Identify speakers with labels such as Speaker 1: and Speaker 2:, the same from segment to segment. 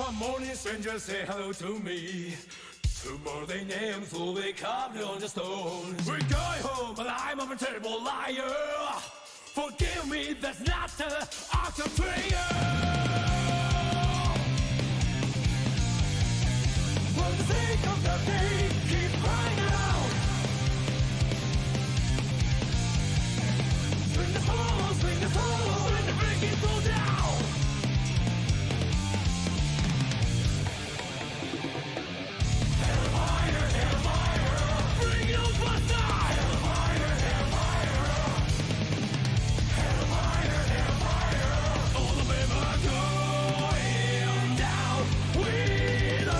Speaker 1: the morning, strangers say hello to me. Tomorrow their names will be carved on the stone. We're going home, but I'm a terrible liar. Forgive me, that's not the art of prayer. For the sake of the day, keep crying out. Swing the soul, swing the soul, swing the breaking soul down. Hellfire, hellfire, bring your buster. Hellfire, hellfire, hellfire, hellfire. All the men are going down with us.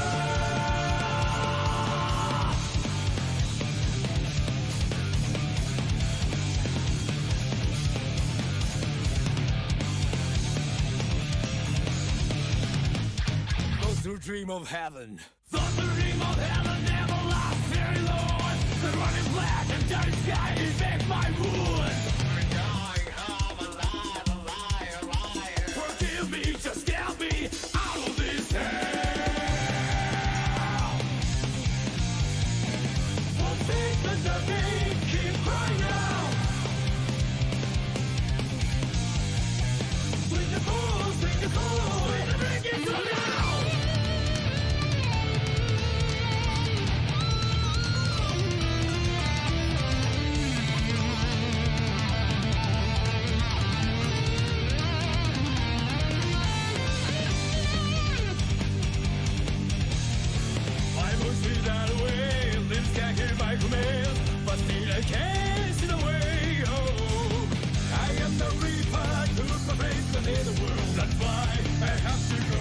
Speaker 1: Those who dream of heaven. Those who dream of heaven never last very long. The running flash and dirty sky infect my wounds. We're going home alive, alive, alive. Forgive me, just get me out of this hell. For sickness of me, keep crying out. Swing the soul, swing the soul, swing the breaking soul down. I must be that way, lips can't hear my commands, but still I can't see the way home. I am the reaper, took my place in the world, that's why I have to go.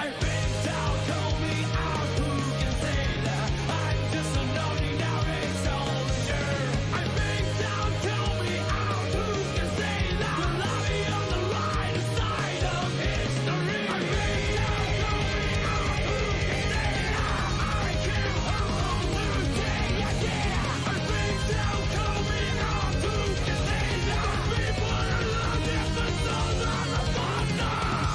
Speaker 1: I think down, tell me out who can say that I'm just a lonely nowadays soldier. I think down, tell me out who can say that we'll not be on the right side of history. I think down, tell me out who can say that I came home today again. I think down, tell me out who can say that people are looking for souls on the monsters.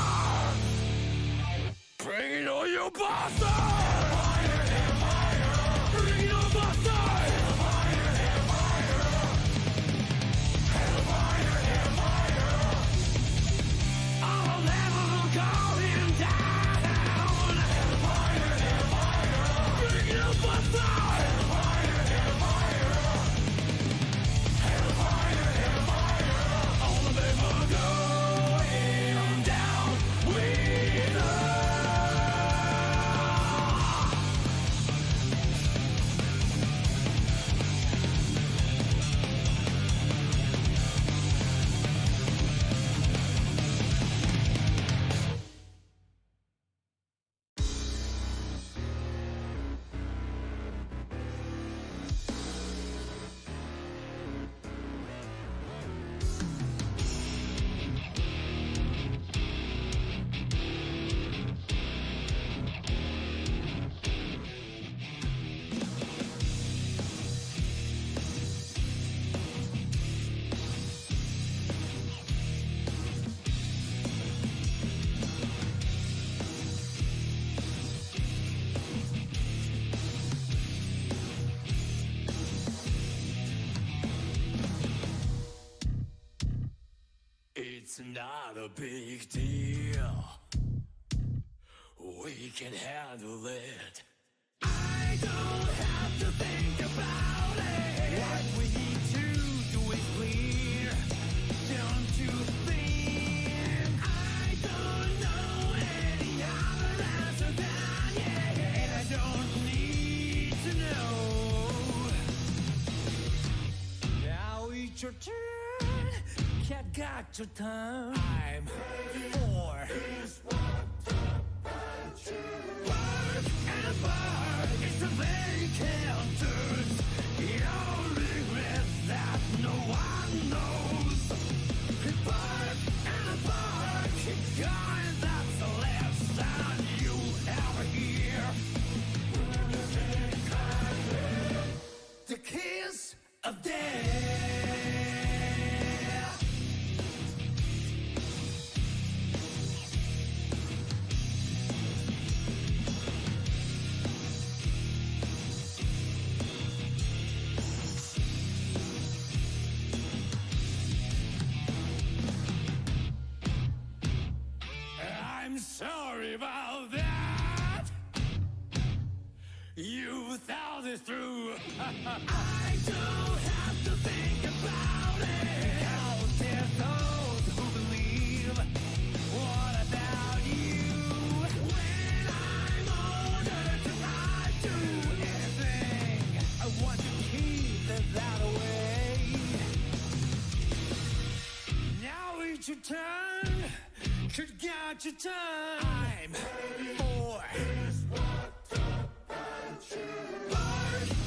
Speaker 1: Bring it on your bastard! Hellfire, hellfire, bring it on bastard! Hellfire, hellfire, hellfire, hellfire. All of them will going down. Hellfire, hellfire, bring it on bastard! Hellfire, hellfire, hellfire, hellfire. All of them are going down with us. It's not a big deal. We can handle it. I don't have to think about it. What we need to do is clear. Don't you think? I don't know any other answer than yeah, and I don't need to know. Now it's your turn. Cat got your time. I'm ready for this one. fire is a vacant dirt. Your regret that no one knows. Bark and a bark, keep going, that's the last sound you ever hear. The kiss of death. I'm sorry about that. You thought it through. I don't have to think about it. Because there's those who believe. What about you? When I'm older, I do anything. I want to keep it that way. Now it's your turn. Could got your time. I'm ready for this bark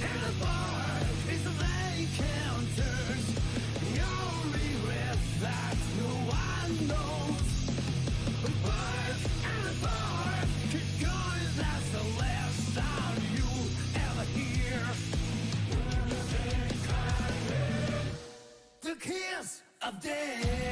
Speaker 1: and a bark is a vacant dirt. Your regret that no one knows. Bark and a bark, keep going, that's the last sound you ever hear. The kiss of death.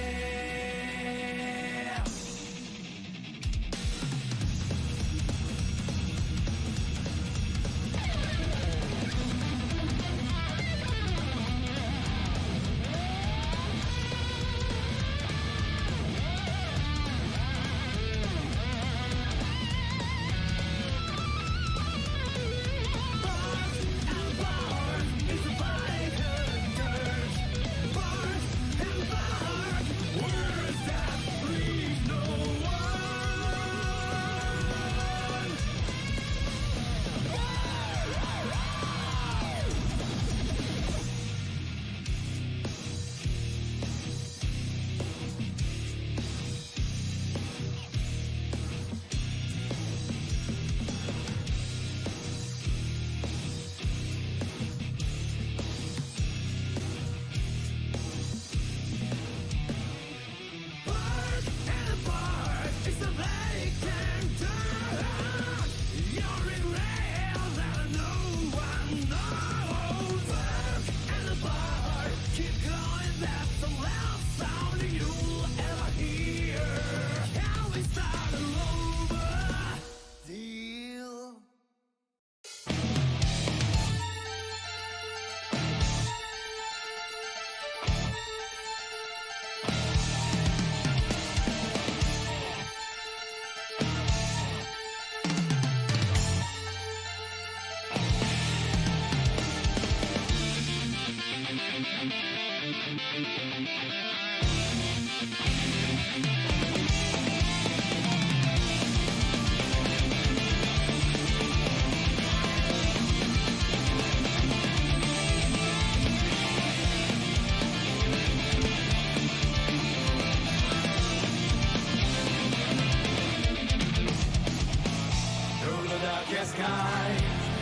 Speaker 1: Sky,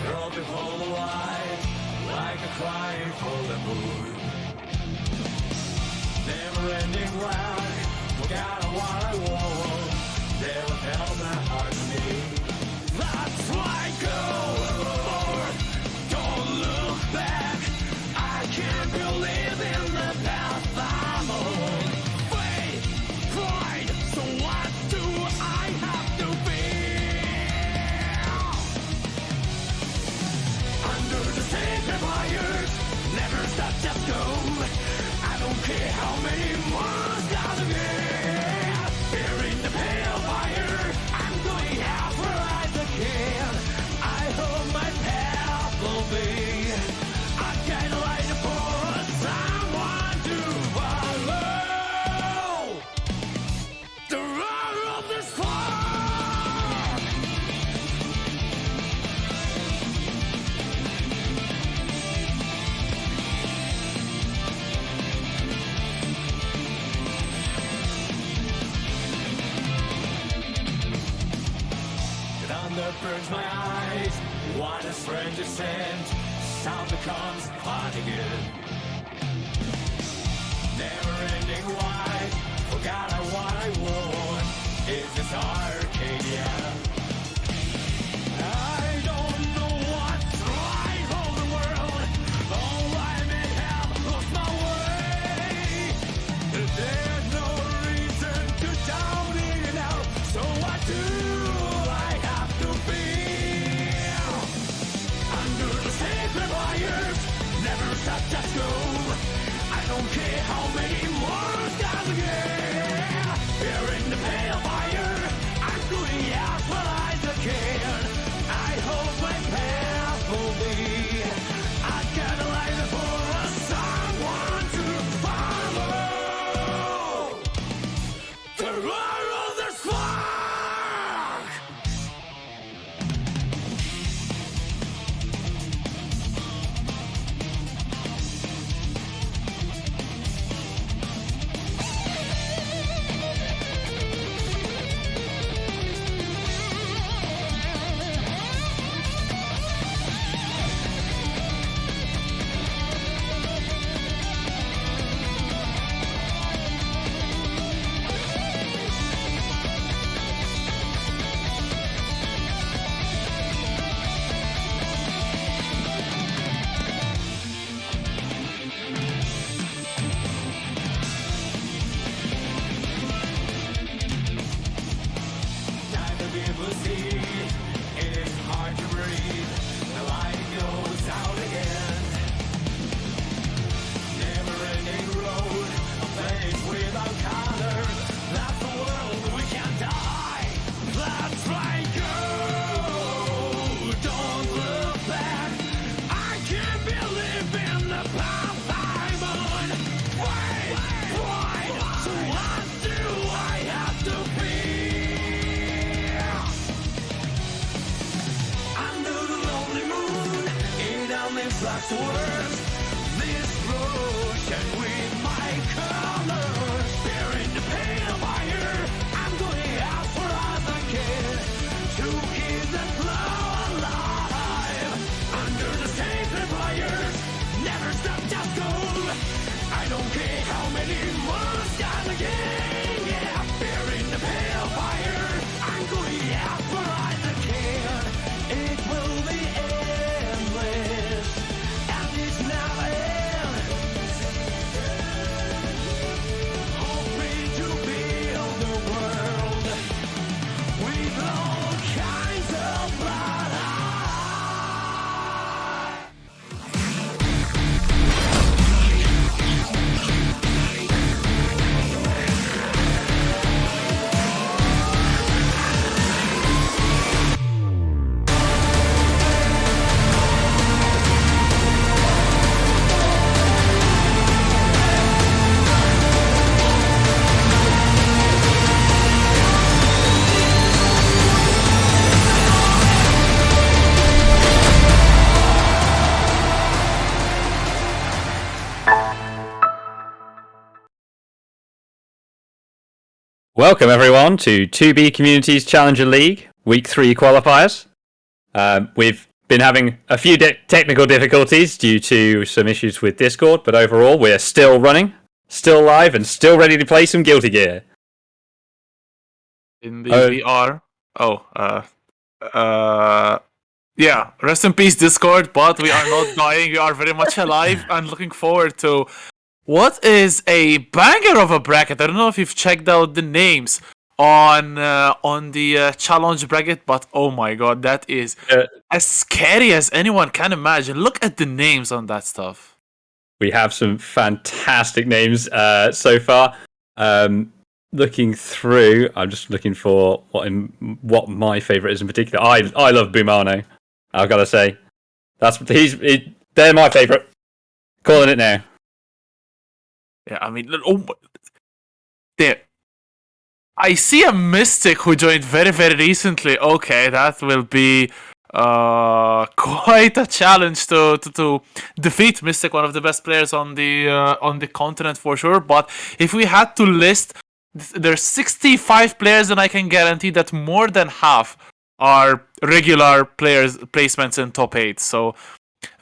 Speaker 1: you'll be full of light, like a crying for the moon. Never-ending round, forgot what I want. Never held my heart to me. That's why I go forward, don't look back. I can't believe in the path I'm on. Faith, pride, so what do I have to be? The sacred fires never stop, just go. I don't care how many more gotta get. Here in the pale fire, I'm going out where I can. I hope my path will be a guideline for someone to follow. The roar of this fire. Thunder burns my eyes. What a strange descent, sound becomes hot again. Never ending why, forgot what I want. Is this Arcadia? I don't know what's right for the world. Oh, I may have lost my way. There's no reason to doubt it now. So what do I have to be? Under the sacred wires, never stop, just go. I don't care how many more stars again. Here in the pale fire, I'm going out for eyes again. I hope my path will be. I got a light for someone to follow. The roar of the spark. Time to give a seat. It is hard to breathe. The light goes out again. Never-ending road, a place without color. That's the world we can't die. That's right, go. Don't look back. I can't believe in the path I'm on. Wait, why? So what do I have to be? Under the lonely moon, it only flash words. This ocean with my colors. Here in the pale fire, I'm going out for us again. To keep the flow alive. Under the sacred fires, never stop, just go. I don't care how many more stars again. Yeah, here in the pale fire, I'm going out for us again. It will be endless, and it's never end. Hoping to build the world with all kinds of blood.
Speaker 2: Welcome everyone to 2B Communities Challenger League Week 3 qualifiers. We've been having a few technical difficulties due to some issues with Discord, but overall we're still running, still live, and still ready to play some Guilty Gear.
Speaker 3: Indeed, we are. Yeah, rest in peace Discord, but we are not dying, we are very much alive and looking forward to what is a banger of a bracket. I don't know if you've checked out the names on the challenge bracket, but oh my god, that is as scary as anyone can imagine. Look at the names on that stuff.
Speaker 2: We have some fantastic names so far. Looking through, I'm just looking for what my favourite is in particular. I love Bumano. I've got to say, they're my favourite. Calling it now.
Speaker 3: Yeah, I mean, there. I see a Mystic who joined very, very recently. Okay, that will be quite a challenge to defeat Mystic, one of the best players on the continent for sure. But if we had to list, there's 65 players, and I can guarantee that more than half are regular players placements in top 8. So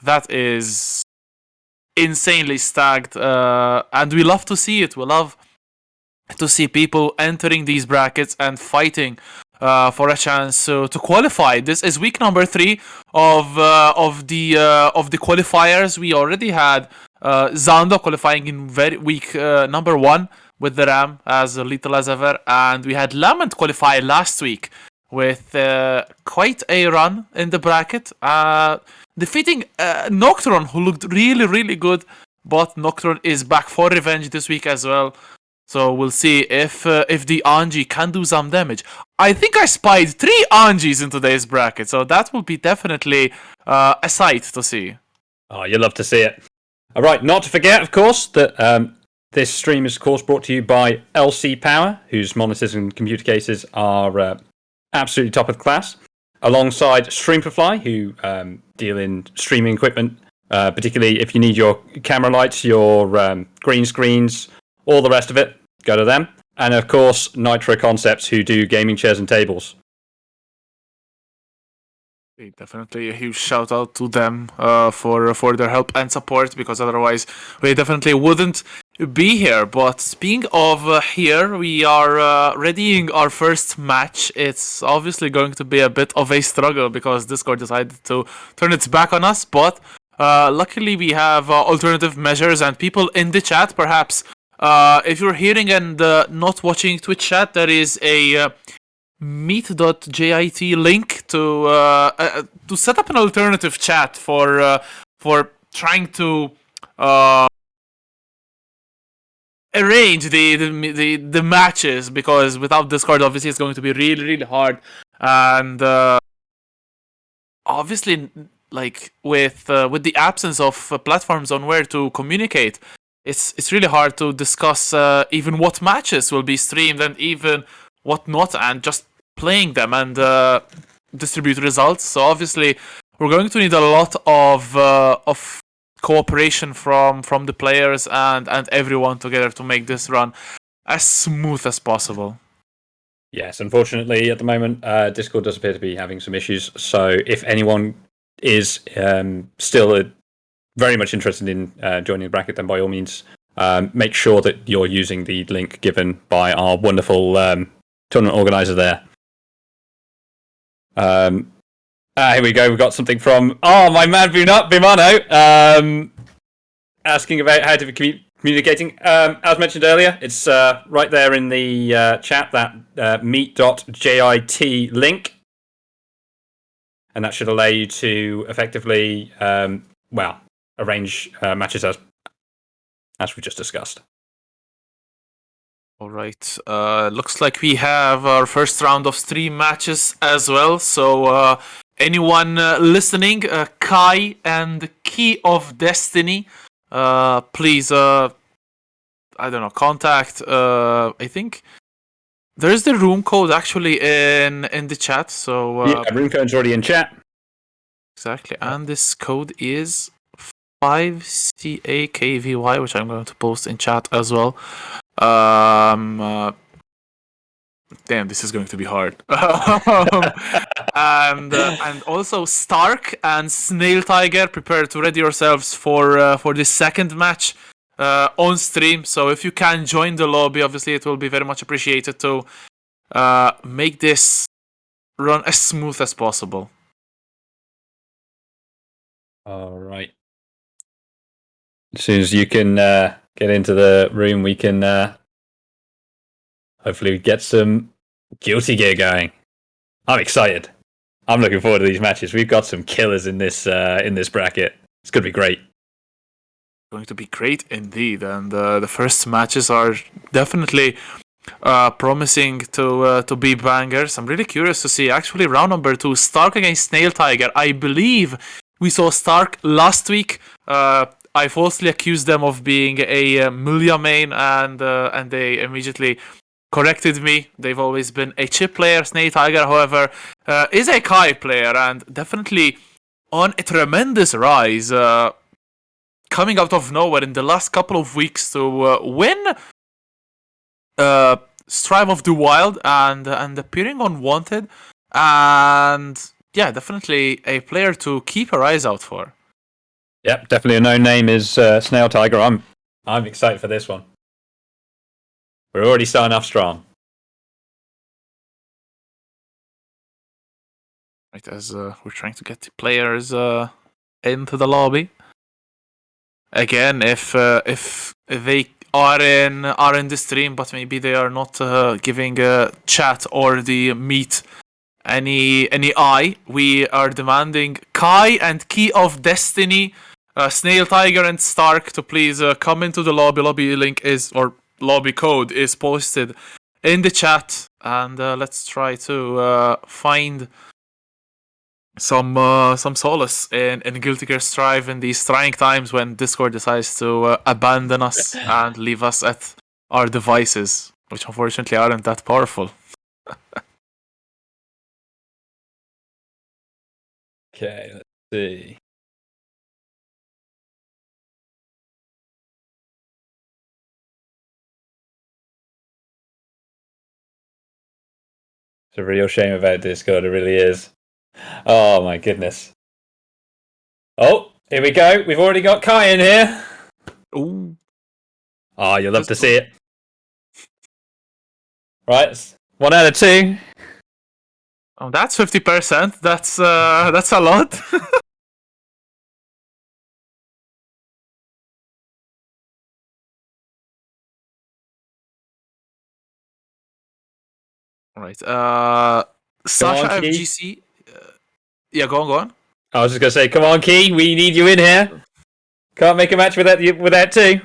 Speaker 3: that is insanely stacked, and we love to see it. We love to see people entering these brackets and fighting for a chance to qualify. This is week number 3 of the qualifiers. We already had Zando qualifying in week number 1 with the Ram as lethal as ever, and we had Lament qualify last week with quite a run in the bracket, defeating Nocturne, who looked really, really good. But Nocturne is back for revenge this week as well. So we'll see if the Anji can do some damage. I think I spied 3 Anjis in today's bracket, so that will be definitely a sight to see.
Speaker 2: Oh, you'll love to see it. All right, not to forget, of course, that this stream is, of course, brought to you by LC Power, whose monitors and computer cases are absolutely top of the class, alongside Streamfly, who deal in streaming equipment, particularly if you need your camera lights, your green screens, all the rest of it, go to them. And of course, Nitro Concepts, who do gaming chairs and tables.
Speaker 3: Definitely a huge shout out to them for their help and support, because otherwise we definitely wouldn't be here. But speaking of here, we are readying our first match. It's obviously going to be a bit of a struggle because Discord decided to turn its back on us, but luckily we have alternative measures and people in the chat. Perhaps if you're hearing and not watching Twitch chat, there is a meet.jit link to set up an alternative chat for trying to arrange the matches, because without Discord obviously it's going to be really, really hard. And obviously, like with the absence of platforms on where to communicate, it's really hard to discuss even what matches will be streamed and even what not, and just playing them and distribute results. So obviously we're going to need a lot of cooperation from the players and everyone together to make this run as smooth as possible.
Speaker 2: Yes, unfortunately at the moment Discord does appear to be having some issues, so if anyone is still very much interested in joining the bracket, then by all means make sure that you're using the link given by our wonderful tournament organizer there. Here we go. We've got something from my man Bimano asking about how to be communicating. As mentioned earlier, it's right there in the chat, that meet.jit link, and that should allow you to effectively arrange matches as we just discussed.
Speaker 3: Alright, looks like we have our first round of stream matches as well. So anyone listening, Kai and Key of Destiny, please, contact, I think there's the room code actually in the chat. So
Speaker 2: room code's already in chat.
Speaker 3: Exactly, and this code is 5CAKVY, which I'm going to post in chat as well. Damn, this is going to be hard. And also Stark and Snail Tiger, prepare to ready yourselves for the second match on stream. So if you can join the lobby, obviously it will be very much appreciated to make this run as smooth as possible.
Speaker 2: All right. As soon as you can get into the room, we can hopefully get some Guilty Gear going. I'm excited. I'm looking forward to these matches. We've got some killers in this bracket. It's going to be great.
Speaker 3: Going to be great indeed, and the first matches are definitely promising to be bangers. I'm really curious to see actually round number 2, Stark against Snail Tiger. I believe we saw Stark last week. I falsely accused them of being a Mulia main, and they immediately corrected me. They've always been a chip player. Snail Tiger, however, is a Kai player and definitely on a tremendous rise, coming out of nowhere in the last couple of weeks to win Strive of the Wild and appearing on Wanted, and yeah, definitely a player to keep our eyes out for.
Speaker 2: Yep, definitely a known name is Snail Tiger. I'm excited for this one. We're already starting off strong.
Speaker 3: Right, as we're trying to get the players into the lobby. Again, if they are in the stream, but maybe they are not giving chat or the meet any eye, we are demanding Kai and Key of Destiny, Snail Tiger and Stark to please come into the lobby. Lobby link is, or lobby code is posted in the chat, and let's try to find some solace in Guilty Gear Strive in these trying times when Discord decides to abandon us and leave us at our devices, which unfortunately aren't that powerful.
Speaker 2: Okay, let's see. It's a real shame about Discord, it really is. Oh my goodness. Oh, here we go. We've already got Kai in here.
Speaker 3: Ooh.
Speaker 2: Oh, you'll love to see it. Right, 1 out of 2.
Speaker 3: Oh, that's 50%. That's a lot. Right. Sasha
Speaker 2: on, Key.
Speaker 3: FGC. Yeah, go on.
Speaker 2: I was just gonna say, come on, Key. We need you in here. Can't make a match without 2.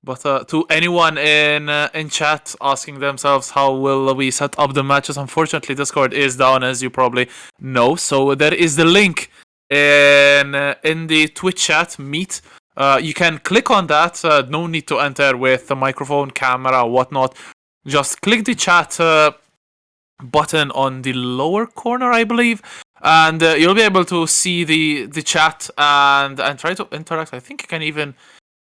Speaker 3: But to anyone in chat asking themselves how will we set up the matches, unfortunately Discord is down, as you probably know. So there is the link in the Twitch chat meet. You can click on that. No need to enter with the microphone, camera, whatnot. Just click the chat button on the lower corner, I believe, and you'll be able to see the chat and try to interact. I think you can even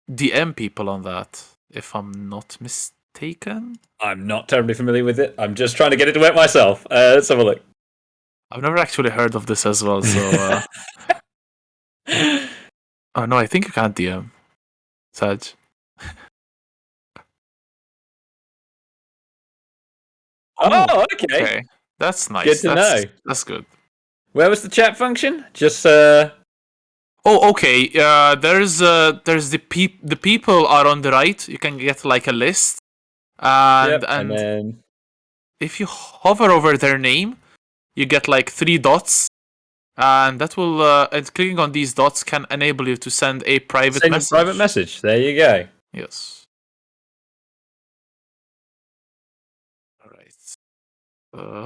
Speaker 3: DM people on that, if I'm not mistaken.
Speaker 2: I'm not terribly familiar with it. I'm just trying to get it to work myself. Let's have a look.
Speaker 3: I've never actually heard of this as well, so... Oh, no, I think you can't DM. Sag.
Speaker 2: Oh, okay.
Speaker 3: That's nice.
Speaker 2: Good to know.
Speaker 3: That's good.
Speaker 2: Where was the chat function? Just
Speaker 3: Oh, okay. There's the people are on the right. You can get like a list, and
Speaker 2: then
Speaker 3: if you hover over their name, you get like 3 dots, and that will and clicking on these dots can enable you to send a private message.
Speaker 2: Private message. There you go.
Speaker 3: Yes. All right.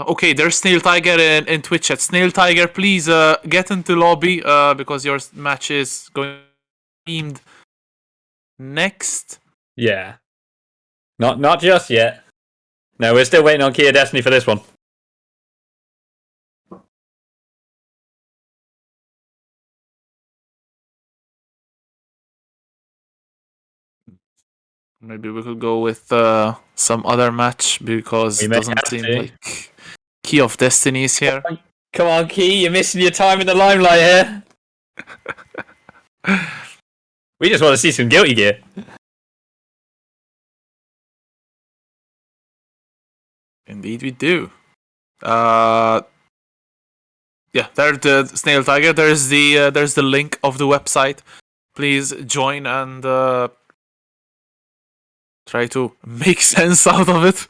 Speaker 3: Okay, there's Snail Tiger in Twitch chat. Snail Tiger, please get into lobby because your match is going themed next.
Speaker 2: Yeah. Not just yet. No, we're still waiting on Key of Destiny for this one.
Speaker 3: Maybe we could go with some other match because it doesn't seem like Key of Destiny is here.
Speaker 2: Come on, Key, you're missing your time in the limelight here. We just want to see some Guilty Gear.
Speaker 3: Indeed, we do. Yeah, there's the Snail Tiger. There's the link of the website. Please join and try to make sense out of it.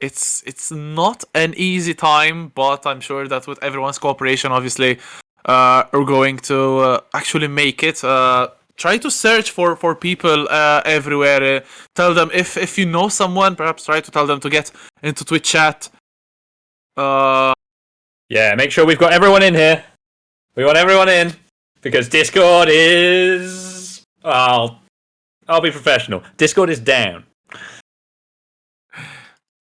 Speaker 3: It's not an easy time, but I'm sure that with everyone's cooperation, obviously, we're going to actually make it. Try to search for people everywhere. Tell them if you know someone, perhaps try to tell them to get into Twitch chat.
Speaker 2: Yeah, make sure we've got everyone in here. We want everyone in because Discord is... I'll be professional. Discord is down.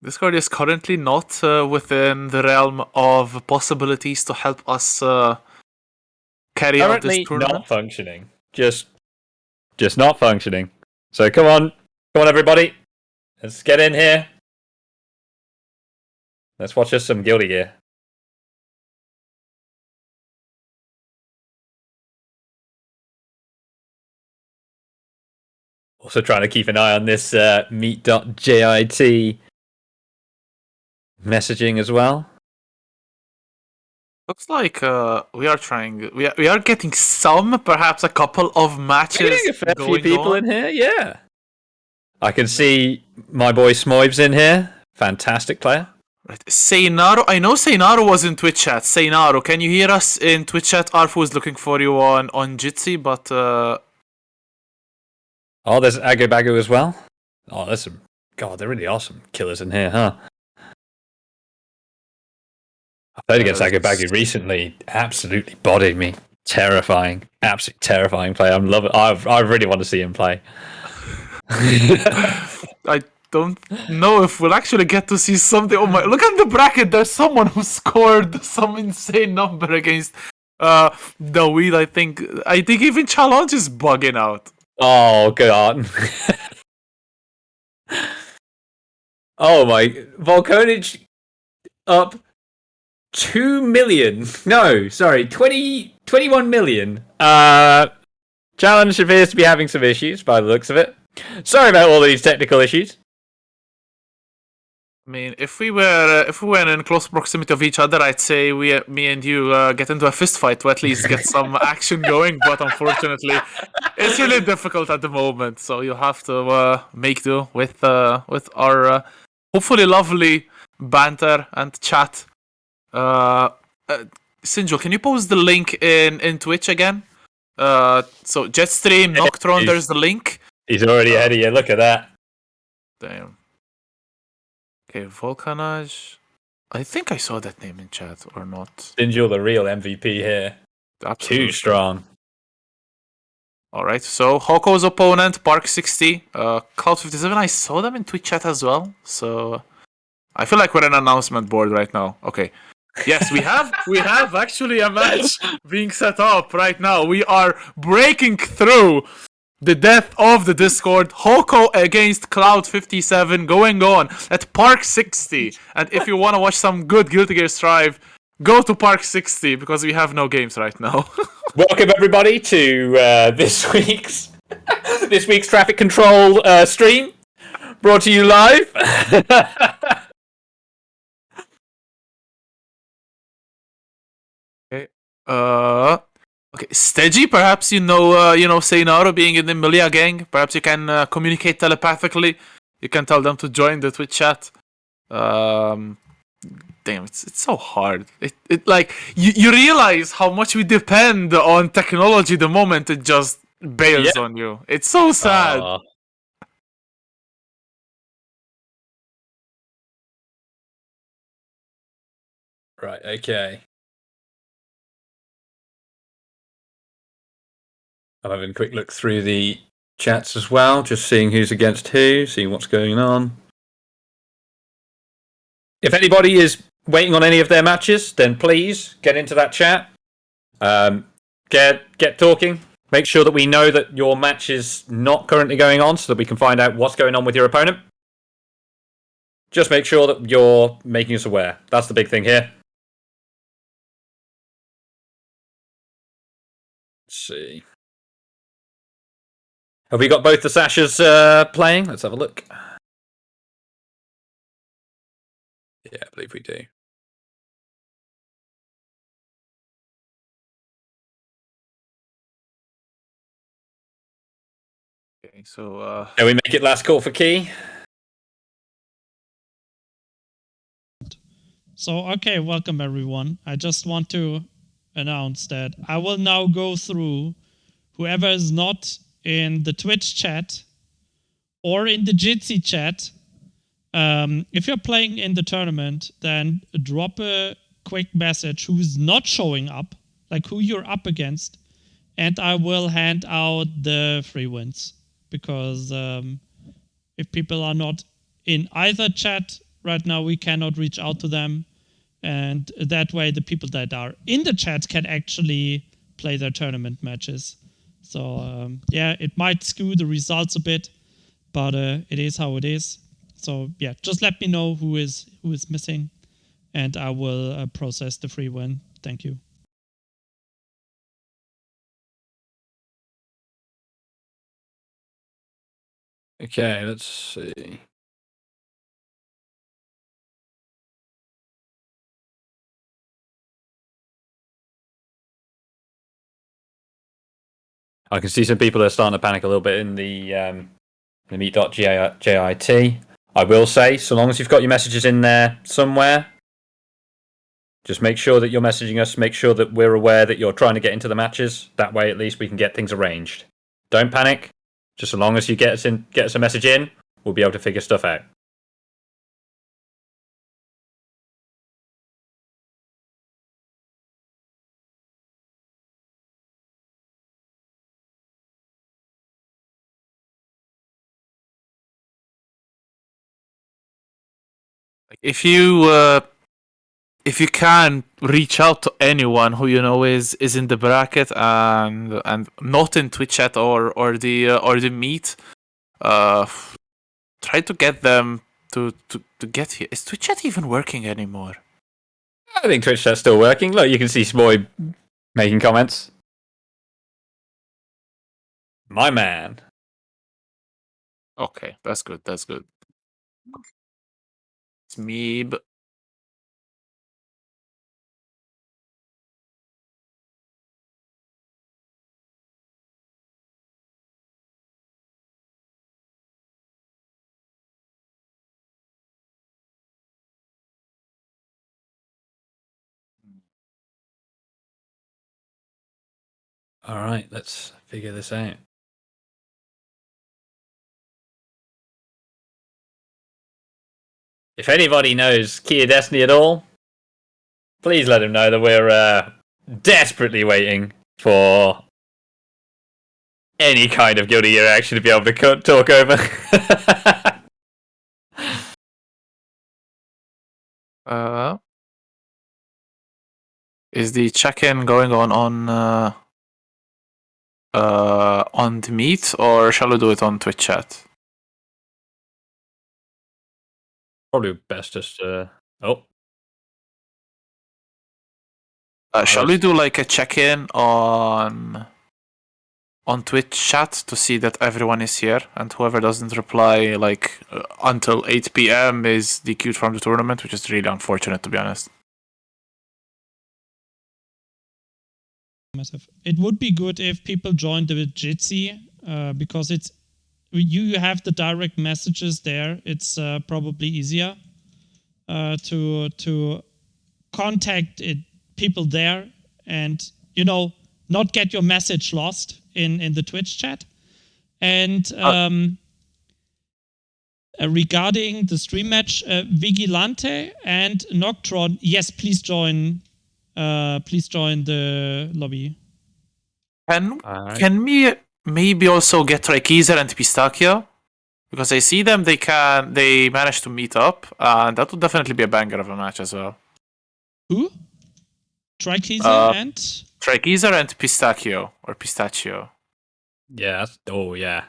Speaker 3: Discord is currently not within the realm of possibilities to help us carry out this tournament.
Speaker 2: Not functioning. Just not functioning. So come on everybody. Let's get in here. Let's watch us some Guilty Gear. Also trying to keep an eye on this meet.jit messaging as well.
Speaker 3: Looks like we are trying. We are getting some, perhaps a couple of matches.
Speaker 2: We're getting a fair few people
Speaker 3: on.
Speaker 2: in here, yeah. I can see my boy Smoib's in here. Fantastic player.
Speaker 3: Right. Seinaro, I know Seinaro was in Twitch chat. Seinaro, can you hear us in Twitch chat? Arfu is looking for you on Jitsi, but
Speaker 2: oh, there's Ago Bago as well. Oh, there's some. God, there really are some killers in here, huh? I played against Ago Bago recently. Absolutely bodied me. Terrifying, absolutely terrifying play. I'm loving. I really want to see him play.
Speaker 3: I don't know if we'll actually get to see something. Oh my! Look at the bracket. There's someone who scored some insane number against the wheel. I think even Challenge is bugging out.
Speaker 2: Oh god. Oh my, Volkonich up 2 million. No, sorry, 21 million. Challenge appears to be having some issues by the looks of it. Sorry about all these technical issues.
Speaker 3: I mean, if we were in close proximity of each other, I'd say me and you get into a fist fight to at least get some action going. But unfortunately, it's really difficult at the moment. So you'll have to make do with our hopefully lovely banter and chat. Sinjo, can you post the link in Twitch again? So Jetstream, Noctron, there's the link.
Speaker 2: He's already ahead of you. Look at that.
Speaker 3: Damn. Okay, Volcanage. I think I saw that name in chat, or not.
Speaker 2: Sinjul, the real MVP here.
Speaker 3: Absolutely.
Speaker 2: Too strong.
Speaker 3: Alright, so Hoko's opponent, Park 60, Cloud 57, I saw them in Twitch chat as well, so I feel like we're an announcement board right now. Okay. Yes, we have actually a match being set up right now. We are breaking through the death of the Discord. Hoko against Cloud 57 going on at Park 60. And if you want to watch some good Guilty Gear Strive, go to Park 60 because we have no games right now.
Speaker 2: Welcome everybody to this week's traffic control stream, brought to you live. Okay,
Speaker 3: Stegy, perhaps you know Seinaro being in the Milia gang. Perhaps you can communicate telepathically. You can tell them to join the Twitch chat. Damn, it's so hard. It like you realize how much we depend on technology the moment it just bails on you. It's so sad.
Speaker 2: Right, okay. I'm having a quick look through the chats as well, just seeing who's against who, seeing what's going on. If anybody is waiting on any of their matches, then please get into that chat. Get talking. Make sure that we know that your match is not currently going on so that we can find out what's going on with your opponent. Just make sure that you're making us aware. That's the big thing here. Let's see. Have we got both the Sashas playing? Let's have a look. Yeah, I believe we do.
Speaker 3: Okay, so
Speaker 2: Can we make it last call for key?
Speaker 4: So, okay, welcome everyone. I just want to announce that I will now go through whoever is not in the Twitch chat or in the Jitsi chat. If you're playing in the tournament, then drop a quick message who's not showing up, like who you're up against, and I will hand out the free wins. Because if people are not in either chat right now, we cannot reach out to them. And that way, the people that are in the chat can actually play their tournament matches. So, yeah, it might skew the results a bit, but it is how it is. So yeah, just let me know who is missing, and I will process the free win. Thank you.
Speaker 2: Okay, let's see. I can see some people are starting to panic a little bit in the meet.jit. I will say, so long as you've got your messages in there somewhere, just make sure that you're messaging us. Make sure that we're aware that you're trying to get into the matches. That way, at least we can get things arranged. Don't panic. Just so long as you get us a message in, we'll be able to figure stuff out.
Speaker 3: If you can reach out to anyone who you know is in the bracket and not in Twitch chat or the meet, try to get them to get here. Is Twitch chat even working anymore?
Speaker 2: I think Twitch chat's still working. Look, you can see Smoy making comments. My man.
Speaker 3: Okay, that's good. That's good. It's Meeb.
Speaker 2: All right, let's figure this out. If anybody knows Key of Destiny at all, please let him know that we're desperately waiting for any kind of Guilty Gear action to be able to talk over.
Speaker 3: Is the check-in going on the meet, or shall we do it on Twitch chat?
Speaker 2: Probably best just
Speaker 3: Shall we do like a check-in on Twitch chat to see that everyone is here, and whoever doesn't reply like until 8 p.m. is DQ'd from the tournament, which is really unfortunate, to be honest.
Speaker 4: It would be good if people joined the Jitsi, because it's you have the direct messages there. It's probably easier to contact people there, and not get your message lost in the Twitch chat. And regarding the stream match, Vigilante and Noctron, yes, please join the lobby.
Speaker 3: Can we maybe also get R3KTZU and Pistachio? Because I see them, they managed to meet up, and that would definitely be a banger of a match as well.
Speaker 4: Who? R3KTZU and
Speaker 3: R3KTZU and Pistachio.
Speaker 2: Yeah. Oh, yeah.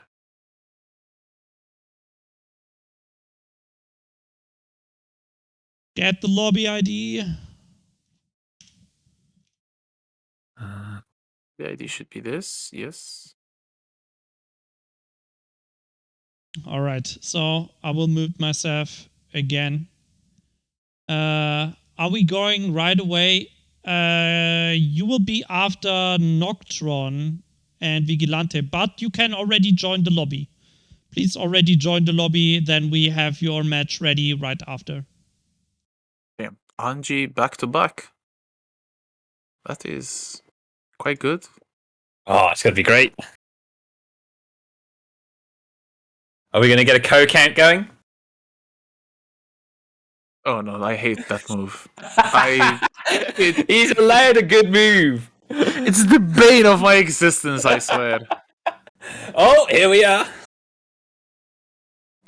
Speaker 4: Get the lobby ID.
Speaker 3: The ID should be this, yes.
Speaker 4: All right, so I will mute myself again. Are we going right away? You will be after Noctron and Vigilante, but you can already join the lobby. Please already join the lobby, then we have your match ready right after.
Speaker 3: Okay. Anji back to back. That is quite good.
Speaker 2: Oh, it's going to be great. Are we going to get a co-count going?
Speaker 3: Oh no, I hate that move.
Speaker 2: He's allowed a good move.
Speaker 3: It's the bane of my existence, I swear.
Speaker 2: Oh, here we are.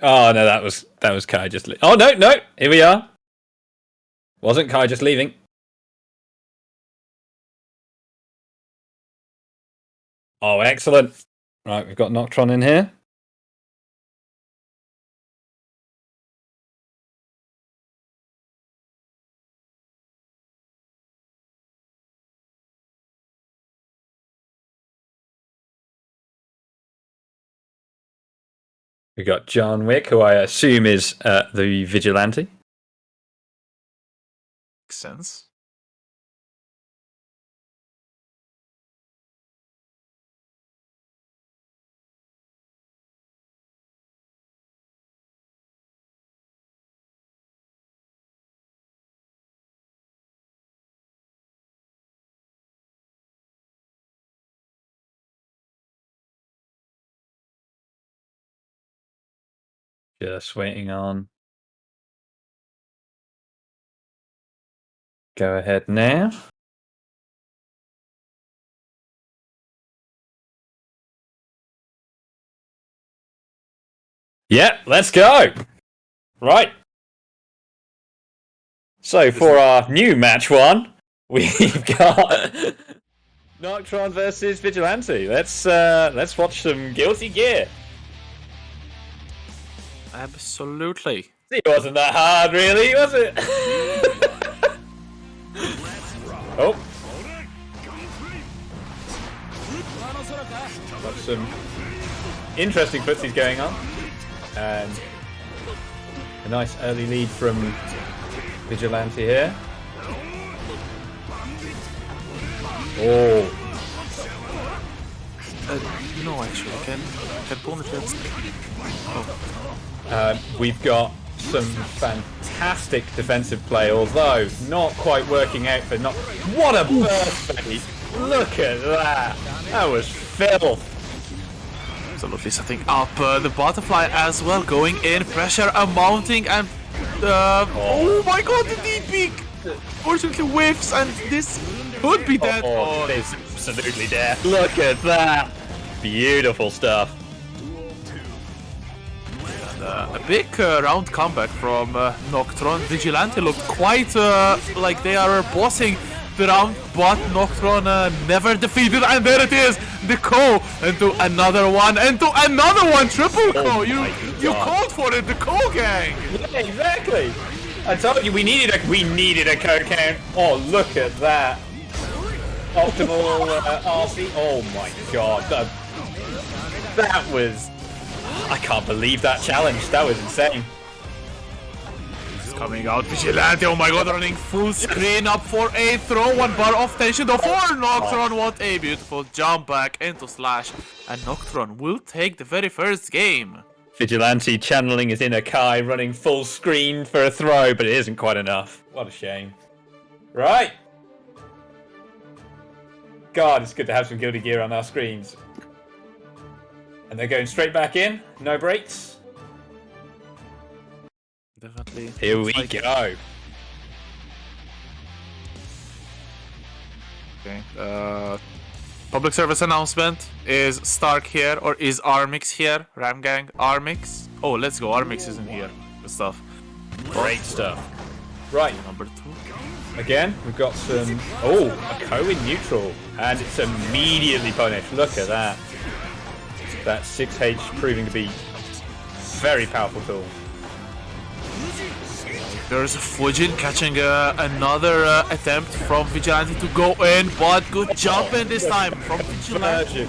Speaker 2: Oh no, that was Kai just. Oh no, here we are. Wasn't Kai just leaving? Oh, excellent. Right, we've got Noctron in here. We got John Wick, who I assume is the vigilante.
Speaker 3: Makes sense.
Speaker 2: Just waiting on. Go ahead now. Yeah, let's go. Right. So for our new match one, we've got Noctron versus Vigilante. Let's watch some Guilty Gear.
Speaker 3: Absolutely.
Speaker 2: It wasn't that hard, really, was it? Oh. Got some interesting footsies going on. And a nice early lead from Vigilante here. Oh.
Speaker 3: No, actually, can pull the fence.
Speaker 2: We've got some fantastic defensive play, although not quite working out for not. What a burst, baby! Look at that! That was filth!
Speaker 3: Absolutely setting up the butterfly as well, going in, pressure mounting, and oh my god, the DP fortunately whiffs, and this could be dead.
Speaker 2: Oh, it is absolutely dead. Look at that! Beautiful stuff.
Speaker 3: A big round comeback from Noctron. Vigilante looked quite like they are bossing the round, but Noctron never defeated, and there it is, the KO into another one, triple KO. You called for it, the KO gang.
Speaker 2: Yeah, exactly. I told you we needed a KO count. Oh, look at that. Optimal RC. Oh my god, that was. I can't believe that challenge. That was insane.
Speaker 3: Coming out, Vigilante, oh my god, running full screen up for a throw, 1 bar of tension though for Noctron. What a beautiful jump back into Slash, and Noctron will take the very first game.
Speaker 2: Vigilante channeling his inner Kai, running full screen for a throw, but it isn't quite enough. What a shame. Right. God, it's good to have some Guilty Gear on our screens. And they're going straight back in, no breaks.
Speaker 3: Definitely.
Speaker 2: Here we go.
Speaker 3: Okay. Public service announcement. Is Stark here or is Armix here? Ramgang, Armix. Oh, let's go. Armix isn't here. Good stuff.
Speaker 2: Great stuff. Right.
Speaker 3: Number 2.
Speaker 2: Again, we've got some. Oh, a KO in neutral. And it's immediately punished. Look at that. That 6H proving to be very powerful tool.
Speaker 3: There's Fujin catching another attempt from Vigilante to go in, but good jump in this time from Vigilante.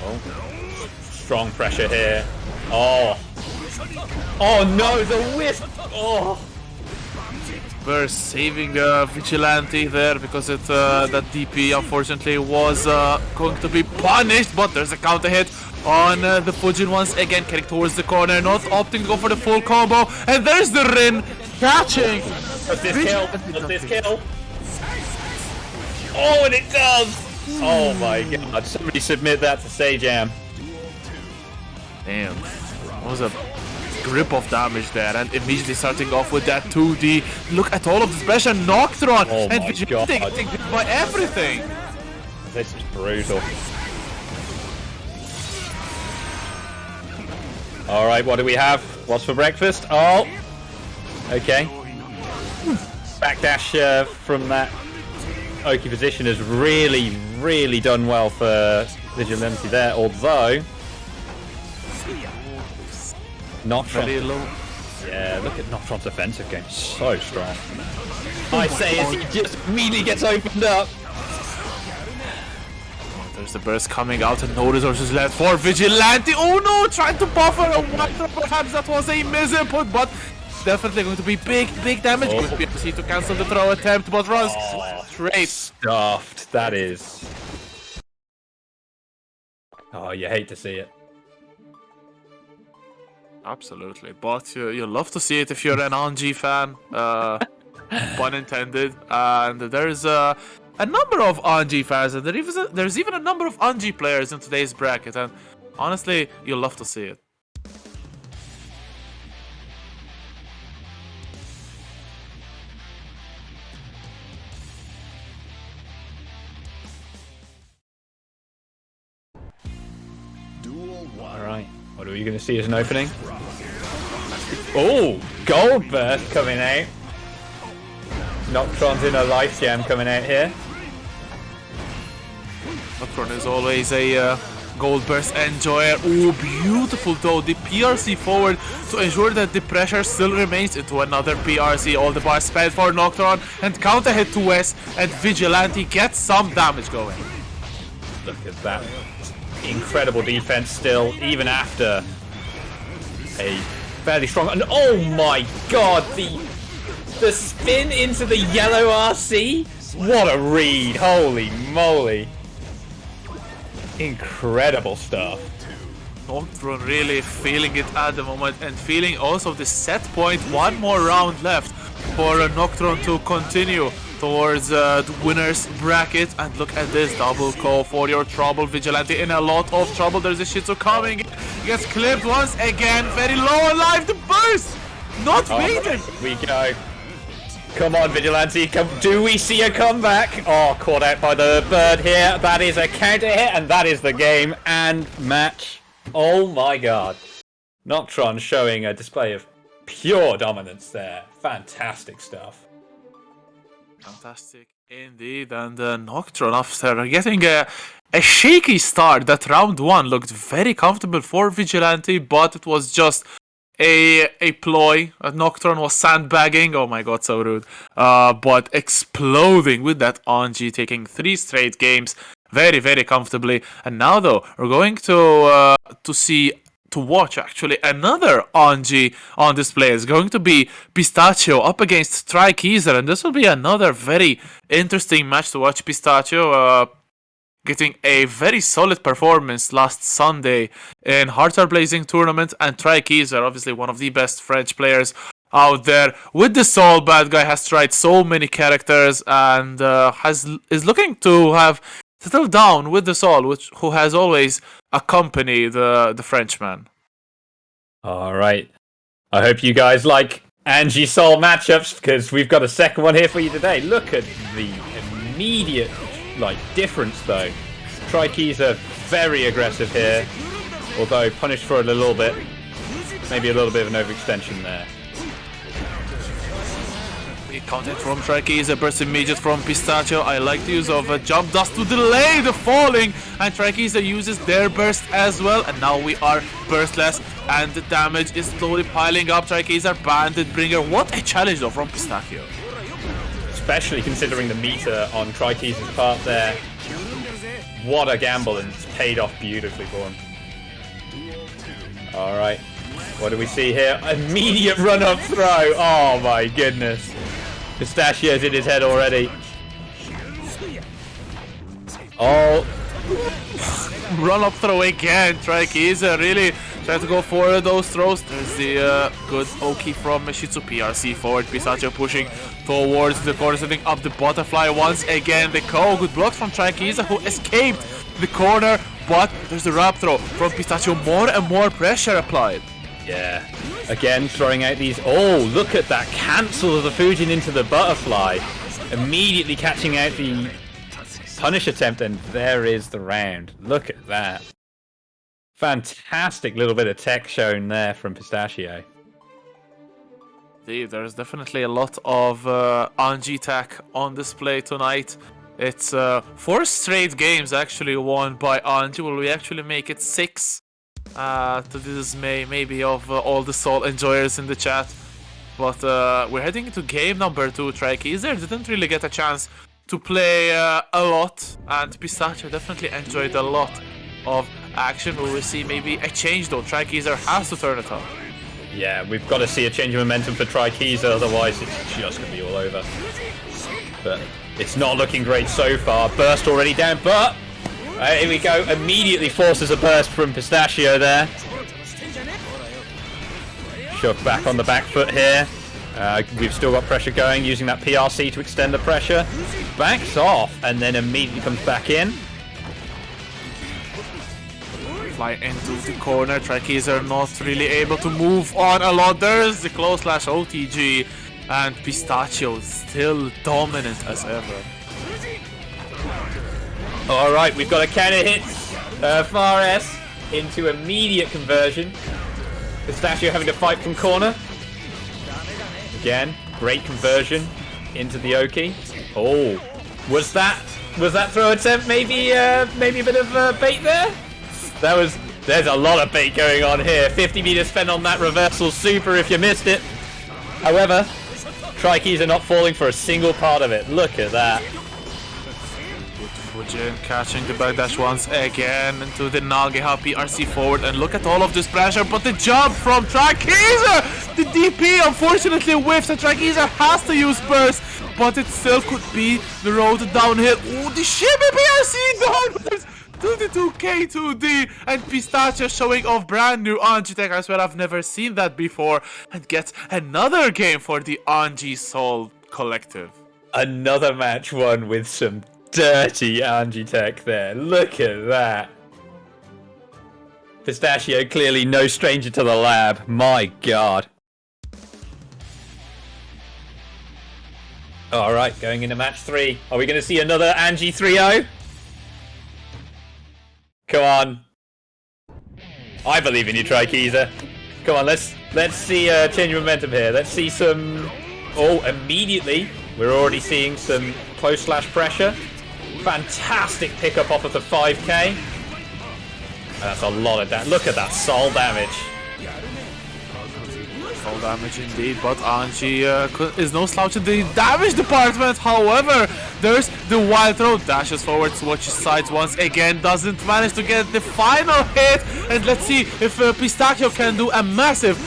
Speaker 2: Oh, strong pressure here. Oh. Oh no, the whiff. Oh.
Speaker 3: We're saving Vigilante there because that DP unfortunately was going to be punished, but there's a counter hit on the Fujin once again, getting towards the corner, not opting to go for the full combo, and there's the Rin catching.
Speaker 2: Does this kill? Does this kill? Oh, and it does! Oh my god, somebody submit that to Sajam.
Speaker 3: Damn, that was a grip of damage there, and immediately starting off with that 2D. Look at all of this pressure, Noctron,
Speaker 2: oh
Speaker 3: and
Speaker 2: my
Speaker 3: Vigilante
Speaker 2: god,
Speaker 3: getting hit by everything.
Speaker 2: This is brutal. Alright, what do we have? What's for breakfast? Oh! Okay. Backdash from that Oki position has really, really done well for Vigilante there, although Noctron. Yeah, look at Noctron's offensive game, so strong. I say as he just immediately gets opened up.
Speaker 3: there's the burst coming out and no resources left for Vigilante. Oh no, trying to buffer a wonder. Perhaps that was a misinput, but definitely going to be big damage. Good PRC to cancel the throw attempt, but runs straight.
Speaker 2: Stuffed. That is. Oh, you hate to see it.
Speaker 3: Absolutely, but you love to see it if you're an Anji fan. Pun intended. And there's a number of Anji fans, and there's even a number of Anji players in today's bracket, and honestly, you'll love to see it.
Speaker 2: Alright, what are we going to see as an opening? Oh, Gold Burst coming out. Noctron's in a Life Gem coming out here.
Speaker 3: Noctron is always a Gold Burst enjoyer. Oh, beautiful though. The PRC forward to ensure that the pressure still remains into another PRC. All the bars spent for Noctron and counter hit to West, and Vigilante gets some damage going.
Speaker 2: Look at that. Incredible defense still, even after a fairly strong. And oh my god, the spin into the yellow RC. What a read! Holy moly! Incredible stuff.
Speaker 3: Noctron really feeling it at the moment, and feeling also the set point. One more round left for Noctron to continue towards the winner's bracket. And look at this double call for your trouble. Vigilante in a lot of trouble. There's a Shitsu coming. He gets clipped once again. Very low alive. The burst! Not waiting.
Speaker 2: Here we go. Come on, Vigilante. Do we see a comeback? Oh, caught out by the bird here. That is a counter hit, and that is the game and match. Oh my god. Noctron showing a display of pure dominance there. Fantastic stuff.
Speaker 3: Fantastic indeed. And Noctron, after getting a shaky start, that round one looked very comfortable for Vigilante, but it was just a ploy. Noctron was sandbagging. Oh my god, so rude. But exploding with that Anji, taking 3 straight games very comfortably. And now though, we're going to watch actually another Anji on display. It's going to be Pistachio up against R3KTZU, and this will be another very interesting match to watch. Pistachio getting a very solid performance last Sunday in Hearts Are Blazing tournament, and R3KTZU, obviously one of the best French players out there. With the Soul, bad guy has tried so many characters and is looking to have settled down with the Soul, who has always accompanied the Frenchman.
Speaker 2: Alright. I hope you guys like Anji Soul matchups, because we've got a second one here for you today. Look at the immediate difference though. R3KTZU very aggressive here, although punished for it a little bit. Maybe a little bit of an overextension there.
Speaker 3: Content from R3KTZU, burst immediate from Pistachio. I like the use of jump dust to delay the falling, and R3KTZU uses their burst as well, and now we are burstless, and the damage is slowly piling up. R3KTZU bandit bringer. What a challenge though from Pistachio.
Speaker 2: Especially considering the meter on R3KTZU's part there. What a gamble, and it's paid off beautifully for him. Alright, what do we see here? Immediate run-up throw! Oh my goodness. Pistachio's in his head already. Oh.
Speaker 3: Run-up throw again. R3KTZU really trying to go for those throws. There's the good Oki from Shitsu PRC forward. Pistachio pushing towards the corner, setting up the butterfly once again. The good blocks from R3KTZU, who escaped the corner, but there's the wrap throw from Pistachio. More and more pressure applied.
Speaker 2: Yeah. Again, throwing out these. Oh, look at that cancel of the Fujin into the butterfly. Immediately catching out the punish attempt, and there is the round. Look at that. Fantastic little bit of tech shown there from Pistachio.
Speaker 3: Indeed, there's definitely a lot of Anji tech on display tonight. It's 4 straight games actually won by Anji. Will we actually make it 6? To the dismay maybe of all the Soul enjoyers in the chat. But we're heading into game number 2. R3KTZU didn't really get a chance to play a lot, and Pistachio definitely enjoyed a lot of action. We will see maybe a change though. TriKTZU has to turn it up.
Speaker 2: Yeah, we've got to see a change of momentum for TriKTZU, otherwise it's just going to be all over. But it's not looking great so far. Burst already down, but here we go. Immediately forces a burst from Pistachio there. Shoved back on the back foot here. We've still got pressure going, using that PRC to extend the pressure. Backs off and then immediately comes back in.
Speaker 3: Fly into the corner. TriKTZU are not really able to move on a lot. There's the close slash OTG, and Pistachio still dominant as ever.
Speaker 2: Alright, we've got a counter hit. Far S into immediate conversion. Pistachio having to fight from corner. Again, great conversion into the Oki. Oh, was that throw attempt maybe a bit of bait there? There's a lot of bait going on here. 50 meters spent on that reversal super if you missed it. However, TriKTZU are not falling for a single part of it. Look at that.
Speaker 3: Fujin catching the backdash once again into the Nageha PRC forward, and look at all of this pressure, but the jump from TriKTZU! The DP unfortunately whiffs, and TriKTZU has to use burst, but it still could be the road downhill. Oh, the shimmy PRC downwards to the 2K2D, and Pistachio showing off brand new Anji tech. I swear I've never seen that before, and gets another game for the Anji Soul collective.
Speaker 2: Another match won with some dirty Anji tech there. Look at that. Pistachio clearly no stranger to the lab. My god. Alright, going into match 3. Are we going to see another Anji 3-0? Come on. I believe in you, TriKTZU. Come on, let's see a change of momentum here. Let's see some... Oh, immediately we're already seeing some close slash pressure. Fantastic pickup off of the 5k. That's a lot of damage. Look at that soul damage.
Speaker 3: Soul damage indeed, but Anji is no slouch in the damage department. However, there's the wild throw. Dashes forward, switches sides once again. Doesn't manage to get the final hit. And let's see if Pistachio can do a massive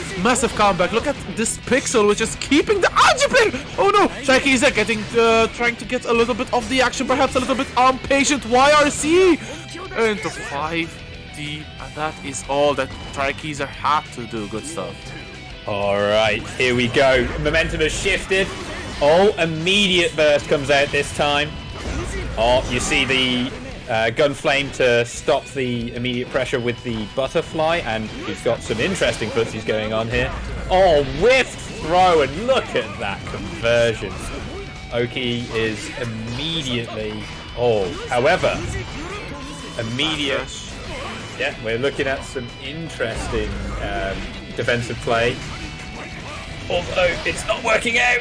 Speaker 3: comeback. Look at this pixel, which is keeping the Anji player. Oh no, TriKTZU trying to get a little bit of the action, perhaps a little bit impatient. YRC into 5D, and that is all that TriKTZU had to do. Good stuff.
Speaker 2: Alright, here we go. Momentum has shifted. Oh, immediate burst comes out this time. Oh, you see the gun flame to stop the immediate pressure with the butterfly, and we've got some interesting footsies going on here. Oh, whiffed throw, and look at that conversion. Oki is immediately... Oh, however, immediate... Yeah, we're looking at some interesting defensive play. Although it's not working out.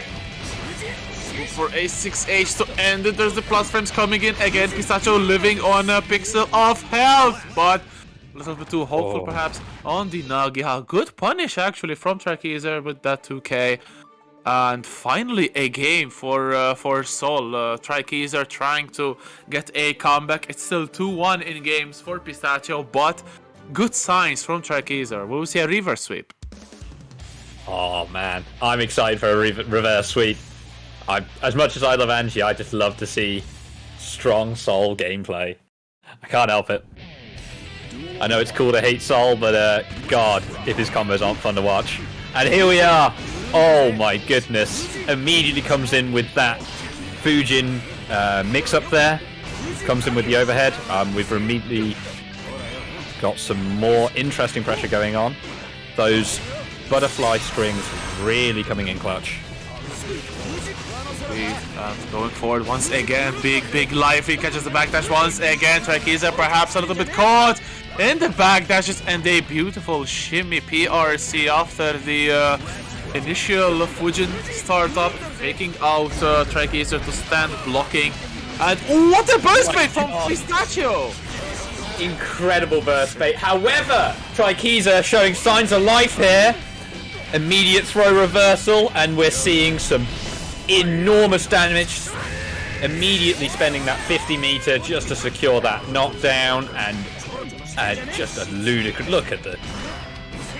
Speaker 3: For a 6H to end it, there's the plus frames coming in again. Pistachio living on a pixel of health, but a little bit too hopeful perhaps on the Nageha. Good punish actually from TriKTZU with that 2k. And finally a game for Sol. TriKTZU are trying to get a comeback. It's still 2-1 in games for Pistachio, but good signs from TriKTZU. We will see a reverse sweep.
Speaker 2: Oh man, I'm excited for a reverse sweep. As much as I love Anji, I just love to see strong Sol gameplay. I can't help it. I know it's cool to hate Sol, but god, if his combos aren't fun to watch. And here we are. Oh my goodness. Immediately comes in with that Fujin mix-up there. Comes in with the overhead. We've immediately got some more interesting pressure going on. Those butterfly strings really coming in clutch.
Speaker 3: Going forward once again. Big lively catches the backdash once again. TriKTZU perhaps a little bit caught in the backdashes, and a beautiful shimmy PRC after the initial Fujin startup, taking out TriKTZU to stand blocking. And what a burst bait from Pistachio!
Speaker 2: Incredible burst bait. However, TriKTZU showing signs of life here. Immediate throw reversal, and we're seeing some enormous damage. immediately spending that 50 meter just to secure that knockdown, and just a ludicrous look at the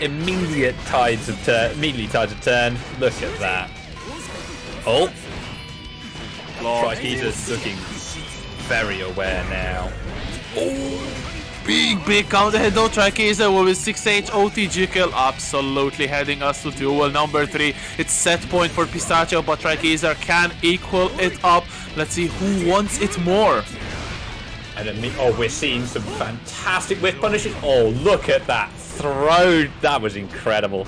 Speaker 2: immediately tides of turn. Look at that. Oh, R3KTZU looking very aware now.
Speaker 3: Big counter hit though. R3KTZU with 6H OTG kill, absolutely heading us to duel number 3. It's set point for Pistachio, but R3KTZU can equal it up. Let's see who wants it more.
Speaker 2: And then, we're seeing some fantastic whiff punishes. Oh, look at that throw. That was incredible.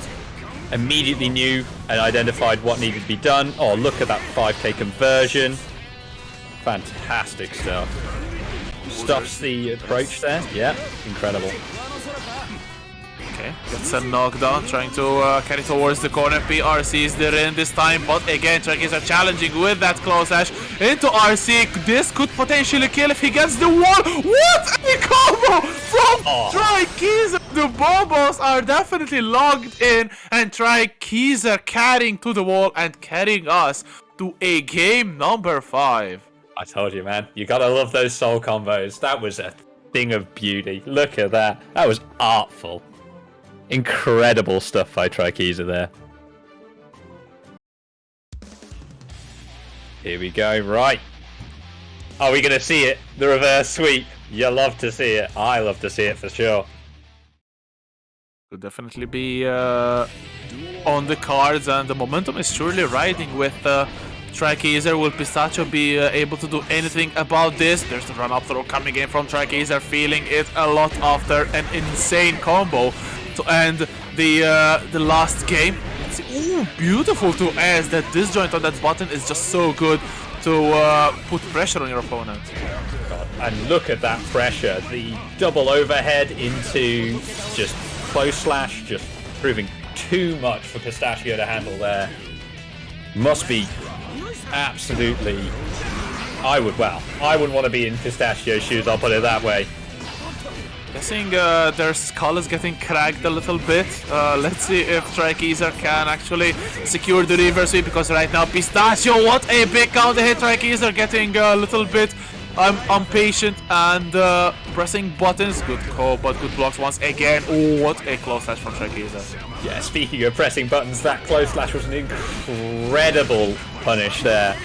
Speaker 2: Immediately knew and identified what needed to be done. Oh, look at that 5k conversion. Fantastic stuff. Stuffs the approach there. Yeah, incredible.
Speaker 3: Okay, gets a knockdown, trying to carry towards the corner. PRC is there in this time, but again, R3KTZU challenging with that close dash into RC. This could potentially kill if he gets the wall. What a combo from R3KTZU! The Bobos are definitely logged in, and R3KTZU carrying to the wall and carrying us to a game number 5.
Speaker 2: I told you, man. You gotta love those soul combos. That was a thing of beauty. Look at that. That was artful. Incredible stuff by R3KTZU there. Here we go. Right. Are we gonna see it? The reverse sweep. You love to see it. I love to see it for sure.
Speaker 3: Could definitely be on the cards, and the momentum is surely riding with R3KTZU. Will Pistachio be able to do anything about this? There's the run-up throw coming in from R3KTZU, feeling it a lot after an insane combo to end the last game. Let's see. Ooh, beautiful to S. That disjoint on that button is just so good to put pressure on your opponent.
Speaker 2: God, and look at that pressure. The double overhead into just close slash, just proving too much for Pistachio to handle there. Must be absolutely... I wouldn't want to be in Pistachio's shoes, I'll put it that way.
Speaker 3: Guessing their skull is getting cracked a little bit. Let's see if R3KTZU can actually secure the reverse sweep, because right now Pistachio, what a big counter hit. R3KTZU getting a little bit impatient and pressing buttons. Good call, but good blocks once again. Oh, what a close slash from R3KTZU.
Speaker 2: Yeah, speaking of pressing buttons, that close slash was an incredible punish there.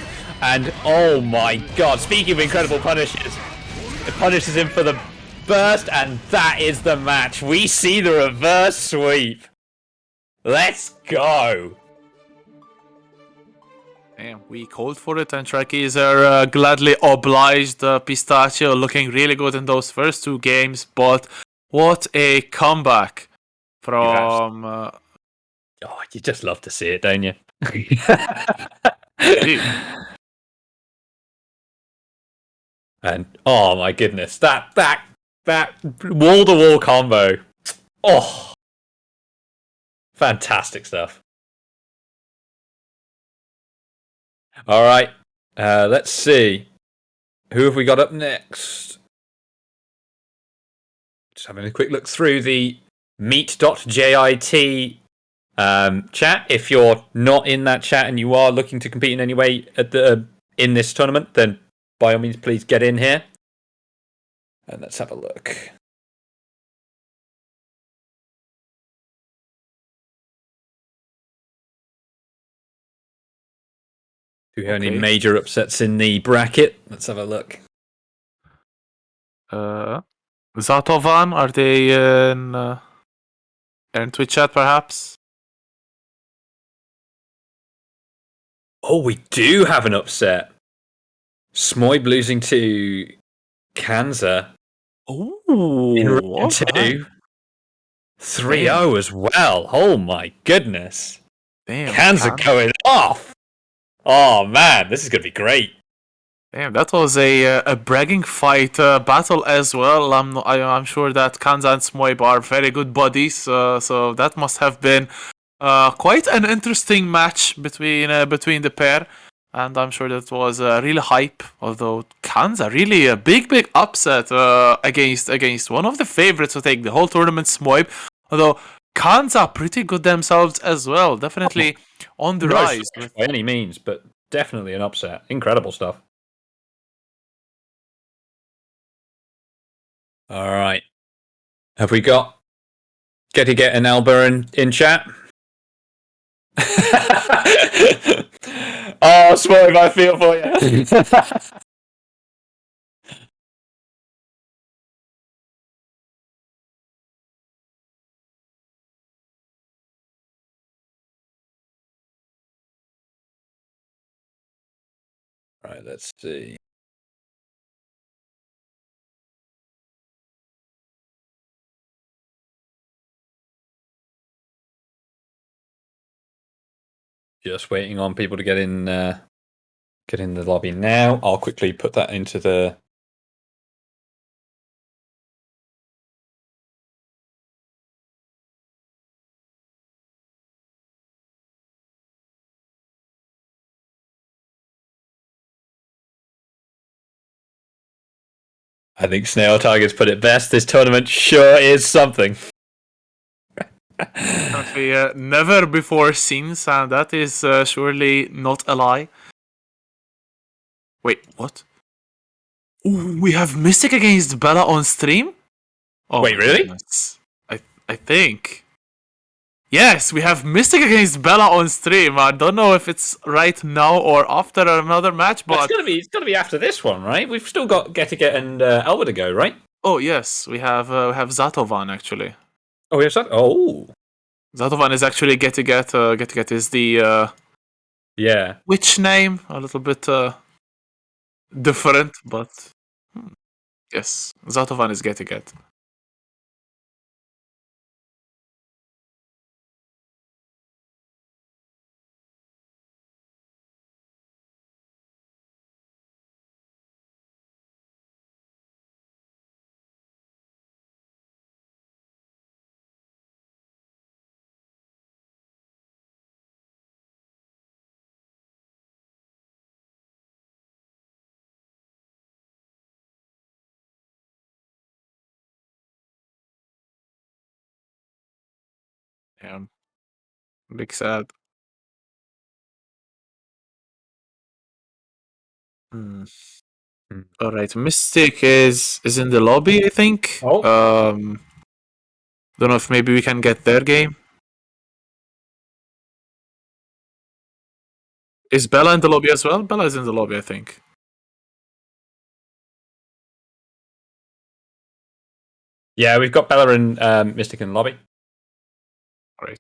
Speaker 2: And oh my god, speaking of incredible punishes, it punishes him for the burst, and that is the match. We see the reverse sweep. Let's go.
Speaker 3: Damn, we called for it, and R3KTZU gladly obliged. Pistachio looking really good in those first 2 games, but what a comeback from...
Speaker 2: Oh, you just love to see it, don't you? And oh my goodness, that wall-to-wall combo. Oh, fantastic stuff. All right, let's see. Who have we got up next? Just having a quick look through the meet.jit chat. If you're not in that chat and you are looking to compete in any way at in this tournament, then by all means, please get in here. And let's have a look. Do we have any major upsets in the bracket? Let's have a look.
Speaker 3: Zatovan, are they in Twitch chat perhaps?
Speaker 2: Oh, we do have an upset. Smoib losing to Kanza.
Speaker 3: Ooh,
Speaker 2: in round 2. 3-0 as well. Oh my goodness.
Speaker 3: Damn,
Speaker 2: Kanza going off. Oh man, this is going to be great.
Speaker 3: Damn, that was a bragging fight battle as well. I'm sure that Kanza and Smoib are very good buddies, so that must have been quite an interesting match between the pair. And I'm sure that was really hype. Although Kanza really a big upset against one of the favorites to take the whole tournament, Smoib. Although Kanza pretty good themselves as well, definitely on the rise.
Speaker 2: By any means, but definitely an upset. Incredible stuff. All right. Have we got Get an Elba in chat? Oh, Swerve, I feel for you. Right, let's see. Just waiting on people to get in the lobby now. I'll quickly put that into the. I think Snail Tigers put it best. This tournament sure is something.
Speaker 3: We never before seen, and that is surely not a lie. Wait, what? Ooh, we have Mystic against Bella on stream? Oh,
Speaker 2: Wait, really?
Speaker 3: goodness. I think. Yes, we have Mystic against Bella on stream. I don't know if it's right now or after another match, but
Speaker 2: It's gonna be after this one, right? We've still got Get and Elba to go, right?
Speaker 3: oh yes, we have Zatovan actually.
Speaker 2: Oh, we have that. Oh,
Speaker 3: Zatovan is actually Get is the
Speaker 2: yeah.
Speaker 3: which name? A little bit different, but yes, Zatovan is Get. Yeah, big sad. Hmm.
Speaker 2: Hmm.
Speaker 3: All right, Mystic is in the lobby, I think.
Speaker 2: Oh.
Speaker 3: Don't know if maybe we can get their game. Is Bella in the lobby as well? Bella is in the lobby, I think.
Speaker 2: Yeah, we've got Bella and Mystic in the lobby.
Speaker 3: All right.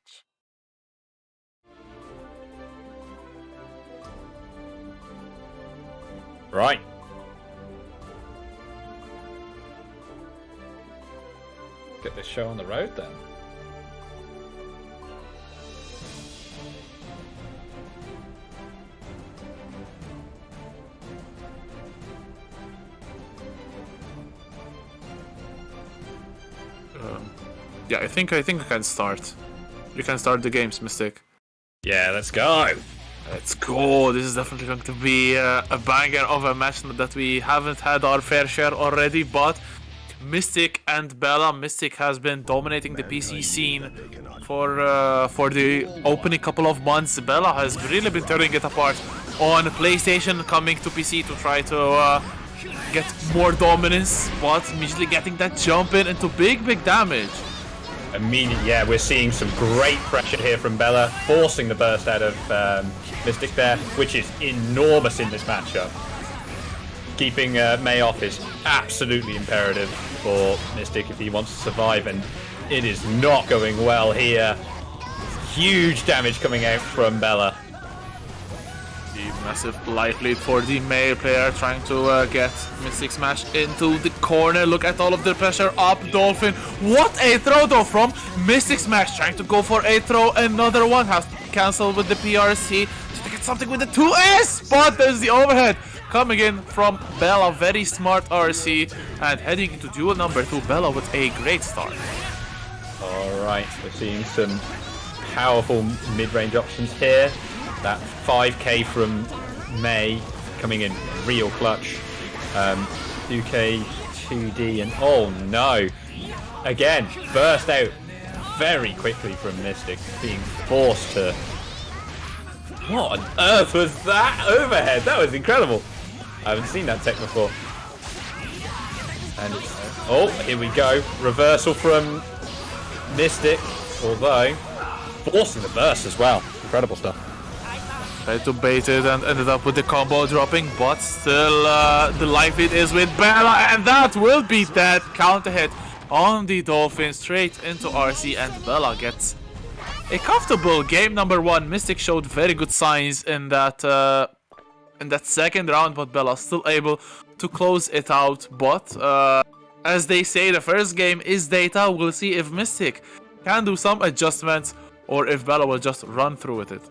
Speaker 2: Right. Get this show on the road then.
Speaker 3: Yeah, I think I can start. You can start the games, Mystic.
Speaker 2: Yeah, let's go.
Speaker 3: Let's go. This is definitely going to be a banger of a match that we haven't had our fair share already, but Mystic and Bella. Mystic has been dominating the PC scene for the opening couple of months. Bella has really been tearing it apart on PlayStation, coming to PC to try to get more dominance, but immediately getting that jump in into big damage.
Speaker 2: Immediately, yeah, we're seeing some great pressure here from Bella, forcing the burst out of Mystic there, which is enormous in this matchup. Keeping May off is absolutely imperative for Mystic if he wants to survive, and it is not going well here. Huge damage coming out from Bella.
Speaker 3: The massive life lead for the May player, trying to get Mystic Smash into the corner. Look at all of the pressure up Dolphin. What a throw though from Mystic Smash, trying to go for a throw. Another one has to cancel with the PRC just to get something with the 2S, but there's the overhead coming in from Bella. Very smart RC, and heading into duel number 2. Bella with a great start.
Speaker 2: Alright, we're seeing some powerful mid-range options here. That 5k from May coming in real clutch. 2k, 2D, and oh no! Again, burst out very quickly from Mystic, being forced to... What on earth was that overhead? That was incredible! I haven't seen that tech before. And oh, here we go. Reversal from Mystic, although forcing the burst as well. Incredible stuff.
Speaker 3: Tried to bait it and ended up with the combo dropping, but still the life lead is with Bella, and that will be that counter hit on the Dolphin straight into RC, and Bella gets a comfortable game number 1. Mystic showed very good signs in that second round, but Bella still able to close it out. But as they say, the first game is data. We'll see if Mystic can do some adjustments or if Bella will just run through with it.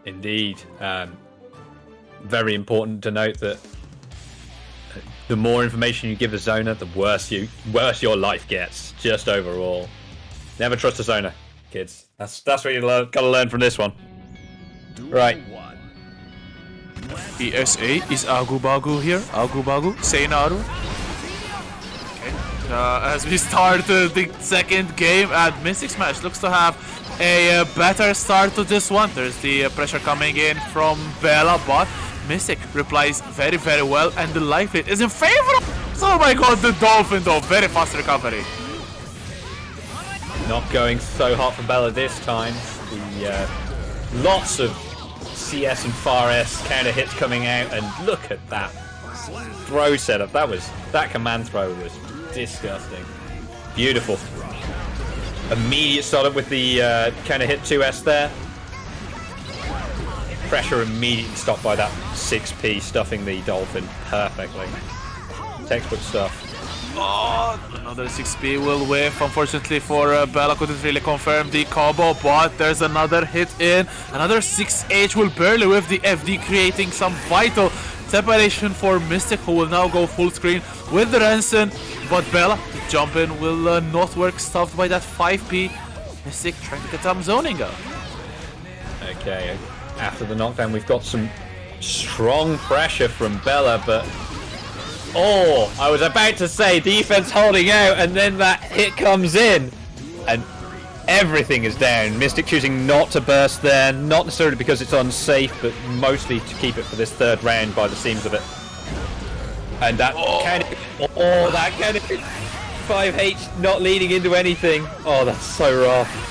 Speaker 2: Indeed. Very important to note that the more information you give a zoner, the worse your life gets, just overall. Never trust a zoner, kids. That's what you gotta learn from this one. Right.
Speaker 3: ESA is Agu Bagu here. Agu Bagu, Seinaru. Okay. As we start the second game, and Mystic Smash looks to have a better start to this one. There's the pressure coming in from Bella, but Mystic replies very, very well, and the life lead is in favor of... Oh my god, the Dolphin though, very fast recovery.
Speaker 2: Not going so hot for Bella this time. The lots of CS and far S counter hits coming out, and look at that throw setup. That command throw was disgusting. Beautiful. Immediate start with the counter hit 2S there. Pressure immediately stopped by that 6P, stuffing the Dolphin perfectly. Textbook stuff.
Speaker 3: Oh, another 6P will whiff. Unfortunately for Bella, couldn't really confirm the combo, but there's another hit in. Another 6H will barely whiff the FD, creating some vital separation for Mystic, who will now go full screen with the Rensen. But Bella, the jump in will not work, stuffed by that 5P. Mystic trying to get some zoning up.
Speaker 2: Okay, after the knockdown, we've got some strong pressure from Bella, but... Oh, I was about to say defense holding out, and then that hit comes in, and everything is down. Mystic choosing not to burst there, not necessarily because it's unsafe, but mostly to keep it for this third round by the seams of it. And that that kind of 5H not leading into anything. Oh, that's so rough.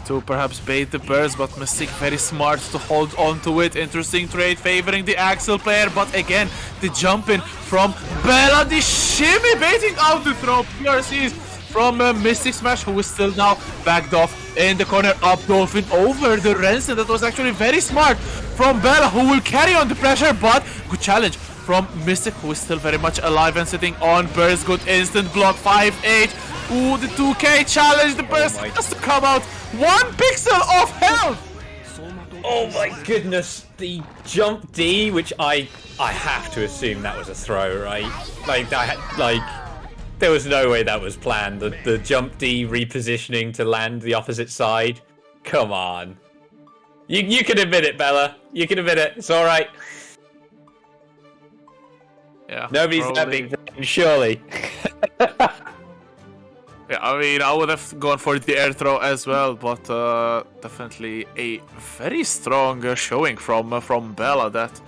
Speaker 3: To perhaps bait the burst, but Mystic very smart to hold on to it. Interesting trade favoring the Axel player, but again, the jump in from Bella, the shimmy baiting out the throw. PRCs from Mystic Smash, who is still now backed off in the corner, up Dolphin over the Rensen. That was actually very smart from Bella, who will carry on the pressure, but good challenge from Mystic, who is still very much alive and sitting on burst. Good instant block, 5-8. Ooh, the 2K challenge, the burst has to come out. 1 pixel of health!
Speaker 2: Oh my goodness, the jump D, which I have to assume that was a throw, right? Like there was no way that was planned. The jump D repositioning to land the opposite side. Come on. You can admit it, Bella. You can admit it. It's alright.
Speaker 3: Yeah.
Speaker 2: Nobody's that big, surely.
Speaker 3: Yeah, I mean, I would have gone for the air throw as well, but definitely a very strong showing from Bella. That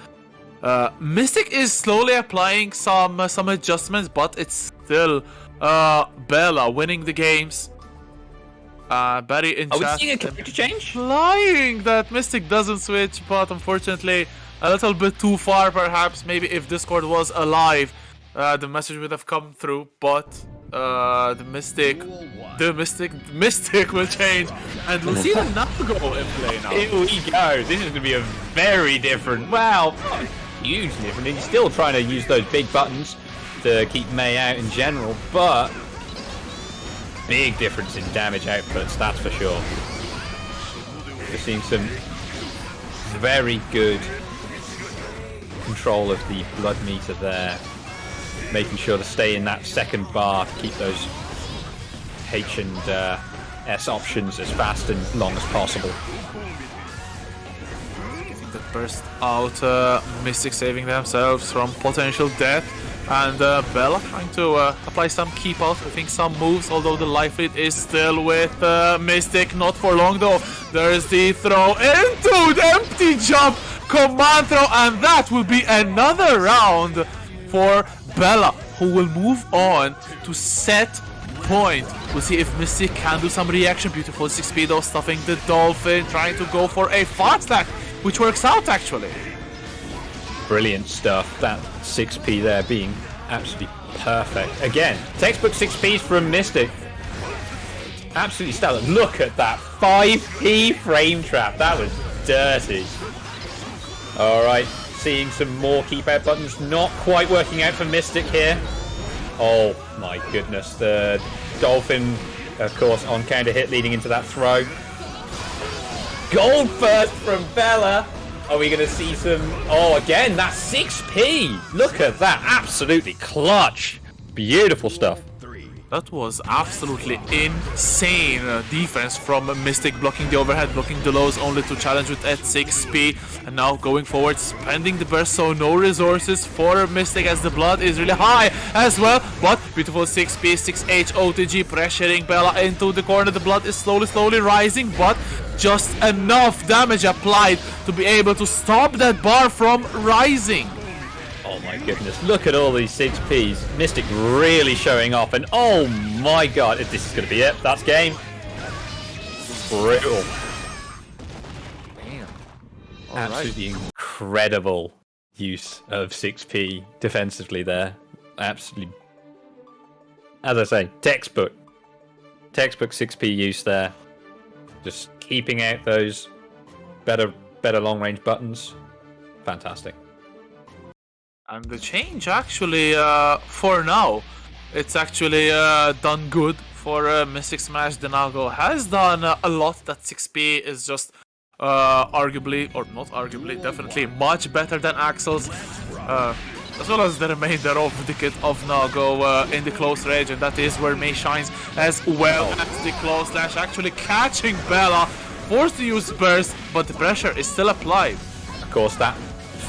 Speaker 3: Mystic is slowly applying some adjustments, but it's still Bella winning the games. Barry in chat.
Speaker 2: Are we seeing a character change?
Speaker 3: Flying that Mystic doesn't switch, but unfortunately a little bit too far. Perhaps maybe if Discord was alive, the message would have come through, but. The Mystic will change, and we'll see the Nago in play now.
Speaker 2: Here we go. This is going to be a very different, well, huge different. He's still trying to use those big buttons to keep Mei out in general, but big difference in damage outputs, that's for sure. We're seeing some very good control of the blood meter there. Making sure to stay in that second bar to keep those H and S options as fast and long as possible.
Speaker 3: Getting that burst out, Mystic saving themselves from potential death, and Bella trying to apply some keep out, I think some moves, although the life lead is still with Mystic. Not for long though. There's the throw into the empty jump, command throw, and that will be another round for Bella, who will move on to set point. We'll see if Mystic can do some reaction. Beautiful 6P though, stuffing the Dolphin, trying to go for a fast stack, which works out actually.
Speaker 2: Brilliant stuff. That 6P there being absolutely perfect. Again, textbook 6Ps from Mystic. Absolutely stellar. Look at that 5P frame trap. That was dirty. Alright, seeing some more keep out buttons. Not quite working out for Mystic here. Oh my goodness. The Dolphin, of course, on counter hit leading into that throw. Gold first from Bella. Are we going to see some... Oh, again, that 6P. Look at that. Absolutely clutch. Beautiful stuff.
Speaker 3: That was absolutely insane defense from Mystic, blocking the overhead, blocking the lows, only to challenge with at 6P. And now going forward, spending the burst, so no resources for Mystic as the blood is really high as well. But beautiful 6P, 6H OTG pressuring Bella into the corner. The blood is slowly rising, but just enough damage applied to be able to stop that bar from rising.
Speaker 2: Oh my goodness, look at all these 6Ps. Mystic really showing off, and oh my god, if this is going to be it, that's game. Brutal.
Speaker 3: Damn.
Speaker 2: Absolutely incredible use of 6P defensively there. Absolutely. As I say, textbook 6P use there. Just keeping out those better long range buttons. Fantastic.
Speaker 3: And the change actually, for now, it's actually done good for Mystic Smash. Denago has done a lot. That 6P is just arguably, or not arguably, definitely much better than Axel's. As well as the remainder of the kit of Nago in the close range, and that is where Mei shines, as well as the close slash actually catching Bella, forced to use burst, but the pressure is still applied.
Speaker 2: Of course, that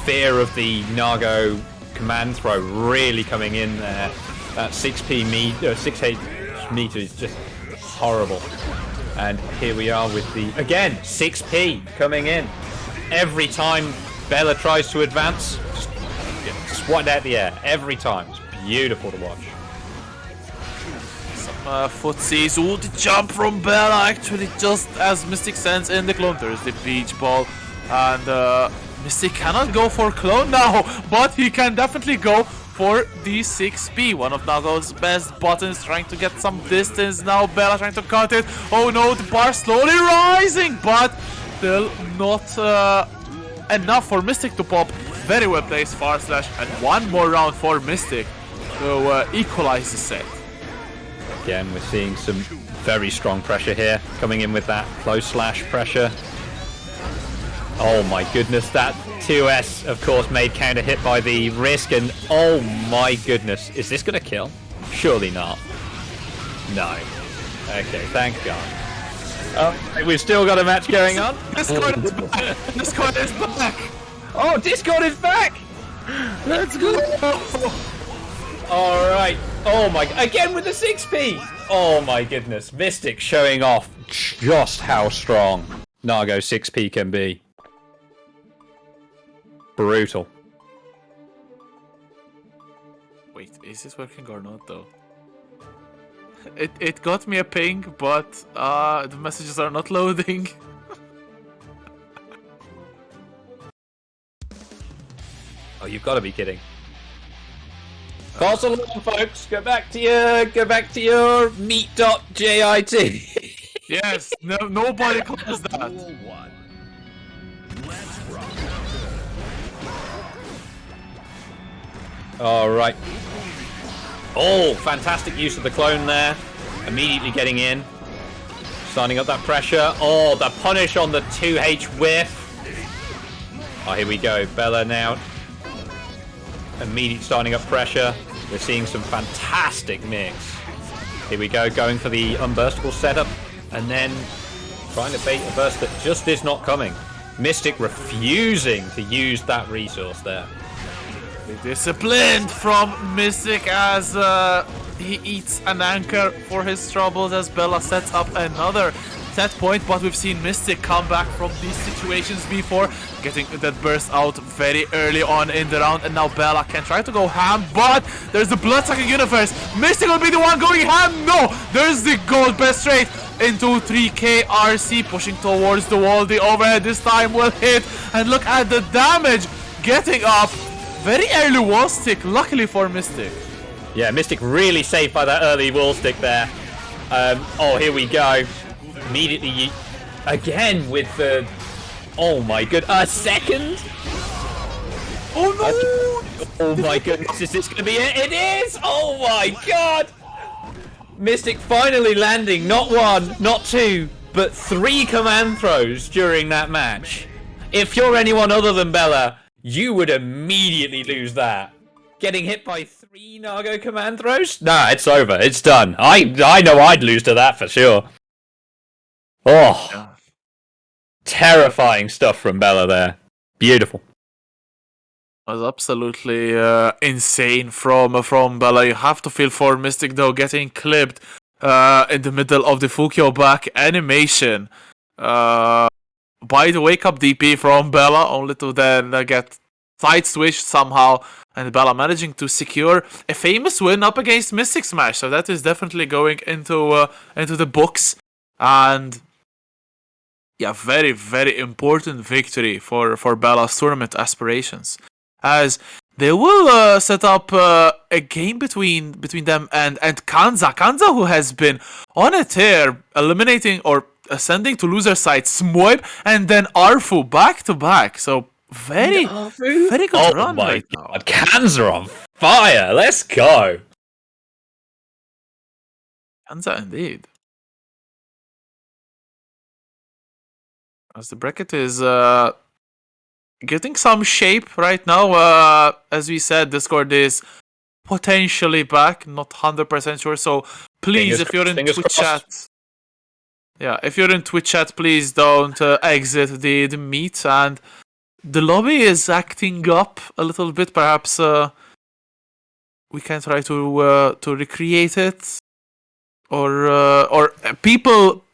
Speaker 2: fear of the Nago command throw really coming in there. That 6P meter, 6H meter is just horrible. And here we are with the, again, 6P coming in. Every time Bella tries to advance, just swat out the air. Every time. It's beautiful to watch.
Speaker 3: Some footsies. Ooh, the jump from Bella actually just as Mystic sends in the clone. There's the beach ball. And Mystic cannot go for clone now, but he can definitely go for the 6P. One of Nago's best buttons, trying to get some distance now. Bella trying to cut it. Oh no, the bar slowly rising, but still not enough for Mystic to pop. Very well placed far slash, and one more round for Mystic to equalize the set.
Speaker 2: Again, we're seeing some very strong pressure here, coming in with that close slash pressure. Oh my goodness, that 2S, of course, made counter hit by the risk, and oh my goodness, is this going to kill? Surely not. No. Okay, thank God. Oh, we've still got a match going on.
Speaker 3: Discord is back! Discord is back!
Speaker 2: Oh, Discord is back!
Speaker 3: Let's go!
Speaker 2: Alright. Oh my, again with the 6P! Oh my goodness, Mystic showing off just how strong Nago 6P can be. Brutal.
Speaker 3: Wait, is this working or not though? It got me a ping, but the messages are not loading.
Speaker 2: Oh, you've got to be kidding. Pass along, folks. Go back to your meet.jit.
Speaker 3: Yes, no, nobody calls that.
Speaker 2: All right. Oh, fantastic use of the clone there. Immediately getting in. Signing up that pressure. Oh, the punish on the 2H whiff. Oh, here we go. Bella now. Immediate starting up pressure. We're seeing some fantastic mix. Here we go, going for the unburstable setup. And then trying to bait a burst that just is not coming. Mystic refusing to use that resource there.
Speaker 3: Disciplined from Mystic as he eats an anchor for his troubles, as Bella sets up another set point, but we've seen Mystic come back from these situations before, getting that burst out very early on in the round, and now Bella can try to go ham, but there's the blood-sucking universe. Mystic will be the one going ham. No, there's the gold best straight into 3K RC, pushing towards the wall. The overhead this time will hit, and look at the damage getting up. Very early wall stick, luckily for Mystic.
Speaker 2: Yeah, Mystic really saved by that early wall stick there. Oh, here we go. Immediately, again with the... Oh my god, a second?
Speaker 3: Oh no!
Speaker 2: Oh my goodness, is this going to be it? It is! Oh my god! Mystic finally landing not one, not two, but 3 command throws during that match. If you're anyone other than Bella, you would immediately lose that. Getting hit by 3 Nago command throws? Nah, it's over. It's done. I know I'd lose to that for sure. Oh,
Speaker 3: Yeah.
Speaker 2: terrifying stuff from Bella there. Beautiful.
Speaker 3: Was absolutely insane from Bella. You have to feel for Mystic though, getting clipped in the middle of the Fukyo back animation by the wake up DP from Bella, only to then get side switched somehow, and Bella managing to secure a famous win up against Mystic Smash. So that is definitely going into the books, and yeah, very, very important victory for Bella's tournament aspirations, as they will set up a game between them and Kanza. Kanza, who has been on a tear, eliminating or ascending to loser side Smoib and then Arfu back to back. So very good run right now.
Speaker 2: Kanza on fire. Let's go.
Speaker 3: Kanza indeed. As the bracket is getting some shape right now. As we said, Discord is potentially back, not 100% sure. So please, if you're in Twitch chat, if you're in Twitch chat, please don't exit the meet. And the lobby is acting up a little bit. Perhaps we can try to recreate it, or people,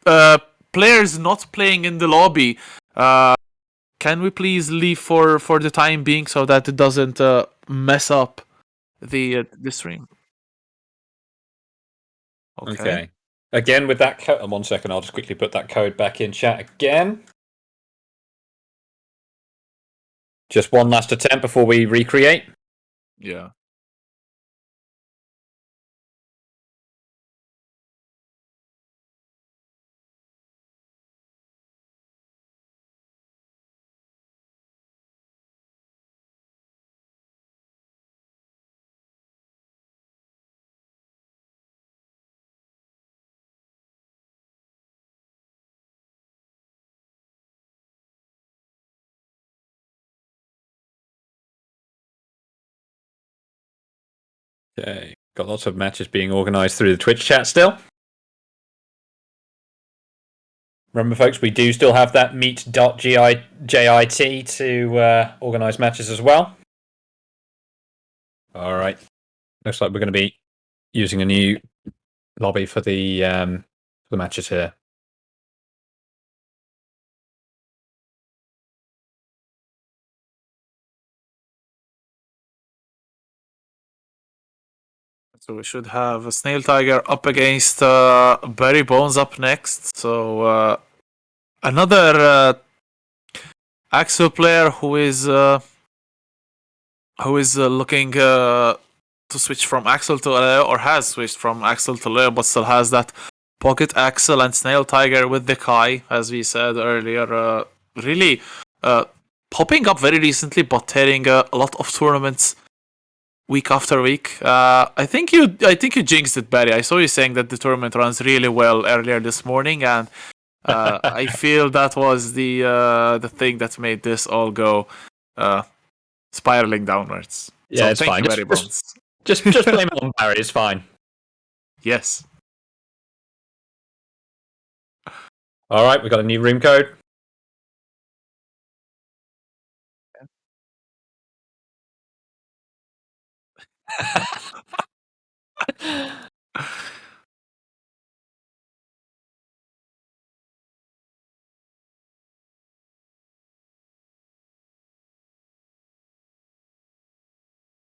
Speaker 3: players not playing in the lobby. Can we please leave for the time being so that it doesn't mess up the stream?
Speaker 2: Okay. Again with that code. 1 second, I'll just quickly put that code back in chat again. Just one last attempt before we recreate.
Speaker 3: Yeah.
Speaker 2: Okay. Got lots of matches being organised through the Twitch chat still. Remember, folks, we do still have that meet.jit to organise matches as well. All right. Looks like we're going to be using a new lobby for the matches here.
Speaker 3: So we should have a Snail Tiger up against Barry Bones up next. So another Axel player who is looking to switch from Axel to Leo, or has switched from Axel to Leo, but still has that Pocket Axel and Snail Tiger with the Kai, as we said earlier. Really popping up very recently, but tearing a lot of tournaments week after week. I think you jinxed it, Barry. I saw you saying that the tournament runs really well earlier this morning, and I feel that was the thing that made this all go spiraling downwards.
Speaker 2: Yeah,
Speaker 3: so
Speaker 2: it's
Speaker 3: thank
Speaker 2: fine.
Speaker 3: You, Barry Bones.
Speaker 2: Just blame it on Barry. It's fine.
Speaker 3: Yes.
Speaker 2: All right, we got a new room code.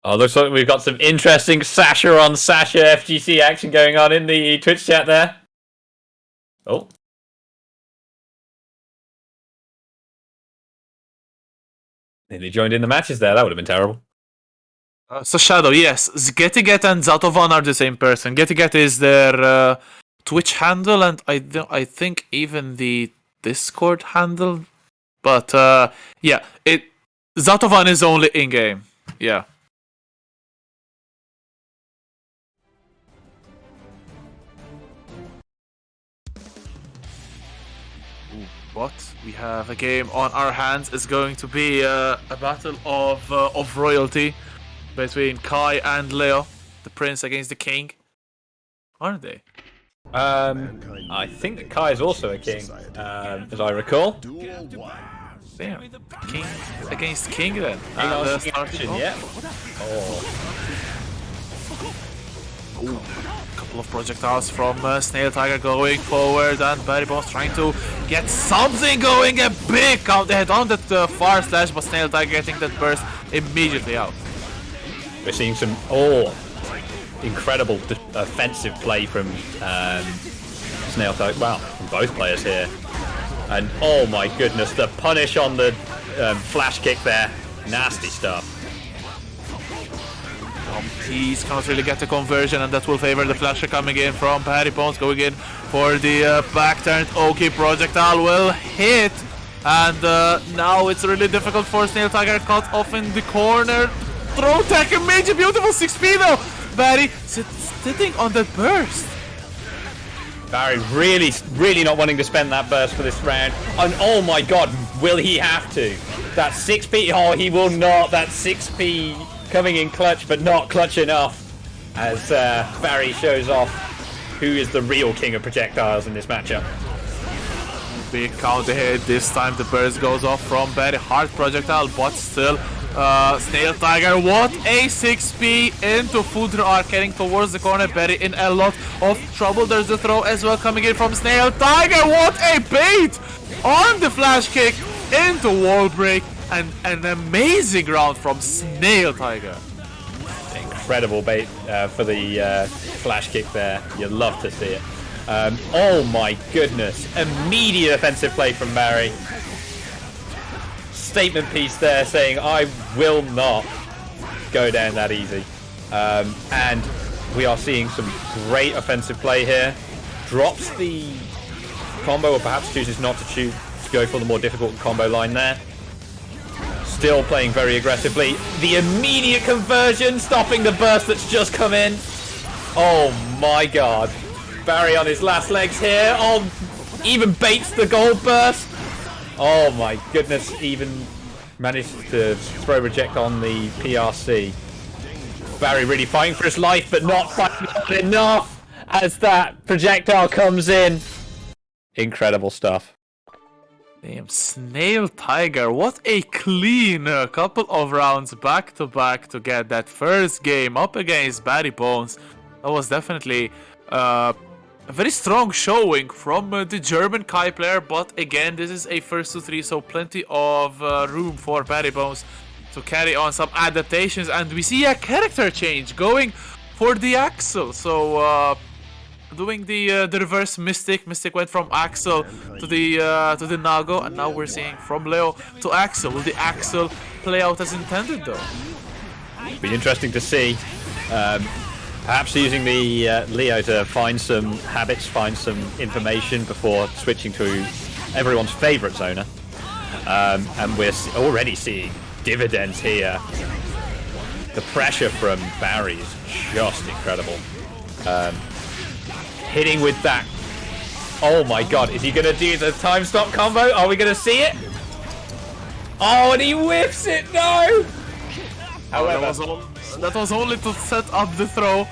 Speaker 2: Oh, looks like we've got some interesting Sasha on Sasha FGC action going on in the Twitch chat there. Oh. Nearly joined in the matches there. That would have been terrible.
Speaker 3: So Shadow, yes, Getiget and Zatovan are the same person. Getiget is their Twitch handle, and I think even the Discord handle. But yeah, Zatovan is only in game. Yeah. What we have a game on our hands is going to be a battle of royalty between Kai and Leo, the prince against the king, aren't they?
Speaker 2: I think that Kai is also a king, as I recall.
Speaker 3: Damn, king against king then.
Speaker 2: Hang on,
Speaker 3: And,
Speaker 2: action, yeah. Oh.
Speaker 3: Ooh, couple of projectiles from Snail Tiger going forward, and Barry Boss trying to get something going. A big count ahead on that far slash, but Snail Tiger getting that burst immediately out.
Speaker 2: We're seeing some incredible offensive play from Snail Tiger. Well, from both players here. And oh my goodness, the punish on the flash kick there. Nasty stuff.
Speaker 3: Tease cannot really get the conversion, and that will favor the flasher coming in from Barry Bones, going in for the back turned Oki projectile will hit, and now it's really difficult for Snail Tiger, cut off in the corner. Throw tech, a major beautiful 6P though. Barry sitting on that burst.
Speaker 2: Barry really not wanting to spend that burst for this round. And oh my god, will he have to? That 6P, oh he will not. That 6P coming in clutch, but not clutch enough. As Barry shows off who is the real king of projectiles in this matchup.
Speaker 3: Big counter hit, this time the burst goes off from Barry. Hard projectile, but still Snail Tiger, what a 6P into Foudre Arc, heading towards the corner. Barry in a lot of trouble. There's the throw as well coming in from Snail Tiger. What a bait on the flash kick into wall break, and an amazing round from Snail Tiger.
Speaker 2: Incredible bait for the flash kick there. You love to see it. Oh my goodness, immediate offensive play from Barry. Statement piece there saying I will not go down that easy, and we are seeing some great offensive play here. Drops the combo, or perhaps chooses not to go for the more difficult combo line there. Still playing very aggressively. The immediate conversion, stopping the burst that's just come in. Oh my god, Barry on his last legs here. Oh, even baits the gold burst. Oh my goodness, even managed to throw reject on the PRC. Barry really fighting for his life, but not fighting enough as that projectile comes in. Incredible stuff.
Speaker 3: Damn, Snail Tiger, what a clean couple of rounds back to back to get that first game up against Barry Bones. That was definitely a very strong showing from the German Kai player, but again, this is a first to 3, so plenty of room for Barry Bones to carry on some adaptations, and we see a character change going for the Axel. So doing the reverse Mystic. Mystic went from Axel to the Nago, and now we're seeing from Leo to Axel. Will the Axel play out as intended though?
Speaker 2: Be interesting to see. Perhaps using the Leo to find some habits, find some information before switching to everyone's favourite zoner. And we're already seeing dividends here. The pressure from Barry is just incredible. Hitting with that. Oh my god, is he going to do the time stop combo? Are we going to see it? Oh, and he whiffs it, no! However,
Speaker 3: that was only to set up the throw.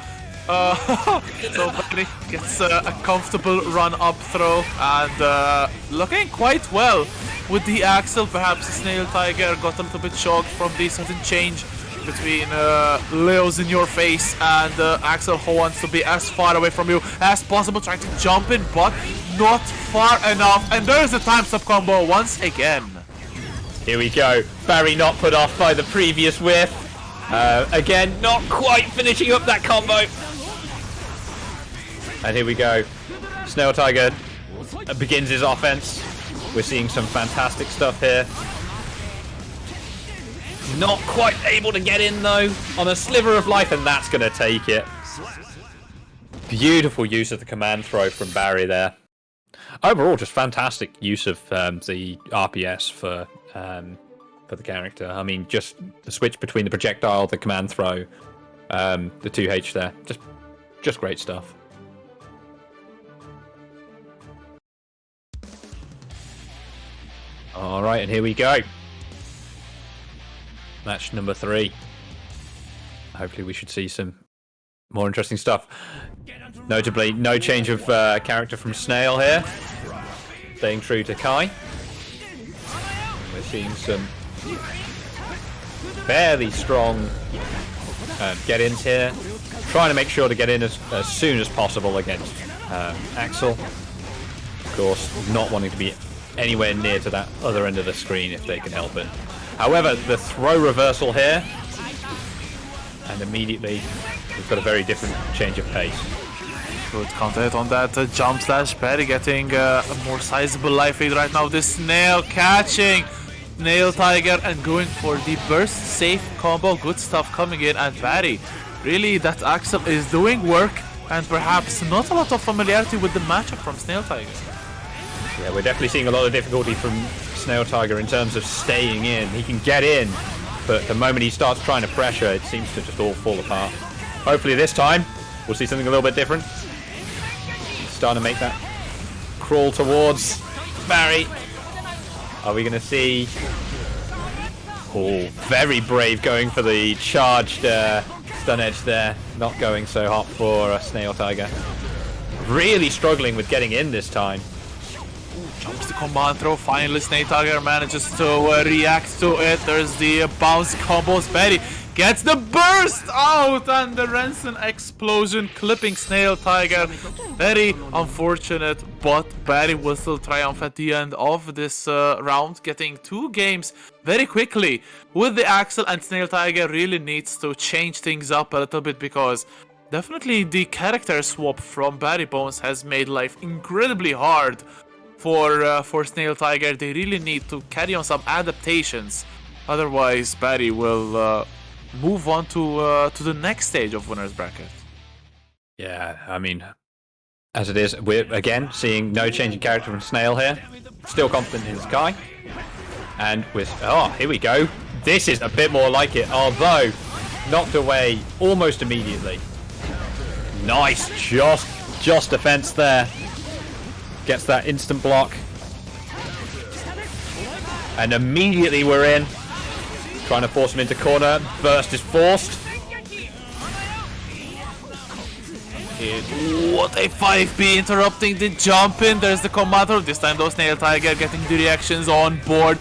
Speaker 3: So Barry gets a comfortable run-up throw, and looking quite well with the Axel. Perhaps Snail Tiger got a little bit shocked from the sudden change between Leo's in your face and Axel, who wants to be as far away from you as possible, trying to jump in, but not far enough. And there's the time stop combo once again.
Speaker 2: Here we go. Barry not put off by the previous whiff. Again, not quite finishing up that combo. And here we go. Snail Tiger begins his offense. We're seeing some fantastic stuff here. Not quite able to get in though, on a sliver of life, and that's going to take it. Beautiful use of the command throw from Barry there. Overall, just fantastic use of the RPS for the character. I mean, just the switch between the projectile, the command throw, the 2H there. Just great stuff. All right, and here we go. Match number 3. Hopefully we should see some more interesting stuff. Notably, no change of character from Snail here. Staying true to Kai. We're seeing some fairly strong get-ins here. Trying to make sure to get in as soon as possible against Axel. Of course, not wanting to be anywhere near to that other end of the screen if they can help it. However, the throw reversal here, and immediately we've got a very different change of pace.
Speaker 3: Good counter hit on that jump slash. Barry getting a more sizable life lead right now. This Snail catching Snail Tiger and going for the burst safe combo. Good stuff coming in, and Barry, really that Axel is doing work, and perhaps not a lot of familiarity with the matchup from Snail Tiger.
Speaker 2: Yeah, we're definitely seeing a lot of difficulty from Snail Tiger in terms of staying in. He can get in, but the moment he starts trying to pressure, it seems to just all fall apart. Hopefully this time, we'll see something a little bit different. He's starting to make that crawl towards Barry. Are we going to see... Oh, very brave going for the charged stun edge there. Not going so hot for Snail Tiger. Really struggling with getting in this time.
Speaker 3: Jumps the command throw. Finally, Snail Tiger manages to react to it. There's the bounce combos. Barry gets the burst out, and the Renson explosion clipping Snail Tiger. Very unfortunate, but Barry will still triumph at the end of this round, getting 2 games very quickly with the Axel, and Snail Tiger really needs to change things up a little bit, because definitely the character swap from Barry Bones has made life incredibly hard for Snail Tiger. They really need to carry on some adaptations, otherwise Barry will move on to the next stage of winners bracket.
Speaker 2: Yeah, I mean, as it is, we're again seeing no change in character from Snail here. Still confident in Sky. And with, oh, here we go. This is a bit more like it, although knocked away almost immediately. Nice, just defense there. Gets that instant block. And immediately we're in. Trying to force him into corner. Burst is forced.
Speaker 3: What a 5B interrupting the jump in. There's the commander. This time though, Snail Tiger getting the reactions on board.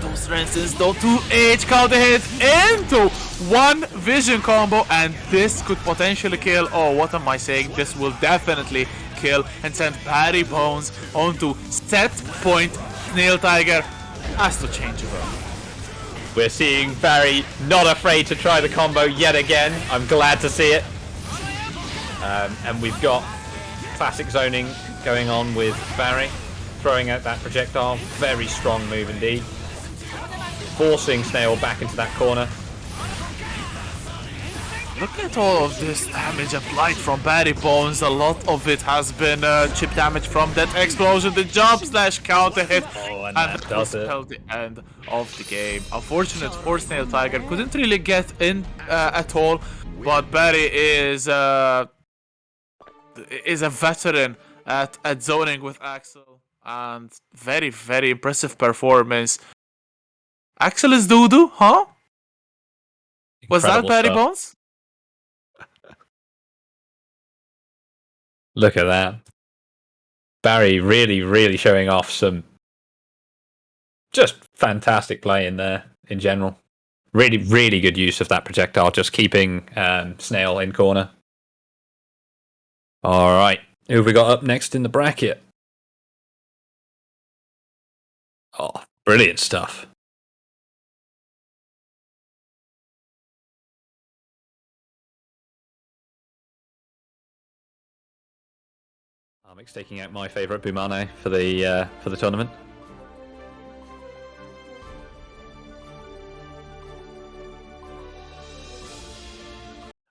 Speaker 3: Those Rensons though, 2H counter hit into 1 vision combo, and this could potentially kill. Oh, what am I saying? This will definitely kill and send Barry Bones onto set point. Snail Tiger has to change it up.
Speaker 2: We're seeing Barry not afraid to try the combo yet again. I'm glad to see it. And we've got classic zoning going on with Barry. Throwing out that projectile. Very strong move indeed. Forcing Snail back into that corner.
Speaker 3: Look at all of this damage applied from Barry Bones. A lot of it has been chip damage from that explosion, the jump slash counter hit,
Speaker 2: and that does it.
Speaker 3: The end of the game. Unfortunate for Snail Tiger, couldn't really get in at all, but Barry is a veteran at zoning with Axel, and very, very impressive performance. Axel is doo-doo, huh? Was that Barry Bones?
Speaker 2: Look at that. Barry really showing off some just fantastic play in there in general. Really good use of that projectile, just keeping Snail in corner. All right, who have we got up next in the bracket? Oh, brilliant stuff. Armix taking out my favourite Bumano for the tournament.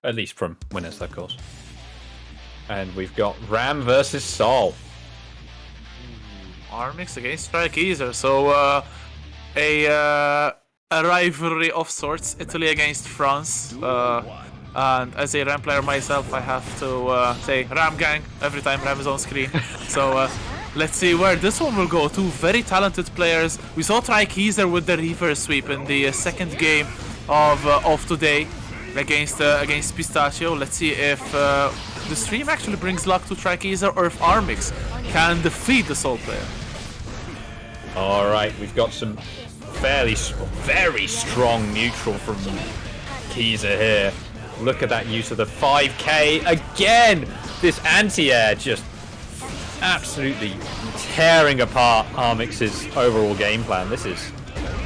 Speaker 2: At least from winners, of course. And we've got Ram versus Sol.
Speaker 3: Armix against R3KTZU. So a rivalry of sorts. Italy against France. And as a Ram player myself, I have to say Ram gang every time Ram is on screen. So let's see where this one will go. Two very talented players. We saw R3KTZU with the reverse sweep in the second game of today against Pistachio. Let's see if the stream actually brings luck to R3KTZU or if Armix can defeat the Sol player.
Speaker 2: All right, we've got some very strong neutral from KTZU here. Look at that use of the 5K again. This anti-air just absolutely tearing apart Armix's overall game plan. This is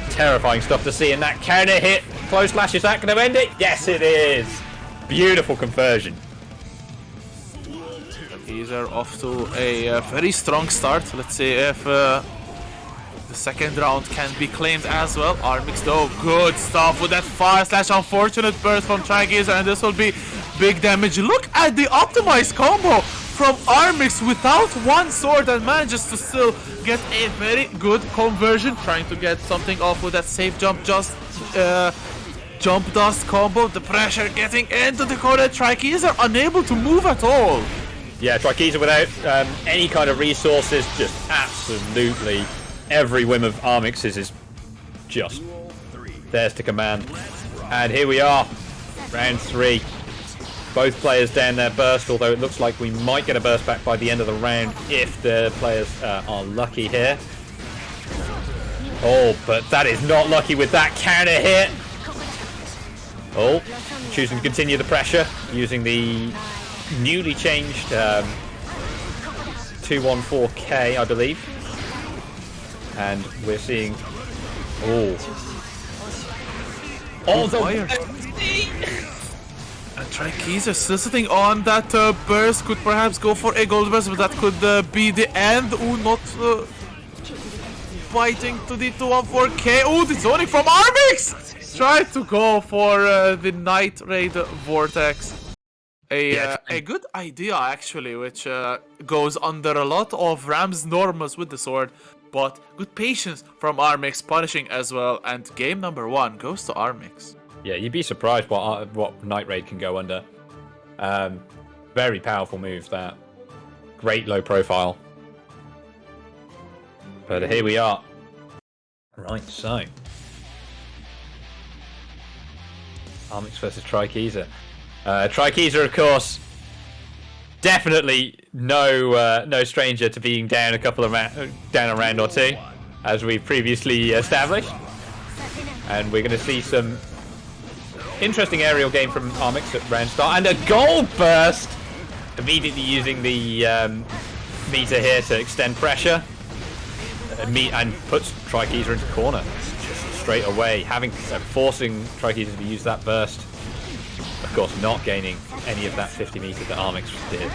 Speaker 2: terrifying stuff to see. And that counter hit, close slash, is that going to end it? Yes, it is. Beautiful conversion.
Speaker 3: R3KTZU off to a very strong start. Let's see if the second round can be claimed as well. Armix though, good stuff with that fire slash. Unfortunate burst from R3KTZU, and this will be big damage. Look at the optimized combo from Armix without one sword, and manages to still get a very good conversion. Trying to get something off with that safe jump jump dust combo. The pressure getting into the corner. R3KTZU unable to move at all.
Speaker 2: Yeah, R3KTZU without any kind of resources, just absolutely every whim of Armix's is just theirs to command. And here we are, round 3. Both players down their burst, although it looks like we might get a burst back by the end of the round if the players are lucky here. Oh, but that is not lucky with that counter hit. Oh, choosing to continue the pressure using the newly changed 214K, I believe. And we're seeing... Oh, the...
Speaker 3: And R3KTZU still sitting on that burst. Could perhaps go for a gold burst, but that could be the end. Ooh, not fighting to the 214K. Ooh, the zoning from Armix! Tried to go for the Night Raid Vortex. A good idea, actually, which goes under a lot of Ram's normas with the sword. But good patience from Armix, punishing as well. And game number 1 goes to Armix.
Speaker 2: Yeah, you'd be surprised what Night Raid can go under. Very powerful move, that. Great low profile. But here we are. Right, so. Armix versus R3KTZU. R3KTZU, of course, definitely no stranger to being down down a round or two, as we've previously established. And we're going to see some interesting aerial game from Armix at round start, and a gold burst, immediately using the meter here to extend pressure, and puts R3KTZU into corner just straight away, forcing R3KTZU to use that burst. Of course, not gaining any of that 50 meters that Armix did.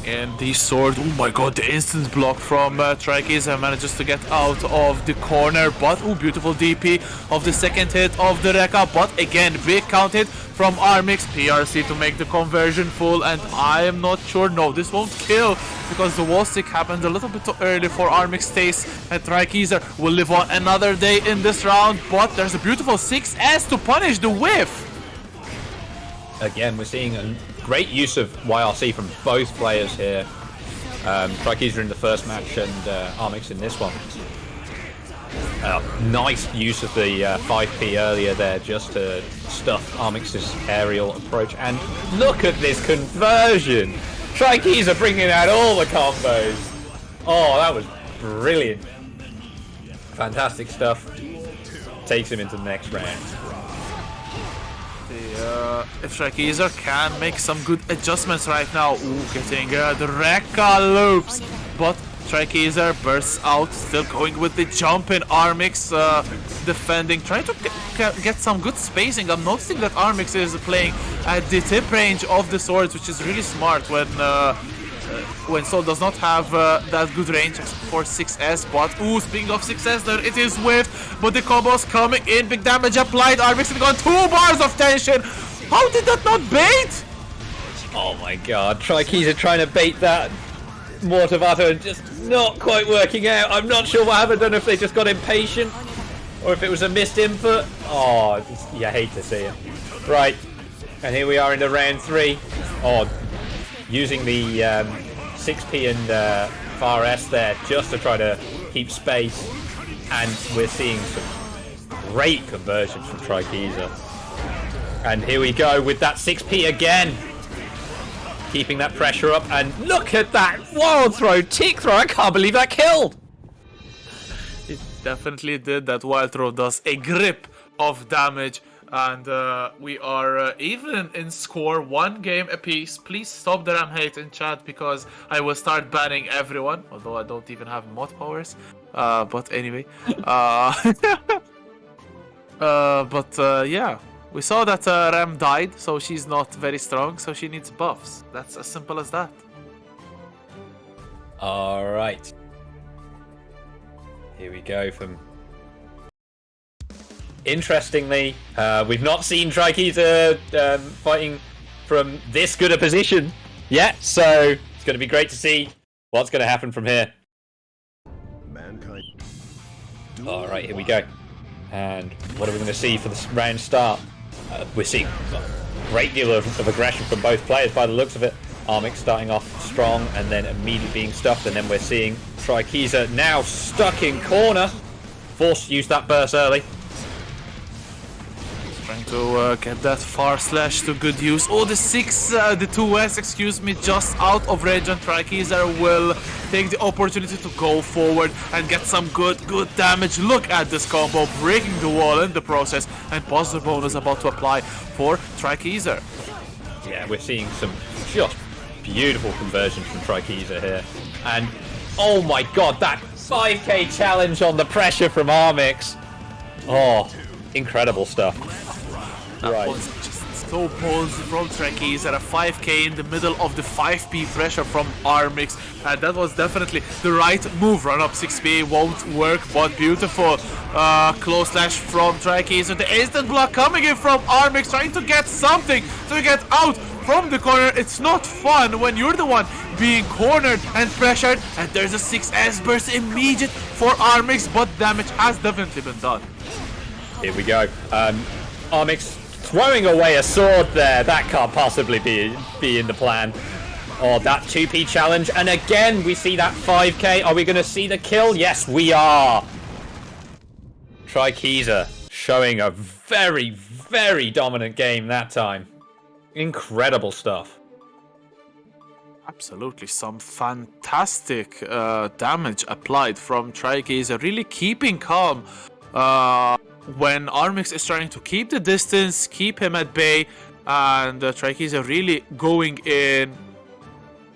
Speaker 3: And the sword, oh my god, the instant block from R3KTZU manages to get out of the corner, but oh, beautiful DP of the second hit of the Rekka, but again, big counted from Armix, PRC to make the conversion full, and I am not sure, no, this won't kill, because the wall stick happened a little bit too early for Armix taste, and R3KTZU will live on another day in this round, but there's a beautiful 6S to punish the whiff.
Speaker 2: Again, we're seeing a great use of YRC from both players here. R3KTZU in the first match and Armix in this one. Nice use of the 5P earlier there just to stuff Armix's aerial approach. And look at this conversion! R3KTZU bringing out all the combos. Oh, that was brilliant. Fantastic stuff. Takes him into the next round.
Speaker 3: If R3KTZU can make some good adjustments right now. Ooh, getting the Rekka loops, but R3KTZU bursts out, still going with the jump in. Armix defending, trying to get some good spacing. I'm noticing that Armix is playing at the tip range of the swords, which is really smart when when Soul does not have that good range for 6S, but ooh, speaking of 6S, there it is whiffed, but the combos coming in, big damage applied, Armix got 2 bars of tension. How did that not bait?
Speaker 2: Oh my god, TriKTZU trying to bait that Mortavato and just not quite working out. I'm not sure what happened. I don't know if they just got impatient or if it was a missed input. Oh, you hate to see it. Right, and here we are into round 3. Oh, using the 6P and far S there just to try to keep space, and we're seeing some great conversions from TriKTZU. And here we go with that 6P again, keeping that pressure up, and look at that wild throw, tick throw. I can't believe that killed.
Speaker 3: It definitely did. That wild throw does a grip of damage, and we are even in score, 1 game apiece. Please stop the ram hate in chat because I will start banning everyone, although I don't even have mod powers. But anyway, yeah. We saw that Ram died, so she's not very strong, so she needs buffs. That's as simple as that.
Speaker 2: Alright. Here we go from... Interestingly, we've not seen TriKTZU fighting from this good a position yet, so it's going to be great to see what's going to happen from here. Alright, here we go. And what are we going to see for the round start? We're seeing a great deal of aggression from both players by the looks of it. Armix starting off strong and then immediately being stuffed, and then we're seeing TriKTZU now stuck in corner. Forced to use that burst early.
Speaker 3: Trying to get that far slash to good use. Oh, the 2S, excuse me, just out of range, and TriKTZU will take the opportunity to go forward and get some good damage. Look at this combo, breaking the wall in the process, and positive bonus about to apply for TriKTZU.
Speaker 2: Yeah, we're seeing some just beautiful conversions from TriKTZU here. And oh my god, that 5k challenge on the pressure from Armix. Oh, incredible stuff.
Speaker 3: That was just so ballsy from TriKTZU at a 5k in the middle of the 5p pressure from Armix, and that was definitely the right move. Run up 6p won't work, but beautiful close slash from TriKTZU. The instant block coming in from Armix, trying to get something to get out from the corner. It's not fun when you're the one being cornered and pressured, and there's a 6S burst immediate for Armix, but damage has definitely been done.
Speaker 2: Here we go. Armix throwing away a sword there. That can't possibly be in the plan. Oh, that 2p challenge. And again, we see that 5k. Are we going to see the kill? Yes, we are. TriKTZU showing a very, very dominant game that time. Incredible stuff.
Speaker 3: Absolutely, some fantastic damage applied from TriKTZU, really keeping calm when Armix is trying to keep the distance, keep him at bay, and TriKTZU really going in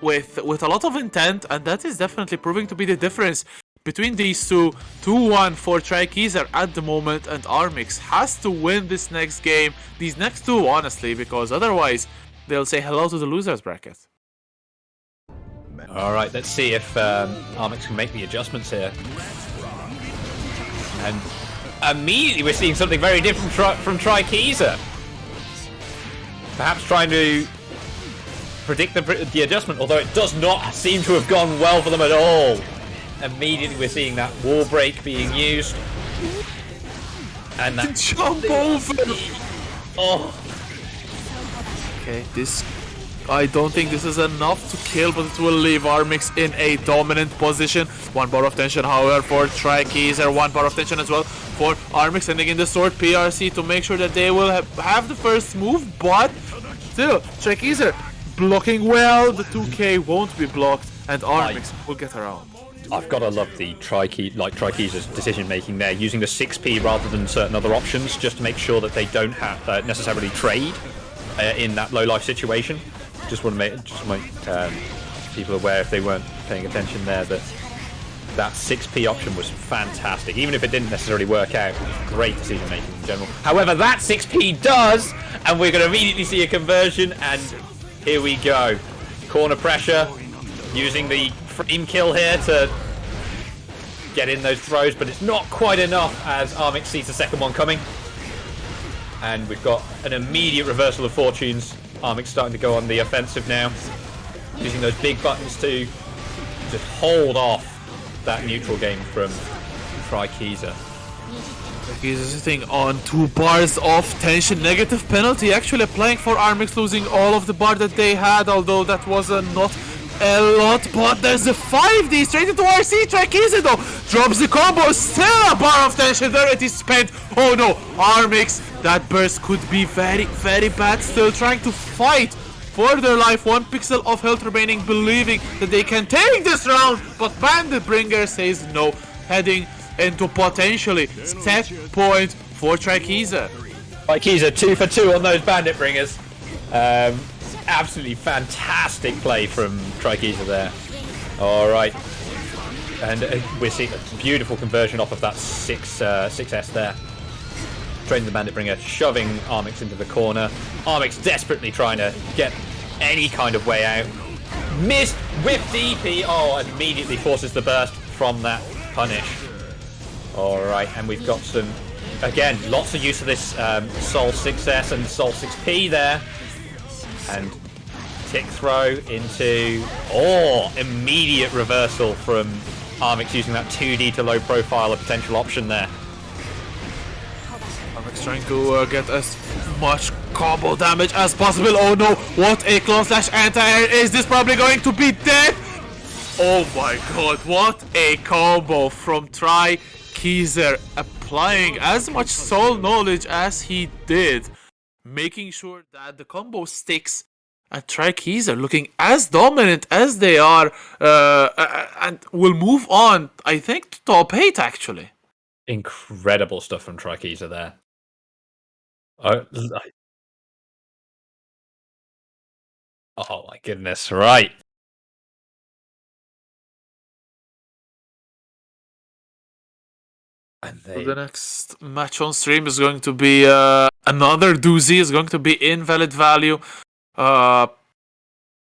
Speaker 3: with a lot of intent, and that is definitely proving to be the difference between these two. 2-1 for TriKTZU at the moment, and Armix has to win this next game, these next two, honestly, because otherwise they'll say hello to the losers bracket.
Speaker 2: Alright, let's see if Armix can make the adjustments here. And immediately we're seeing something very different from TriKTZU. Perhaps trying to predict the adjustment, although it does not seem to have gone well for them at all. Immediately we're seeing that wall break being used. And that
Speaker 3: jump over!
Speaker 2: Oh.
Speaker 3: Okay, this... I don't think this is enough to kill, but it will leave Armix in a dominant position. 1 bar of tension, however, for TriKTZU. 1 bar of tension as well for Armix, sending in the sword PRC to make sure that they will have the first move, but still, TriKTZU blocking well. The 2k won't be blocked, and Armix will get around.
Speaker 2: I've got to love the TriKTZU's decision making there, using the 6p rather than certain other options, just to make sure that they don't have necessarily trade in that low life situation. Just want to make people aware, if they weren't paying attention there, that 6p option was fantastic. Even if it didn't necessarily work out, it was great decision making in general. However, that 6p does, and we're going to immediately see a conversion, and here we go. Corner pressure. using the frame kill here to get in those throws, but it's not quite enough as Armix sees the second one coming. And we've got an immediate reversal of fortunes. Armix starting to go on the offensive now, using those big buttons to just hold off that neutral game from R3KTZU.
Speaker 3: He's sitting on 2 bars of tension, negative penalty, actually applying for Armix, losing all of the bar that they had, although that was not a lot, but there's a 5D straight into RC. R3KTZU though drops the combo, still a bar of tension there, it is spent. Oh no, Armix, that burst could be very, very bad, still trying to fight for their life, 1 pixel of health remaining, believing that they can take this round, but Bandit Bringer says no, heading into potentially set point for R3KTZU.
Speaker 2: R3KTZU 2 for 2 on those Bandit Bringers. Absolutely fantastic play from R3KTZU there. Alright. And we're seeing a beautiful conversion off of that 6S there. Draining the Bandit Bringer, shoving Armix into the corner. Armix desperately trying to get any kind of way out. Missed with DP. Oh, immediately forces the burst from that punish. Alright, and we've got some, again, lots of use of this Sol 6S and Sol 6P there. And tick throw into, immediate reversal from Armix using that 2D to low profile, a potential option there.
Speaker 3: Armix trying to get as much combo damage as possible. Oh no, what a clone slash anti-air. Is this probably going to be dead? Oh my god, what a combo from R3KTZU, applying as much soul knowledge as he did, making sure that the combo sticks, and R3KTZU looking as dominant as they are, and will move on, I think, to top 8 actually.
Speaker 2: Incredible stuff from R3KTZU there. Oh my goodness, right. And
Speaker 3: So the next match on stream is going to be another doozy. Is going to be Invalid Value.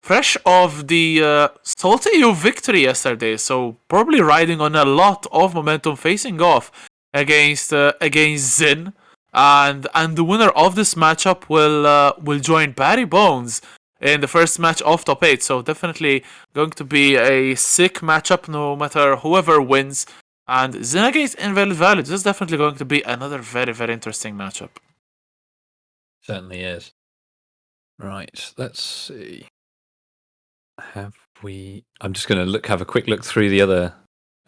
Speaker 3: Fresh of the Salty U victory yesterday, so probably riding on a lot of momentum, facing off against Zin, and the winner of this matchup will join Barry Bones in the first match of top 8. So definitely going to be a sick matchup, no matter whoever wins. And Zin against Invalid Value, this is definitely going to be another very, very interesting matchup.
Speaker 2: certainly is. Right, let's see. Have we? I'm just going to have a quick look through the other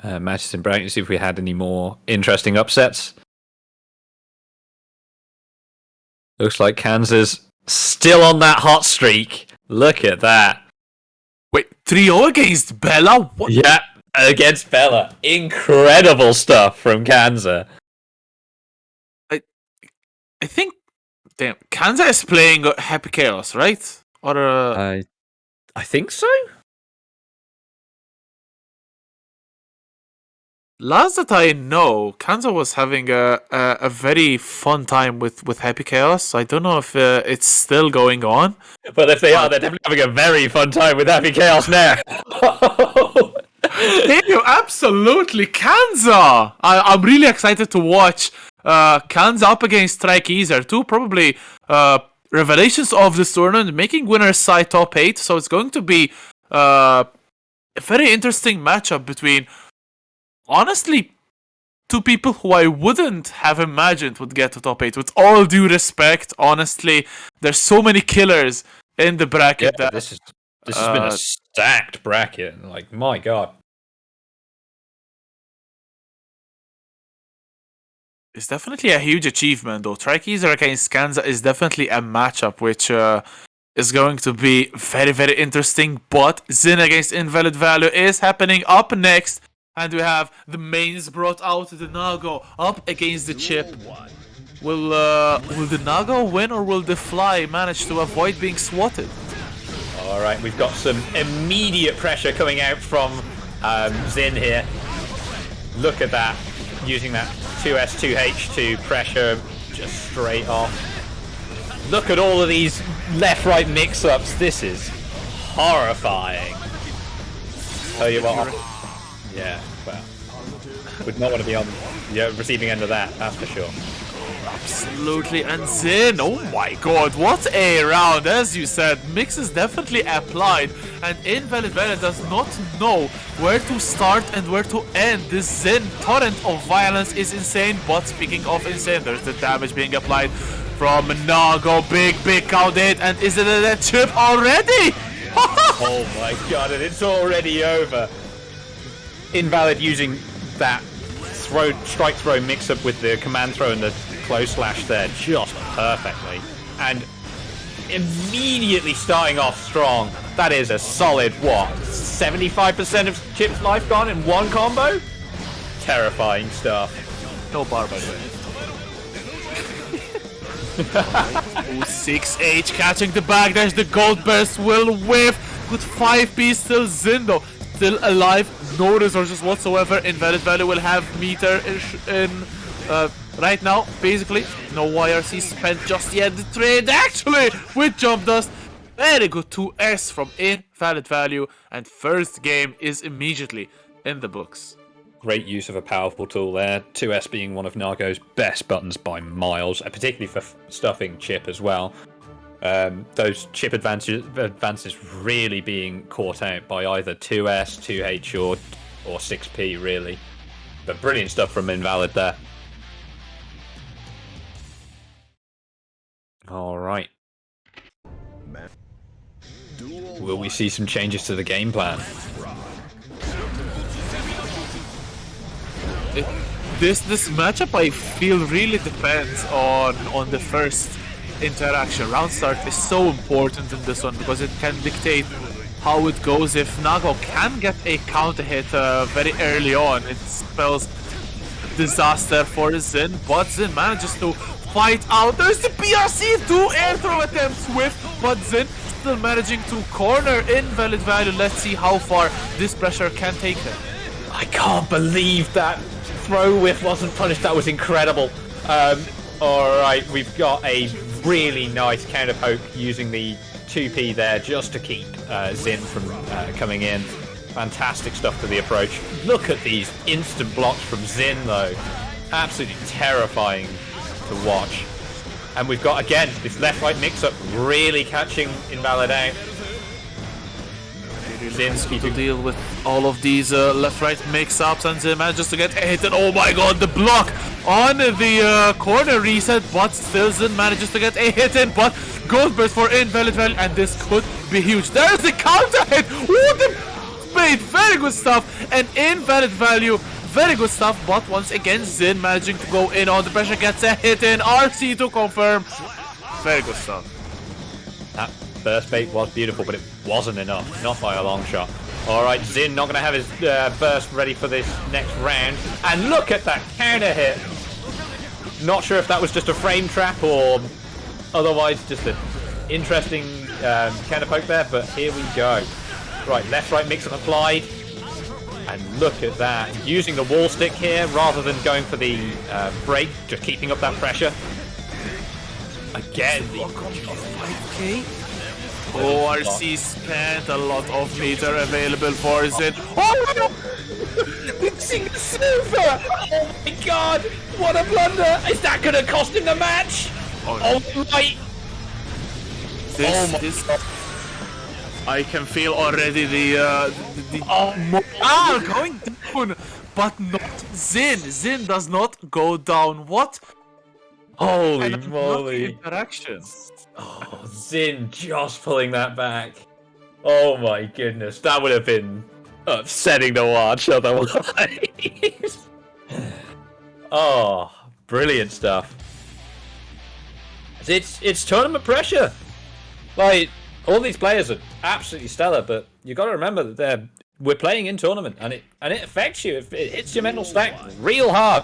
Speaker 2: matches in bracket to see if we had any more interesting upsets. Looks like Kansas still on that hot streak. Look at that.
Speaker 3: Wait, 3-0 against Bella? What?
Speaker 2: Yeah, against Bella. Incredible stuff from Kansas.
Speaker 3: I think, damn, Kansas is playing Happy Chaos, right? Or
Speaker 2: I think so.
Speaker 3: last that I know, Kansas was having a very fun time with Happy Chaos. I don't know if it's still going on.
Speaker 2: But if they are, they're definitely having a very fun time with Happy Chaos now.
Speaker 3: Damn, absolutely, Kansas! I'm really excited to watch Kansas up against R3KTZU, two probably revelations of this tournament, making winners side top 8. So it's going to be a very interesting matchup between, honestly, two people who I wouldn't have imagined would get to top 8. With all due respect, honestly, there's so many killers in the bracket.
Speaker 2: Yeah, this has been a stacked bracket. Like, my god.
Speaker 3: It's definitely a huge achievement, though. R3KTZU against Kansas is definitely a matchup which is going to be very, very interesting. But Zin against Invalid Value is happening up next. And we have the mains brought out, the Nago up against the Chip. Will the Nago win, or will the Fly manage to avoid being swatted?
Speaker 2: Alright, we've got some immediate pressure coming out from Zin here. Look at that. Using that 2S2H to pressure just straight off. Look at all of these left-right mix-ups. This is horrifying. Tell you what. Yeah, well, would not want to be on the receiving end of that. That's for sure.
Speaker 3: Absolutely, and Zin, oh my god, what a round. As you said, Mix is definitely applied, and Invalid Value does not know where to start and where to end. This Zin torrent of violence is insane, but speaking of insane, there's the damage being applied from Nago. Big count hit, and is it a chip already?
Speaker 2: Oh my god, and it's already over. Invalid using that strike throw mix up with the command throw and the close slash there just perfectly, and immediately starting off strong. That is a solid, what, 75% of Chip's life gone in one combo? Terrifying stuff.
Speaker 3: No bar, by the way. 6H catching the backdash. The gold burst will whiff. With 5P still Zindo. Still alive. No resources whatsoever. Invalid Value will have meter in right now. Basically, no YRC spent just yet. The trade actually with Jump Dust. Very good 2S from Invalid Value. And first game is immediately in the books.
Speaker 2: Great use of a powerful tool there. 2S being one of Nago's best buttons by miles, particularly for stuffing Chip as well. Those Chip advances really being caught out by either 2S, 2H, or 6P, really. But brilliant stuff from Invalid there. All right. Will we see some changes to the game plan?
Speaker 3: This matchup, I feel, really depends on the first interaction. Round start is so important in this one because it can dictate how it goes. If Nago can get a counter hit very early on, it spells disaster for Zin, but Zin manages to fight out. There's the PRC, 2 air throw attempts with, but Zin still managing to corner Invalid Value. Let's see how far this pressure can take him.
Speaker 2: I can't believe that throw whiff wasn't punished. That was incredible. Alright, we've got a really nice counter poke using the 2P there just to keep Zin from coming in. Fantastic stuff to the approach. Look at these instant blocks from Zin though. Absolutely terrifying to watch. And we've got, again, this left-right mix-up really catching Invalid out.
Speaker 3: Zin's to deal with all of these left-right mix-ups, and Zin manages to get a hit, and oh my god, the block on the corner reset, but still Zin manages to get a hit in, but gold burst for Invalid Value, and this could be huge. There's the counter hit! Ooh, the spade! Very good stuff, and Invalid Value, very good stuff, but once again, Zin managing to go in on the pressure, gets a hit in, RC to confirm. Very good stuff.
Speaker 2: That burst bait was beautiful, but it wasn't enough. Not by a long shot. Alright, Zin not going to have his burst ready for this next round. And look at that counter hit. Not sure if that was just a frame trap or otherwise just an interesting counter poke there, but here we go. Right, left-right mix-up applied. And look at that. Using the wall stick here rather than going for the break, just keeping up that pressure. Again, the
Speaker 3: 5K. ORC spent a lot of meter available for Zin. Oh no!
Speaker 2: Mixing the silver! Oh my god! What a blunder! Is that gonna cost him the match? Oh my!
Speaker 3: This I can feel already the going down, but not Zin. Zin does not go down. What?
Speaker 2: Holy moly!
Speaker 3: Interaction.
Speaker 2: Oh, Zin just pulling that back. Oh my goodness, that would have been upsetting to watch otherwise. Oh, brilliant stuff. It's tournament pressure. Like, all these players are absolutely stellar, but you got to remember that we're playing in tournament, and it affects you. It hits your mental stack real hard.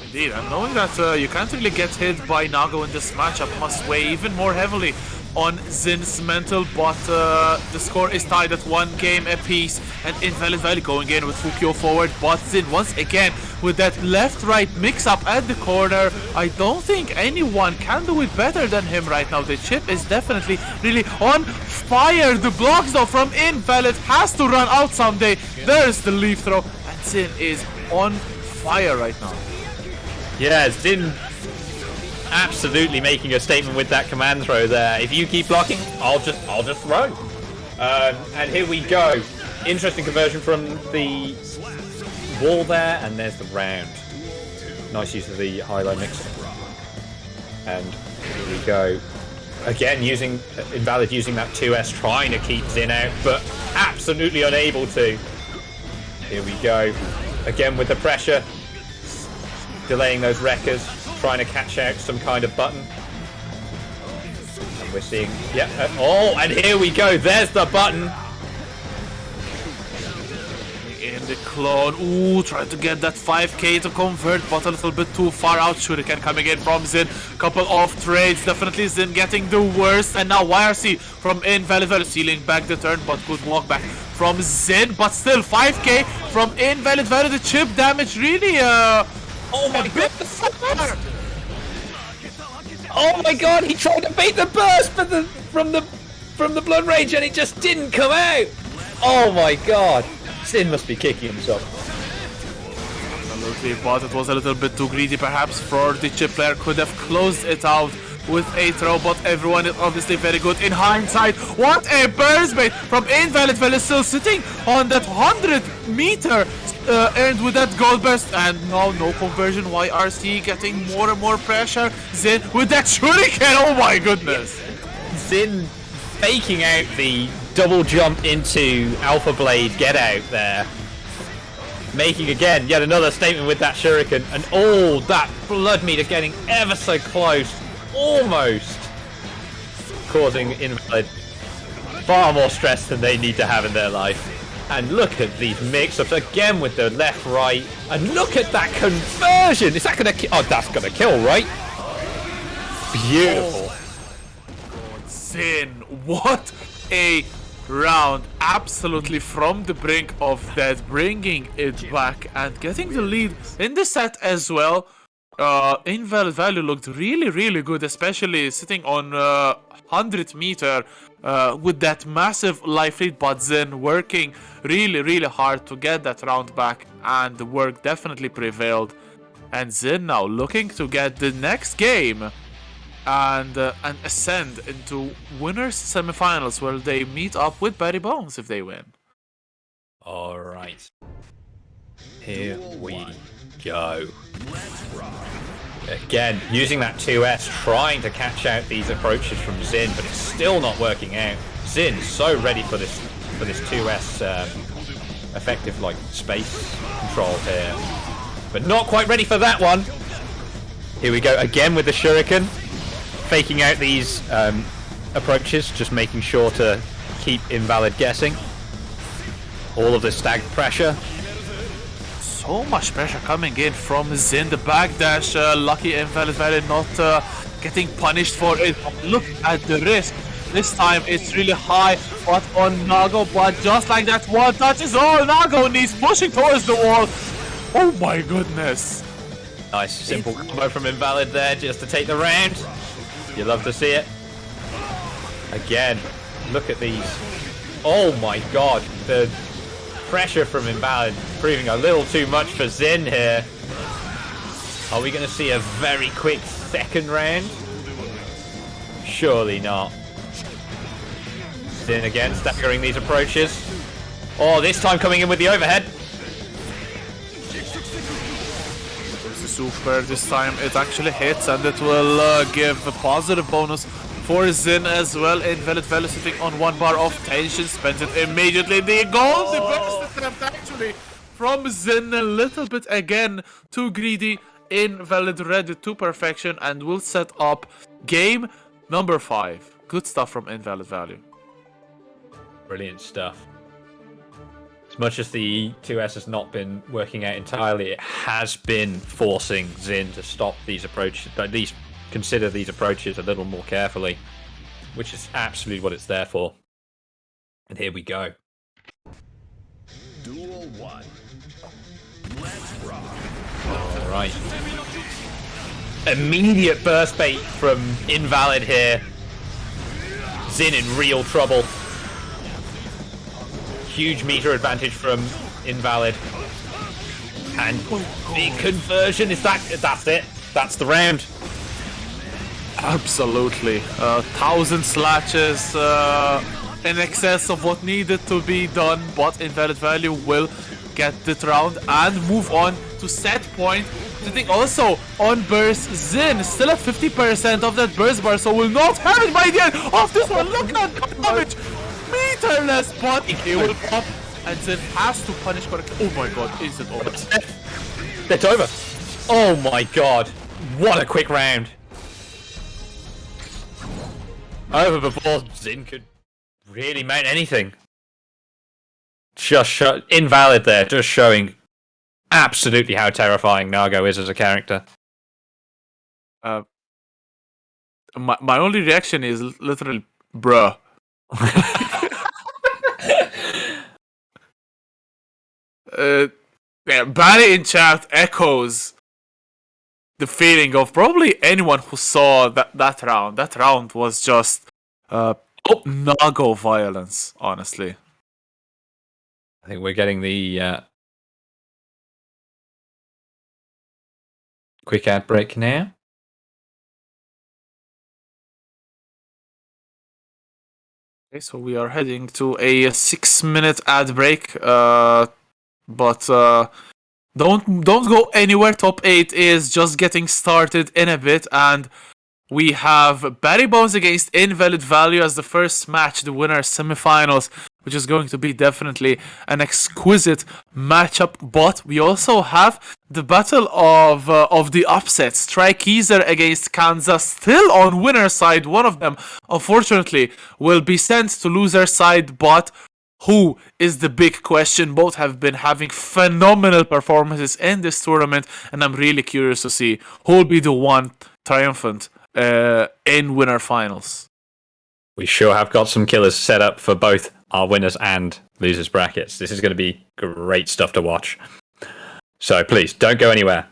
Speaker 2: Indeed,
Speaker 3: and knowing that you can't really get hit by Nago in this matchup must weigh even more heavily on Zin's mental, but the score is tied at 1 game apiece, and Invalid Valley going in with Fukio forward, but Zin once again with that left-right mix-up at the corner. I don't think anyone can do it better than him right now. The chip is definitely really on fire. The blocks though from Invalid has to run out someday. There's the leaf throw, and Zin is on fire right now.
Speaker 2: Yeah, Zin absolutely making a statement with that command throw there. If you keep blocking, I'll just throw. And here we go. Interesting conversion from the wall there, and there's the round. Nice use of the high-low mix. And here we go. Again, Invalid using that 2S, trying to keep Zin out, but absolutely unable to. Here we go. Again with the pressure. Delaying those wreckers, trying to catch out some kind of button. And we're seeing, oh, and here we go, there's the button.
Speaker 3: In the clone, ooh, trying to get that 5k to convert, but a little bit too far out. Shuriken coming in from Zin, couple of trades, definitely Zin getting the worst, and now YRC from Invalid sealing back the turn, but good walk back from Zin, but still 5k from Invalid. The chip damage really,
Speaker 2: Oh my god! Oh my god! He tried to beat the burst from the blood rage, and it just didn't come out. Oh my god! Zin must be kicking himself.
Speaker 3: Absolutely, but it was a little bit too greedy, perhaps. For the chip player could have closed it out with a throw, but everyone is obviously very good in hindsight. What a burst bait from Invalid Valley, still sitting on that 100-meter. Earned with that gold burst, and now no conversion. YRC getting more and more pressure. Zin with that shuriken, oh my goodness.
Speaker 2: Zin faking out the double jump into Alpha Blade get out there. Making again yet another statement with that shuriken, and all that blood meter getting ever so close. Almost causing Invalid far more stress than they need to have in their life. And look at these mix-ups again with the left-right. And look at that conversion. Is that going to kill? Oh, that's going to kill, right? Beautiful.
Speaker 3: Zin, what a round. Absolutely from the brink of death, bringing it back and getting the lead in the set as well. Invalid Value looked really, really good, especially sitting on 100-meter with that massive life lead, but Zin working really, really hard to get that round back, and the work definitely prevailed. And Zin now looking to get the next game and ascend into winners semifinals, where they meet up with Barry Bones if they win.
Speaker 2: All right. Here we go. Again, using that 2S, trying to catch out these approaches from Zin, but it's still not working out. Zin so ready for this 2S effective like space control here, but not quite ready for that one. Here we go again with the shuriken, faking out these approaches, just making sure to keep Invalid guessing. All of the stacked pressure.
Speaker 3: So much pressure coming in from Zin. The backdash, lucky Invalid Valley not getting punished for it. Look at the risk. This time it's really high, but on Nago, but just like that, one touch is all Nago needs, pushing towards the wall. Oh my goodness.
Speaker 2: Nice simple combo from Invalid there, just to take the round. You love to see it. Again, look at these. Oh my god, the pressure from Invalid proving a little too much for Zin here. Are we going to see a very quick second round? Surely not. Zin again, staggering these approaches. Oh, this time coming in with the overhead.
Speaker 3: Super, this time it actually hits, and it will give a positive bonus for Zin as well. Invalid Valley sitting on 1 bar of tension, spends it immediately. The goal, the burst attempt actually from Zin, a little bit again too greedy. Invalid read it to perfection and will set up game number 5. Good stuff from Invalid Value.
Speaker 2: Brilliant stuff. As much as the 2S has not been working out entirely, it has been forcing Zin to stop these approaches, at least consider these approaches a little more carefully. which is absolutely what it's there for. And here we go.
Speaker 1: Duel 1. Let's rock.
Speaker 2: All right. Immediate burst bait from Invalid here. Zin in real trouble. Huge meter advantage from Invalid. And the conversion is that's it. That's the round.
Speaker 3: Absolutely. 1,000 slashes in excess of what needed to be done, but Invalid Value will get the round and move on to set point. Sitting also on burst. Zin still at 50% of that burst bar, so will not have it by the end of this one. Look at the damage. Meterless, but he will pop, and Zin has to punish correctly. Oh my god, is it over?
Speaker 2: It's over. Oh my god. What a quick round. Over before Zin could really mount anything. Just Invalid there, just showing absolutely how terrifying Nago is as a character.
Speaker 3: My only reaction is literally, bruh. Yeah, Barry in chat echoes the feeling of probably anyone who saw that round. That round was just Nago violence, honestly.
Speaker 2: I think we're getting the quick ad break now.
Speaker 3: Okay, so we are heading to a 6-minute ad break. But don't go anywhere. Top 8 is just getting started in a bit, and we have Barry Bones against Invalid Value as the first match, the winner semifinals, which is going to be definitely an exquisite matchup. But we also have the battle of the upsets. R3KTZU against Kansas, still on winner side. One of them, unfortunately, will be sent to loser side, but who is the big question? Both have been having phenomenal performances in this tournament, and I'm really curious to see who will be the one triumphant in winner finals.
Speaker 2: We sure have got some killers set up for both our winners and losers brackets. This is going to be great stuff to watch. So please, don't go anywhere.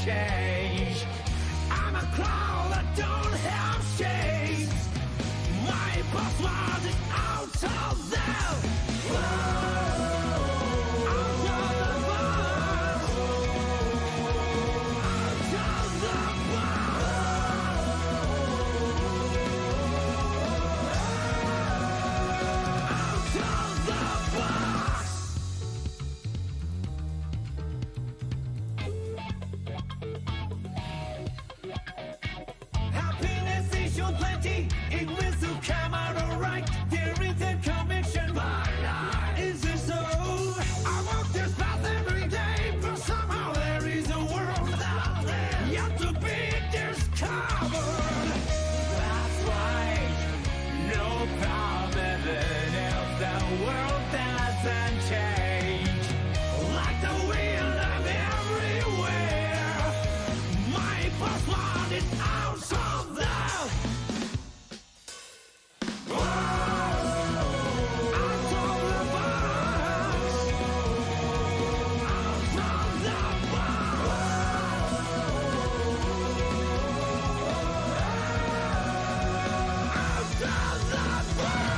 Speaker 1: change. I'm a clown that don't have shades. My password is out of there. Out of the box. Out of the happiness is your plenty, it will still come out alright. There is a conviction, but is it so? I walk this path every day, but somehow there is a world out there yet to be discovered. That's right, no problem even if the world doesn't change. Like the wheel of everywhere, my password is out of there. Out of the box. Out of the box. Out of the box.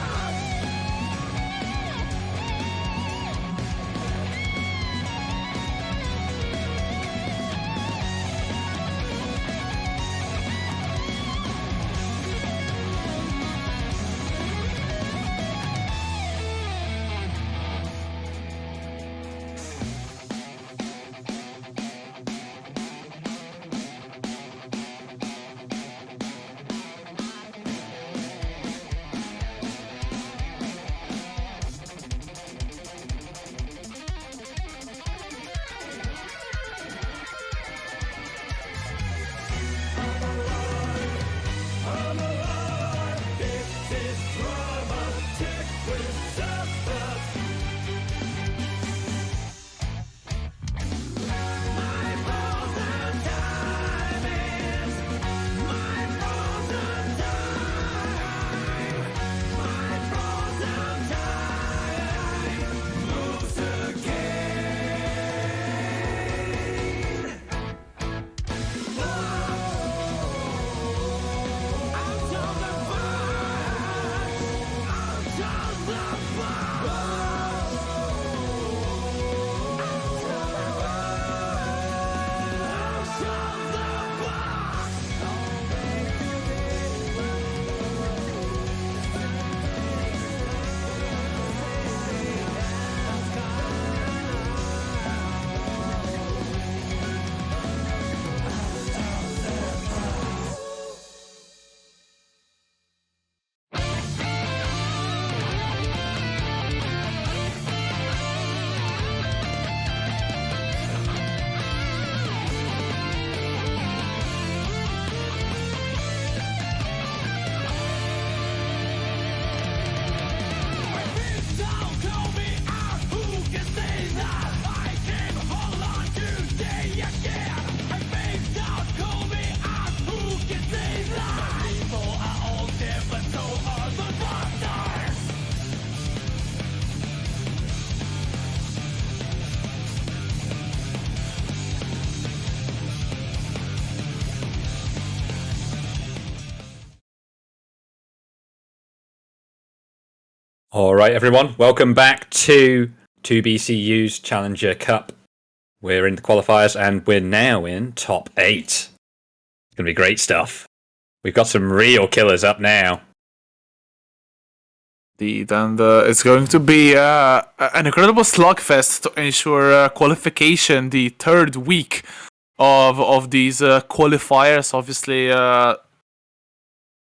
Speaker 1: Don't call me out, who can say that? I can hold on today again. I think don't call me out, who can say that? People are all different, so are the monsters.
Speaker 2: All right, everyone, welcome back to 2BCU's Challenger Cup. We're in the qualifiers and we're now in top 8. It's going to be great stuff. We've got some real killers up now.
Speaker 3: Indeed, and it's going to be an incredible slugfest to ensure qualification the third week of these qualifiers. Obviously,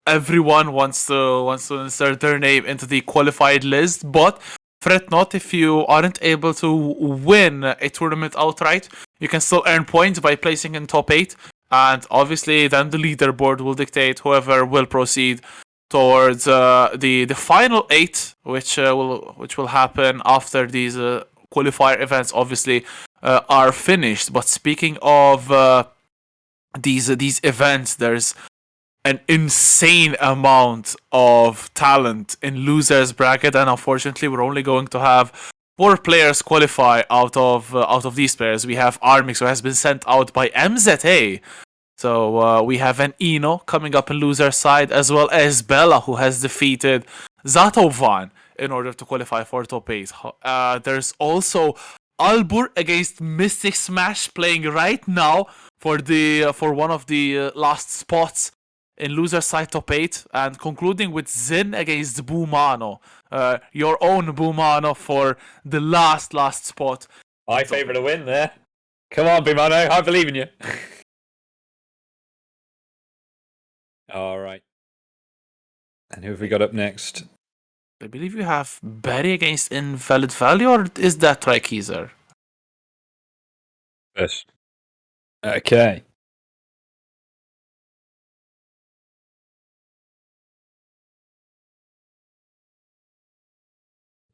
Speaker 3: everyone wants to insert their name into the qualified list, but fret not if you aren't able to win a tournament outright. You can still earn points by placing in top 8, and obviously then the leaderboard will dictate whoever will proceed towards the final 8, which will happen after these qualifier events obviously are finished. But speaking of these events, there's an insane amount of talent in losers bracket, and unfortunately we're only going to have 4 players qualify out of these players. We have Armix, who has been sent out by MZA. So we have an Eno coming up in loser side, as well as Bella, who has defeated Zatovan in order to qualify for top 8. There's also Albur against Mystic Smash playing right now for one of the last spots in loser side top 8, and concluding with Zin against Bumano. Your own Bumano for the last spot.
Speaker 2: My favourite to win there. Come on, Bumano, I believe in you. All right. And who have we got up next?
Speaker 3: I believe you have Barry against Invalid Valley, or is that R3KTZU?
Speaker 2: Yes. Okay.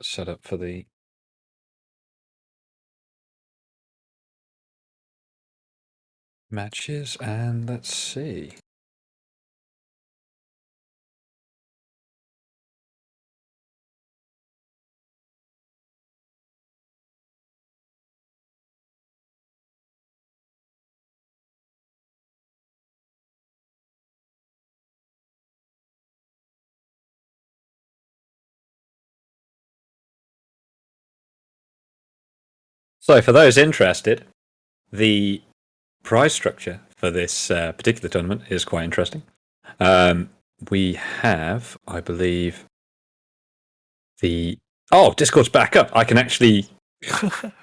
Speaker 2: Set up for the matches, and let's see. So, for those interested, the prize structure for this particular tournament is quite interesting. We have, I believe, Discord's back up. I can actually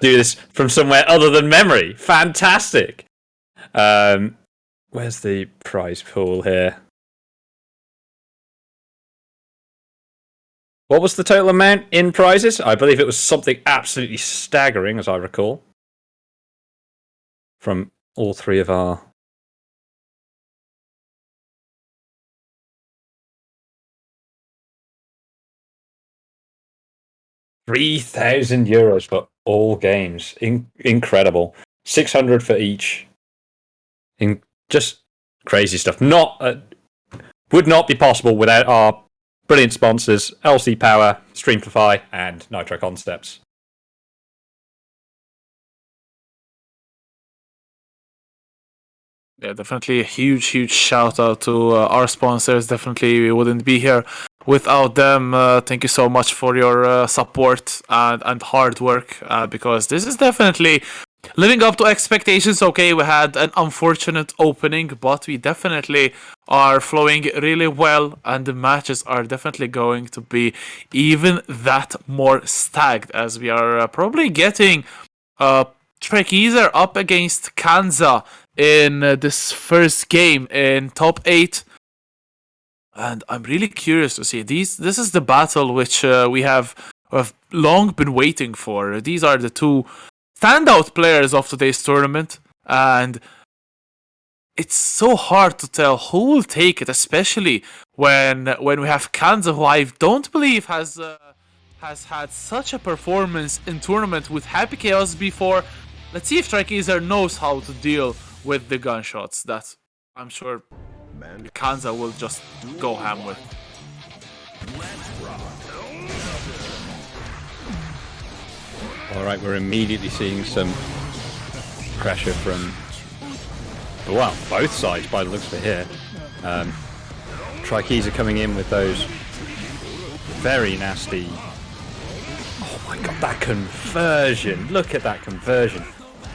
Speaker 2: do this from somewhere other than memory. Fantastic. Where's the prize pool here? What was the total amount in prizes? I believe it was something absolutely staggering, as I recall, from all 3 of our... €3,000 for all games. Incredible. 600 for each. Just crazy stuff. Would not be possible without our brilliant sponsors, LC Power, Streamplify, and Nitro Concepts.
Speaker 3: Yeah, definitely a huge shout out to our sponsors. Definitely, we wouldn't be here without them. Thank you so much for your support and hard work, because this is definitely living up to expectations. Okay, we had an unfortunate opening, but we definitely are flowing really well, and the matches are definitely going to be even that more stacked, as we are probably getting R3KTZU up against Kanza in this first game in top 8. And I'm really curious to see this is the battle which we have long been waiting for. These are the 2 standout players of today's tournament, and it's so hard to tell who will take it, especially when we have Kanza, who I don't believe has had such a performance in tournament with Happy Chaos before. Let's see if R3KTZU knows how to deal with the gunshots that I'm sure Kanza will just go ham with.
Speaker 2: Alright, we're immediately seeing some pressure from, well, both sides by the looks of it here. R3KTZU coming in with those very nasty... Oh my god, that conversion! Look at that conversion!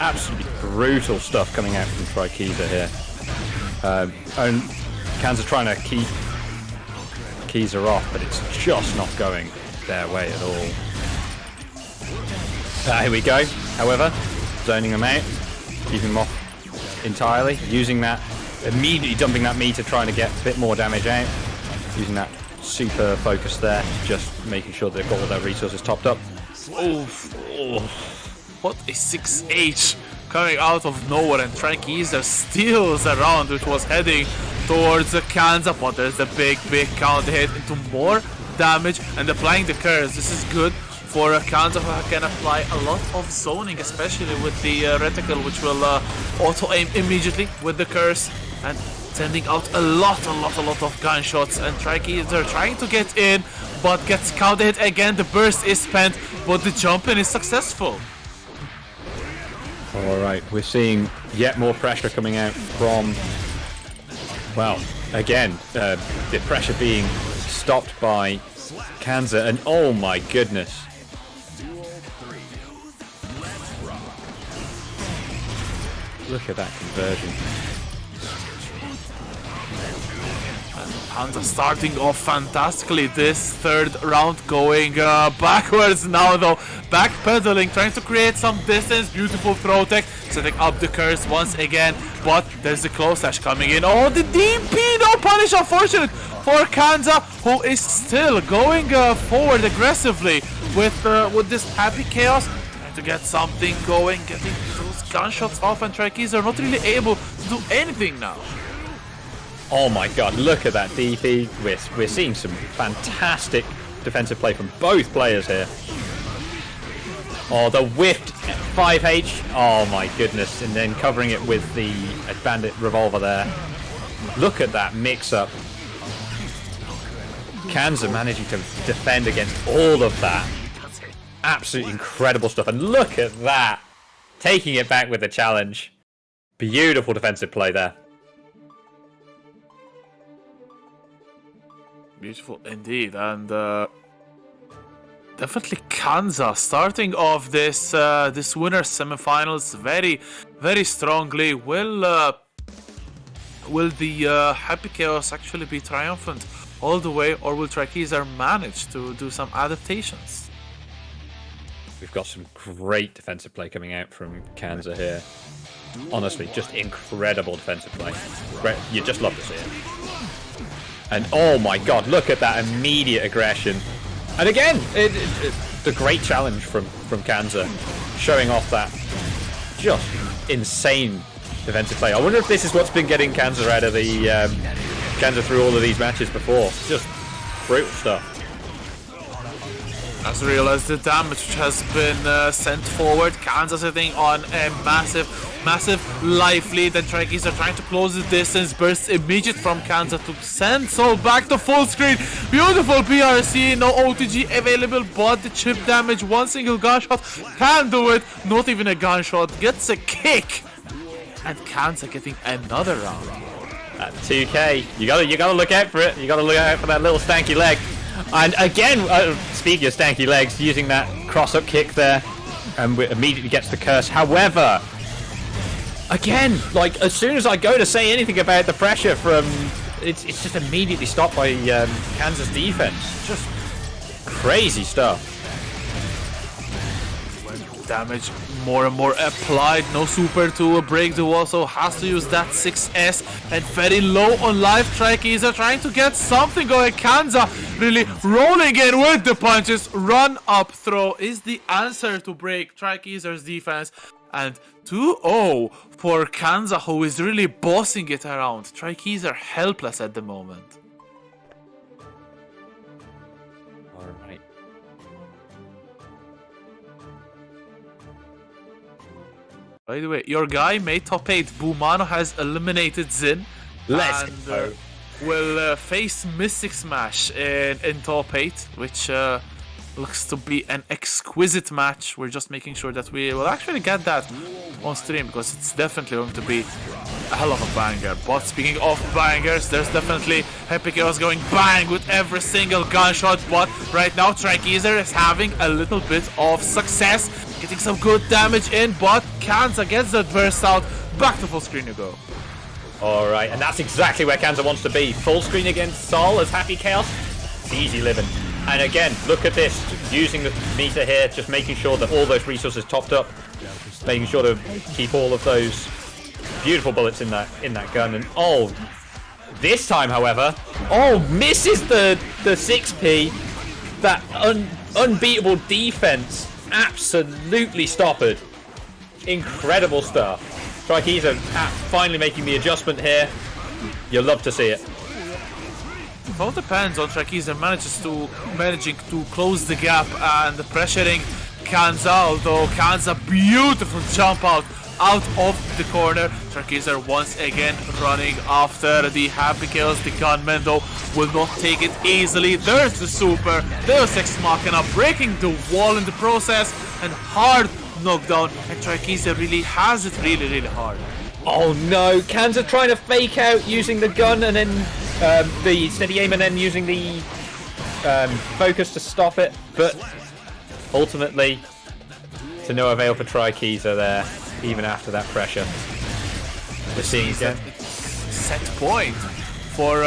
Speaker 2: Absolutely brutal stuff coming out from R3KTZU here. And Kanza trying to keep KTZU off, but it's just not going their way at all. Here we go, however, zoning them out, keeping them off entirely, using that, immediately dumping that meter, trying to get a bit more damage out, using that super focus there, just making sure they've got all their resources topped up.
Speaker 3: Oh, what a 6H coming out of nowhere, and R3KTZU steals a round which was heading towards the Kanza, but there's a big counter hit into more damage and applying the curse. This is good for Kanza, who can apply a lot of zoning, especially with the reticle, which will auto-aim immediately with the curse. And sending out a lot of gunshots, and R3KTZU trying to get in, but gets countered again. The burst is spent, but the jump in is successful.
Speaker 2: All right, we're seeing yet more pressure coming out from, well, again, the pressure being stopped by Kanza, and oh my goodness. Look at that conversion.
Speaker 3: Kanza starting off fantastically this third round, going backwards now though, backpedaling, trying to create some distance. Beautiful throw tech, setting up the curse once again, but there's the close slash coming in. Oh, the DP, no punish, unfortunate for Kanza, who is still going forward aggressively with this happy chaos, trying to get something going, getting those gunshots off, and R3KTZU are not really able to do anything now.
Speaker 2: Oh my god, look at that DP. We're seeing some fantastic defensive play from both players here. Oh, the whiffed 5H. Oh my goodness. And then covering it with the bandit revolver there. Look at that mix-up. Kanza managing to defend against all of that. Absolutely incredible stuff. And look at that. Taking it back with the challenge. Beautiful defensive play there.
Speaker 3: Beautiful indeed, and definitely Kanza starting off this this winners semifinals very strongly. Will the Happy Chaos actually be triumphant all the way, or will R3KTZU manage to do some adaptations?
Speaker 2: We've got some great defensive play coming out from Kanza here. Honestly, just incredible defensive play. You just love to see it. And oh my god, look at that immediate aggression. And again, the great challenge from Kanza, showing off that just insane defensive play. I wonder if this is what's been getting Kanza out of the Kanza through all of these matches before. Just brutal stuff.
Speaker 3: As we realize the damage which has been sent forward, Kanza sitting on a massive life lead, and R3KTZU are trying to close the distance. Burst immediate from Kanza to send Soul back to full screen. Beautiful PRC, no OTG available, but the chip damage, one single gunshot can do it. Not even a gunshot, gets a kick, and Kanza getting another round.
Speaker 2: At 2K, you gotta look out for it. You gotta look out for that little stanky leg. And again, speaking of stanky legs, using that cross-up kick there, and immediately gets the curse. However, again, like as soon as I go to say anything about the pressure from, it's just immediately stopped by Kanza's defense. Just crazy stuff.
Speaker 3: Damage more and more applied. No super to break the wall, so has to use that 6S, and very low on life. R3KTZU trying to get something going. Kanza really rolling in with the punches. Run up throw is the answer to break R3KTZU's defense, and 2-0 for Kanza, who is really bossing it around. R3KTZU are helpless at the moment.
Speaker 2: Alright.
Speaker 3: By the way, your guy made top 8. Bumano has eliminated Zin.
Speaker 2: Let's go.
Speaker 3: Will face Mystic Smash in top 8, which looks to be an exquisite match. We're just making sure that we will actually get that on stream, because it's definitely going to be a hell of a banger. But speaking of bangers, there's definitely Happy Chaos going bang with every single gunshot, but right now R3KTZU is having a little bit of success, getting some good damage in, but Kanza gets that burst out. Back to full screen you go.
Speaker 2: Alright, and that's exactly where Kanza wants to be. Full screen against Sol as Happy Chaos. It's easy living. And again, look at this. Using the meter here, just making sure that all those resources topped up. Making sure to keep all of those beautiful bullets in that gun. And oh, this time, however, oh, misses the 6P. That unbeatable defense. Absolutely stoppered. Incredible stuff. R3KTZU finally making the adjustment here. You'll love to see it.
Speaker 3: It all depends on R3KTZU managing to close the gap and pressuring Kanza, although Kanza beautiful jump out of the corner. R3KTZU once again running after the happy kills. The gunman though will not take it easily. There's the super, there's Ex Machina breaking the wall in the process, and hard knockdown, and R3KTZU really has it really hard.
Speaker 2: Oh no, Kanza trying to fake out using the gun and then the steady aim and then using the focus to stop it, but ultimately to no avail for R3KTZU there, even after that pressure. We're seeing again.
Speaker 3: Set point for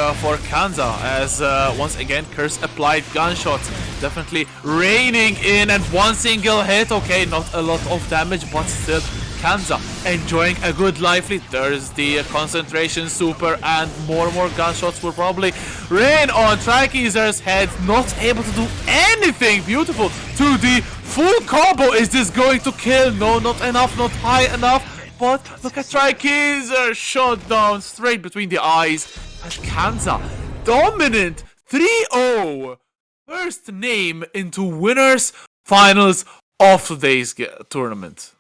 Speaker 3: Kanza as once again curse applied gunshots definitely raining in, and one single hit. Okay, not a lot of damage, but still Kanza enjoying a good lively. There's the concentration super, and more gunshots will probably rain on R3KTZU's head. Not able to do anything. Beautiful to the full combo. Is this going to kill? No, not enough, not high enough. But look at R3KTZU shot down straight between the eyes. And Kanza dominant 3-0. First name into winners finals of today's tournament.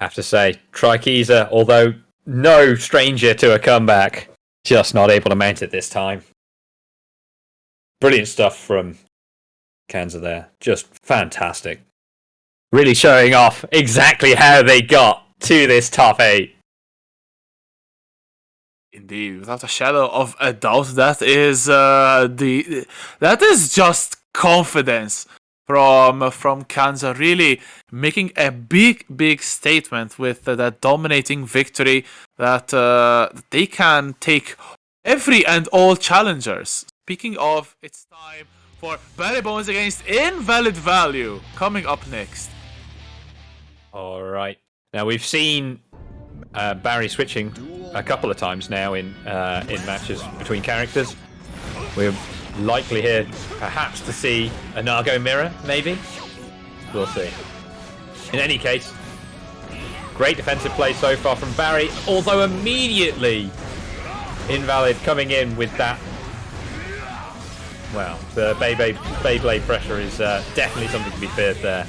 Speaker 2: Have to say, R3KTZU, although no stranger to a comeback, just not able to mount it this time. Brilliant stuff from Kanza there. Just fantastic. Really showing off exactly how they got to this top 8.
Speaker 3: Indeed, without a shadow of a doubt, that is just confidence from Kanza, really making a big statement with that dominating victory that they can take every and all challengers. Speaking of, it's time for Barry Bones against Invalid Value coming up next.
Speaker 2: All right. Now we've seen Barry switching a couple of times now in matches between characters. We're likely here perhaps to see a Nago mirror, maybe. We'll see. In any case, great defensive play so far from Barry, although immediately Invalid coming in with that. Well, the Beyblade pressure is definitely something to be feared there.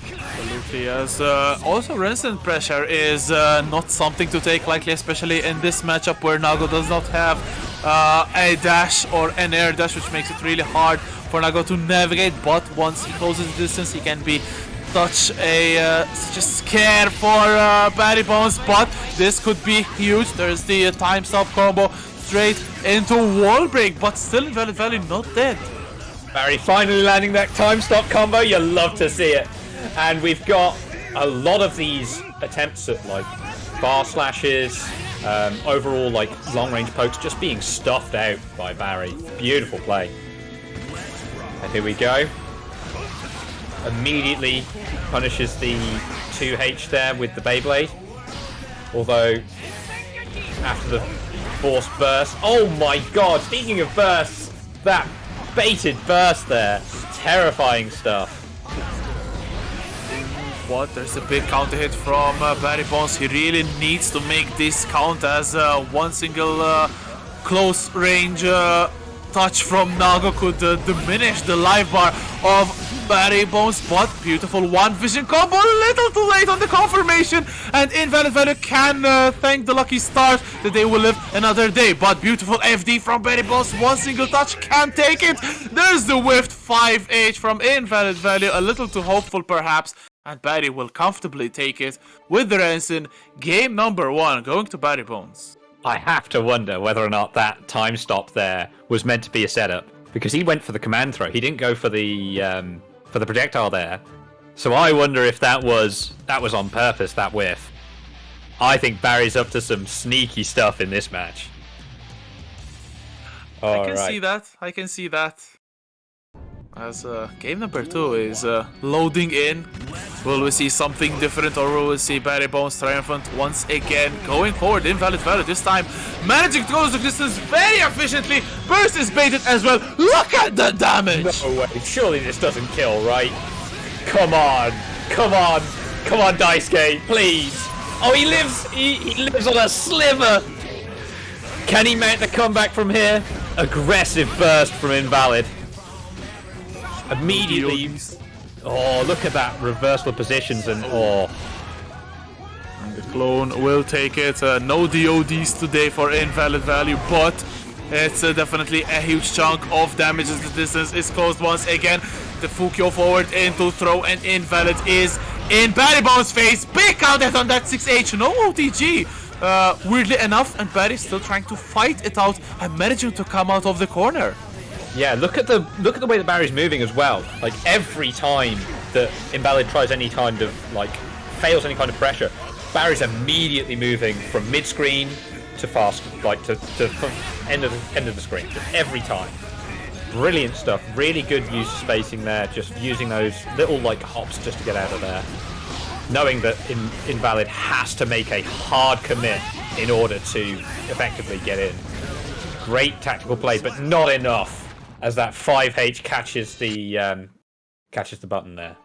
Speaker 3: Absolutely, as also resistance pressure is not something to take lightly, especially in this matchup where Nago does not have a dash or an air dash, which makes it really hard for Nago to navigate. But once he closes the distance, he can be such a scare for Barry Bones. But this could be huge. There's the time stop combo straight into wall break, but still Invalid Value not dead.
Speaker 2: Barry finally landing that time stop combo. You love to see it. And we've got a lot of these attempts at like bar slashes, overall like long range pokes just being stuffed out by Barry. Beautiful play. And here we go. Immediately punishes the 2H there with the Beyblade. Although after the forced burst, oh my god, speaking of bursts, that baited burst there, terrifying stuff.
Speaker 3: What? There's a big counter hit from Barry Bones. He really needs to make this count as one single close range touch from Nago could diminish the life bar of Barry Bones. But beautiful one vision combo, a little too late on the confirmation, and Invalid Value can thank the lucky stars that they will live another day. But beautiful FD from Barry Bones, one single touch can take it. There's the whiffed 5H from Invalid Value, a little too hopeful perhaps. And Barry will comfortably take it with the Ranson. Game number 1 going to Barry Bones.
Speaker 2: I have to wonder whether or not that time stop there was meant to be a setup, because he went for the command throw. He didn't go for the projectile there. So I wonder if that was on purpose, that whiff. I think Barry's up to some sneaky stuff in this match.
Speaker 3: I can see that. As game number 2 is loading in. Will we see something different, or will we see Barry Bones triumphant once again? Going forward, Invalid Value this time managing to close the distance very efficiently. Burst is baited as well. Look at the damage!
Speaker 2: No way. Surely this doesn't kill, right? Come on, Daisuke, please. Oh, he lives on a sliver. Can he mount the comeback from here? Aggressive burst from Invalid. Immediately Oh, look at that reversal of positions and
Speaker 3: And the clone will take it. No DODs today for Invalid Value, but it's definitely a huge chunk of damage as the distance is caused once again. The Fukyo forward into throw, and Invalid is in Barry Bones' face. Big counter on that 6H. No OTG. Weirdly enough, and Barry's still trying to fight it out and managing to come out of the corner.
Speaker 2: Yeah, look at the way that Barry's moving as well. Like every time that Invalid tries any kind of fails any kind of pressure, Barry's immediately moving from mid screen to fast, to end of the screen. Just every time. Brilliant stuff. Really good use of spacing there. Just using those little hops just to get out of there. Knowing that Invalid has to make a hard commit in order to effectively get in. Great tactical play, but not enough. As that 5H catches the button there.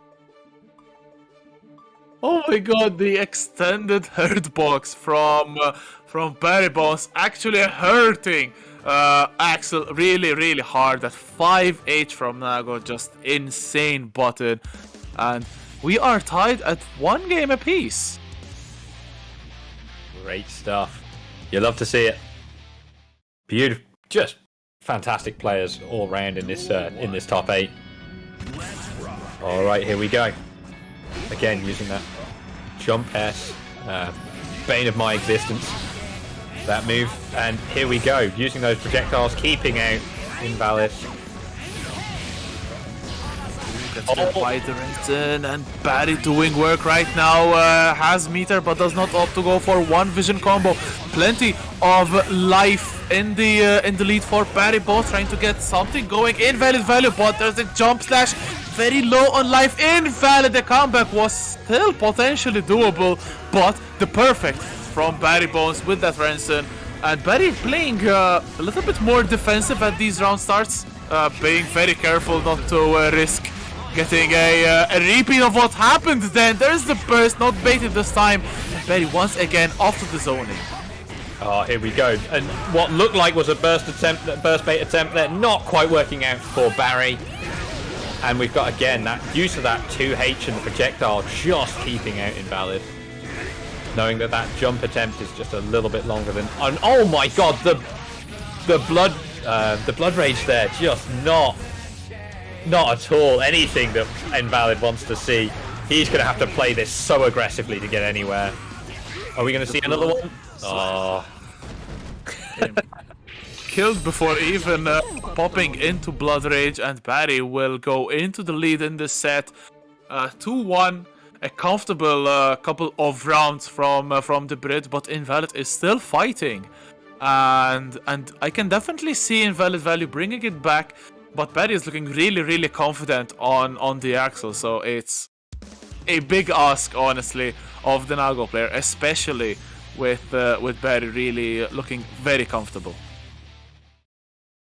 Speaker 3: Oh my god, the extended hurt box from Barry Bones actually hurting Axel really hard. That 5H from Nago, just insane button. And we are tied at 1 game apiece.
Speaker 2: Great stuff. You love to see it. Beautiful. Just fantastic players all round in this top 8. All right, here we go. Again, using that jump S, bane of my existence. That move, and here we go. Using those projectiles, keeping out Invalid.
Speaker 3: By the Renton, and Barry doing work right now. Has meter but does not opt to go for one vision combo. Plenty of life in the lead for Barry, both trying to get something going. Invalid Value, but there's a jump slash, very low on life. Invalid, the comeback was still potentially doable, but the perfect from Barry Bones with that Renton. And Barry playing a little bit more defensive at these round starts, being very careful not to risk getting a repeat of what happened then. There's the burst, not baited this time. And Barry once again off to the zoning.
Speaker 2: Oh, here we go. And what looked like was a burst bait attempt there, not quite working out for Barry. And we've got again that use of that 2H and the projectile just keeping out Invalid. Knowing that that jump attempt is just a little bit longer than. And oh my god, the blood rage there, just not at all anything that Invalid wants to see. He's going to have to play this so aggressively to get anywhere. Are we going to see another one? Oh.
Speaker 3: Killed before even popping into Blood Rage, and Barry will go into the lead in this set. 2-1, a comfortable couple of rounds from the Brit, but Invalid is still fighting. And I can definitely see Invalid Value bringing it back. But Barry is looking really confident on the Axel, so it's a big ask, honestly, of the Nago player, especially with Barry really looking very comfortable.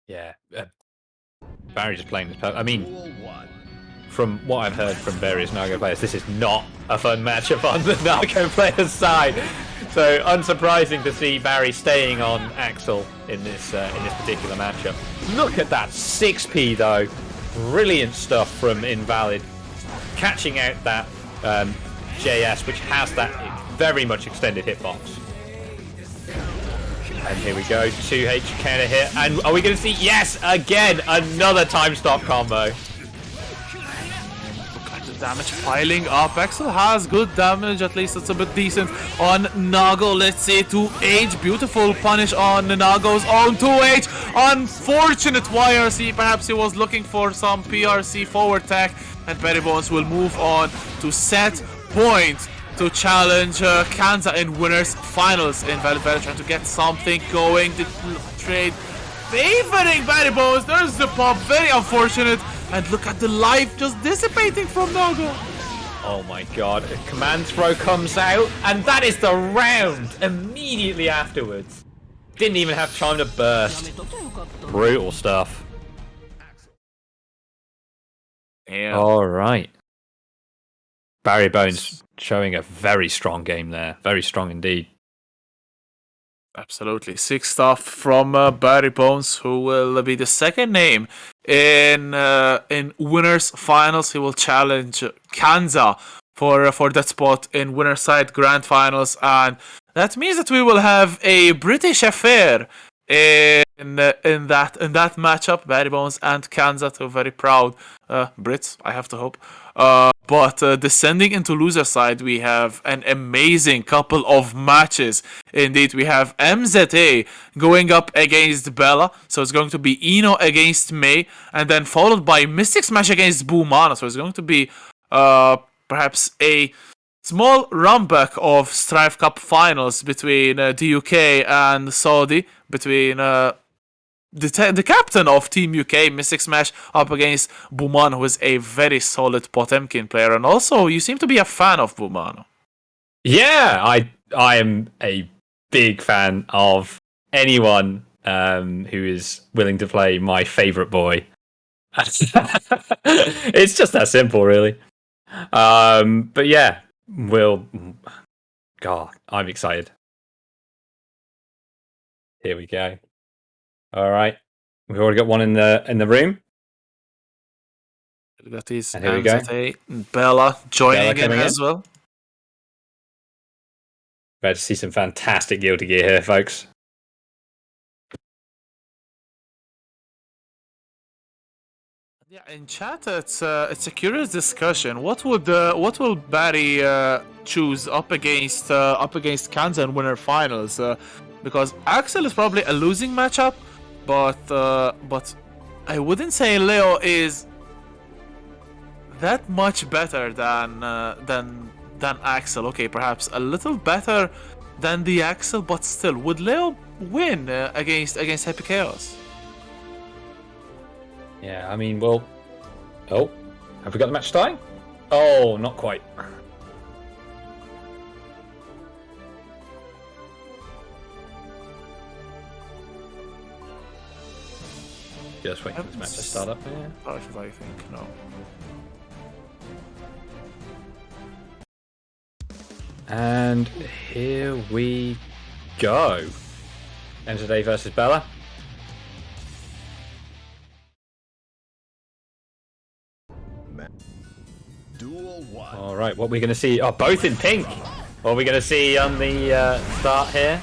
Speaker 2: Yeah, Barry just playing this. I mean, from what I've heard from various Nago players, this is not a fun matchup on the Nago player's side. So unsurprising to see Barry staying on Axel in this particular matchup. Look at that 6P though, brilliant stuff from Invalid, catching out that JS, which has that very much extended hitbox. And here we go, 2H counter hit, and are we going to see? Yes, again, another time stop combo.
Speaker 3: Damage piling up. Axel has good damage, at least it's a bit decent on Nago. Let's say 2H, beautiful punish on Nago's own 2H. Unfortunate YRC, perhaps he was looking for some PRC forward tech, and Barry Bones will move on to set point to challenge Kanza in winners finals. Invalid Value trying to get something going. The trade favoring Barry Bones. There's the pop, very unfortunate. And look at the life just dissipating from Nago.
Speaker 2: Oh my god, a command throw comes out, and that is the round immediately afterwards. Didn't even have time to burst. Brutal stuff.
Speaker 3: Yeah.
Speaker 2: Alright. Barry Bones showing a very strong game there. Very strong indeed.
Speaker 3: Absolutely. Sick stuff from Barry Bones, who will be the second name in winners finals. He will challenge Kanza for that spot in winners side grand finals, and that means that we will have a British affair in that matchup. Barry Bones and Kanza, two very proud Brits, I have to hope. But descending into loser side, we have an amazing couple of matches. Indeed, we have MZA going up against Bella, so it's going to be Eno against May, and then followed by Mystic Smash against Boomana. So it's going to be perhaps a small runback of Strive Cup finals between the UK and Saudi, between the captain of Team UK, Mystic Smash, up against Boomano, who is a very solid Potemkin player, and also you seem to be a fan of Boomano.
Speaker 2: Yeah, I am a big fan of anyone who is willing to play my favorite boy. It's just that simple, really. But yeah, God, I'm excited. Here we go. All right, we've already got one in the room.
Speaker 3: That is
Speaker 2: And here we go.
Speaker 3: MZA, Bella joining in
Speaker 2: coming
Speaker 3: as
Speaker 2: in.
Speaker 3: well.
Speaker 2: About to see some fantastic Guilty Gear here, folks.
Speaker 3: Yeah, in chat, it's a curious discussion. What will Barry choose up against Kanza in winner finals? Because Axel is probably a losing matchup, but I wouldn't say Leo is that much better than Axel. Okay, perhaps a little better than the Axel, but still, would Leo win against Happy Chaos?
Speaker 2: Yeah, I mean, well... Oh, have we got the match starting? Oh, not quite. Just waiting for this match to start up here.
Speaker 3: I think no.
Speaker 2: And here we go. MZA versus Bella. All right, what we're going to see? Oh, both in pink. What we're going to see on the start here?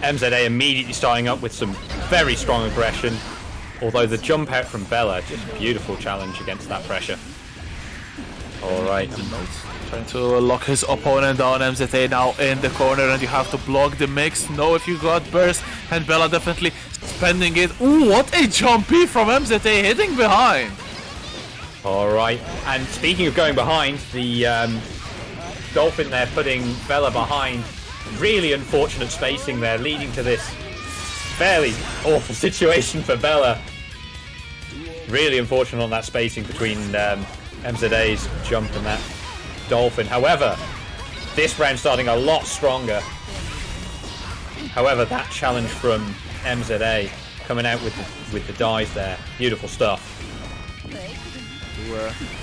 Speaker 2: MZA immediately starting up with some very strong aggression. Although the jump out from Bella, just beautiful challenge against that pressure. All right.
Speaker 3: Trying to lock his opponent down. MZA now in the corner, and you have to block the mix. Know if you got burst, and Bella definitely spending it. Ooh, what a jumpy from MZA, hitting behind.
Speaker 2: All right, and speaking of going behind, the Dolphin there putting Bella behind. Really unfortunate spacing there, leading to this fairly awful situation for Bella. Really unfortunate on that spacing between MZA's jump and that Dolphin. However, this round starting a lot stronger. However, that challenge from MZA coming out with the dives there. Beautiful stuff.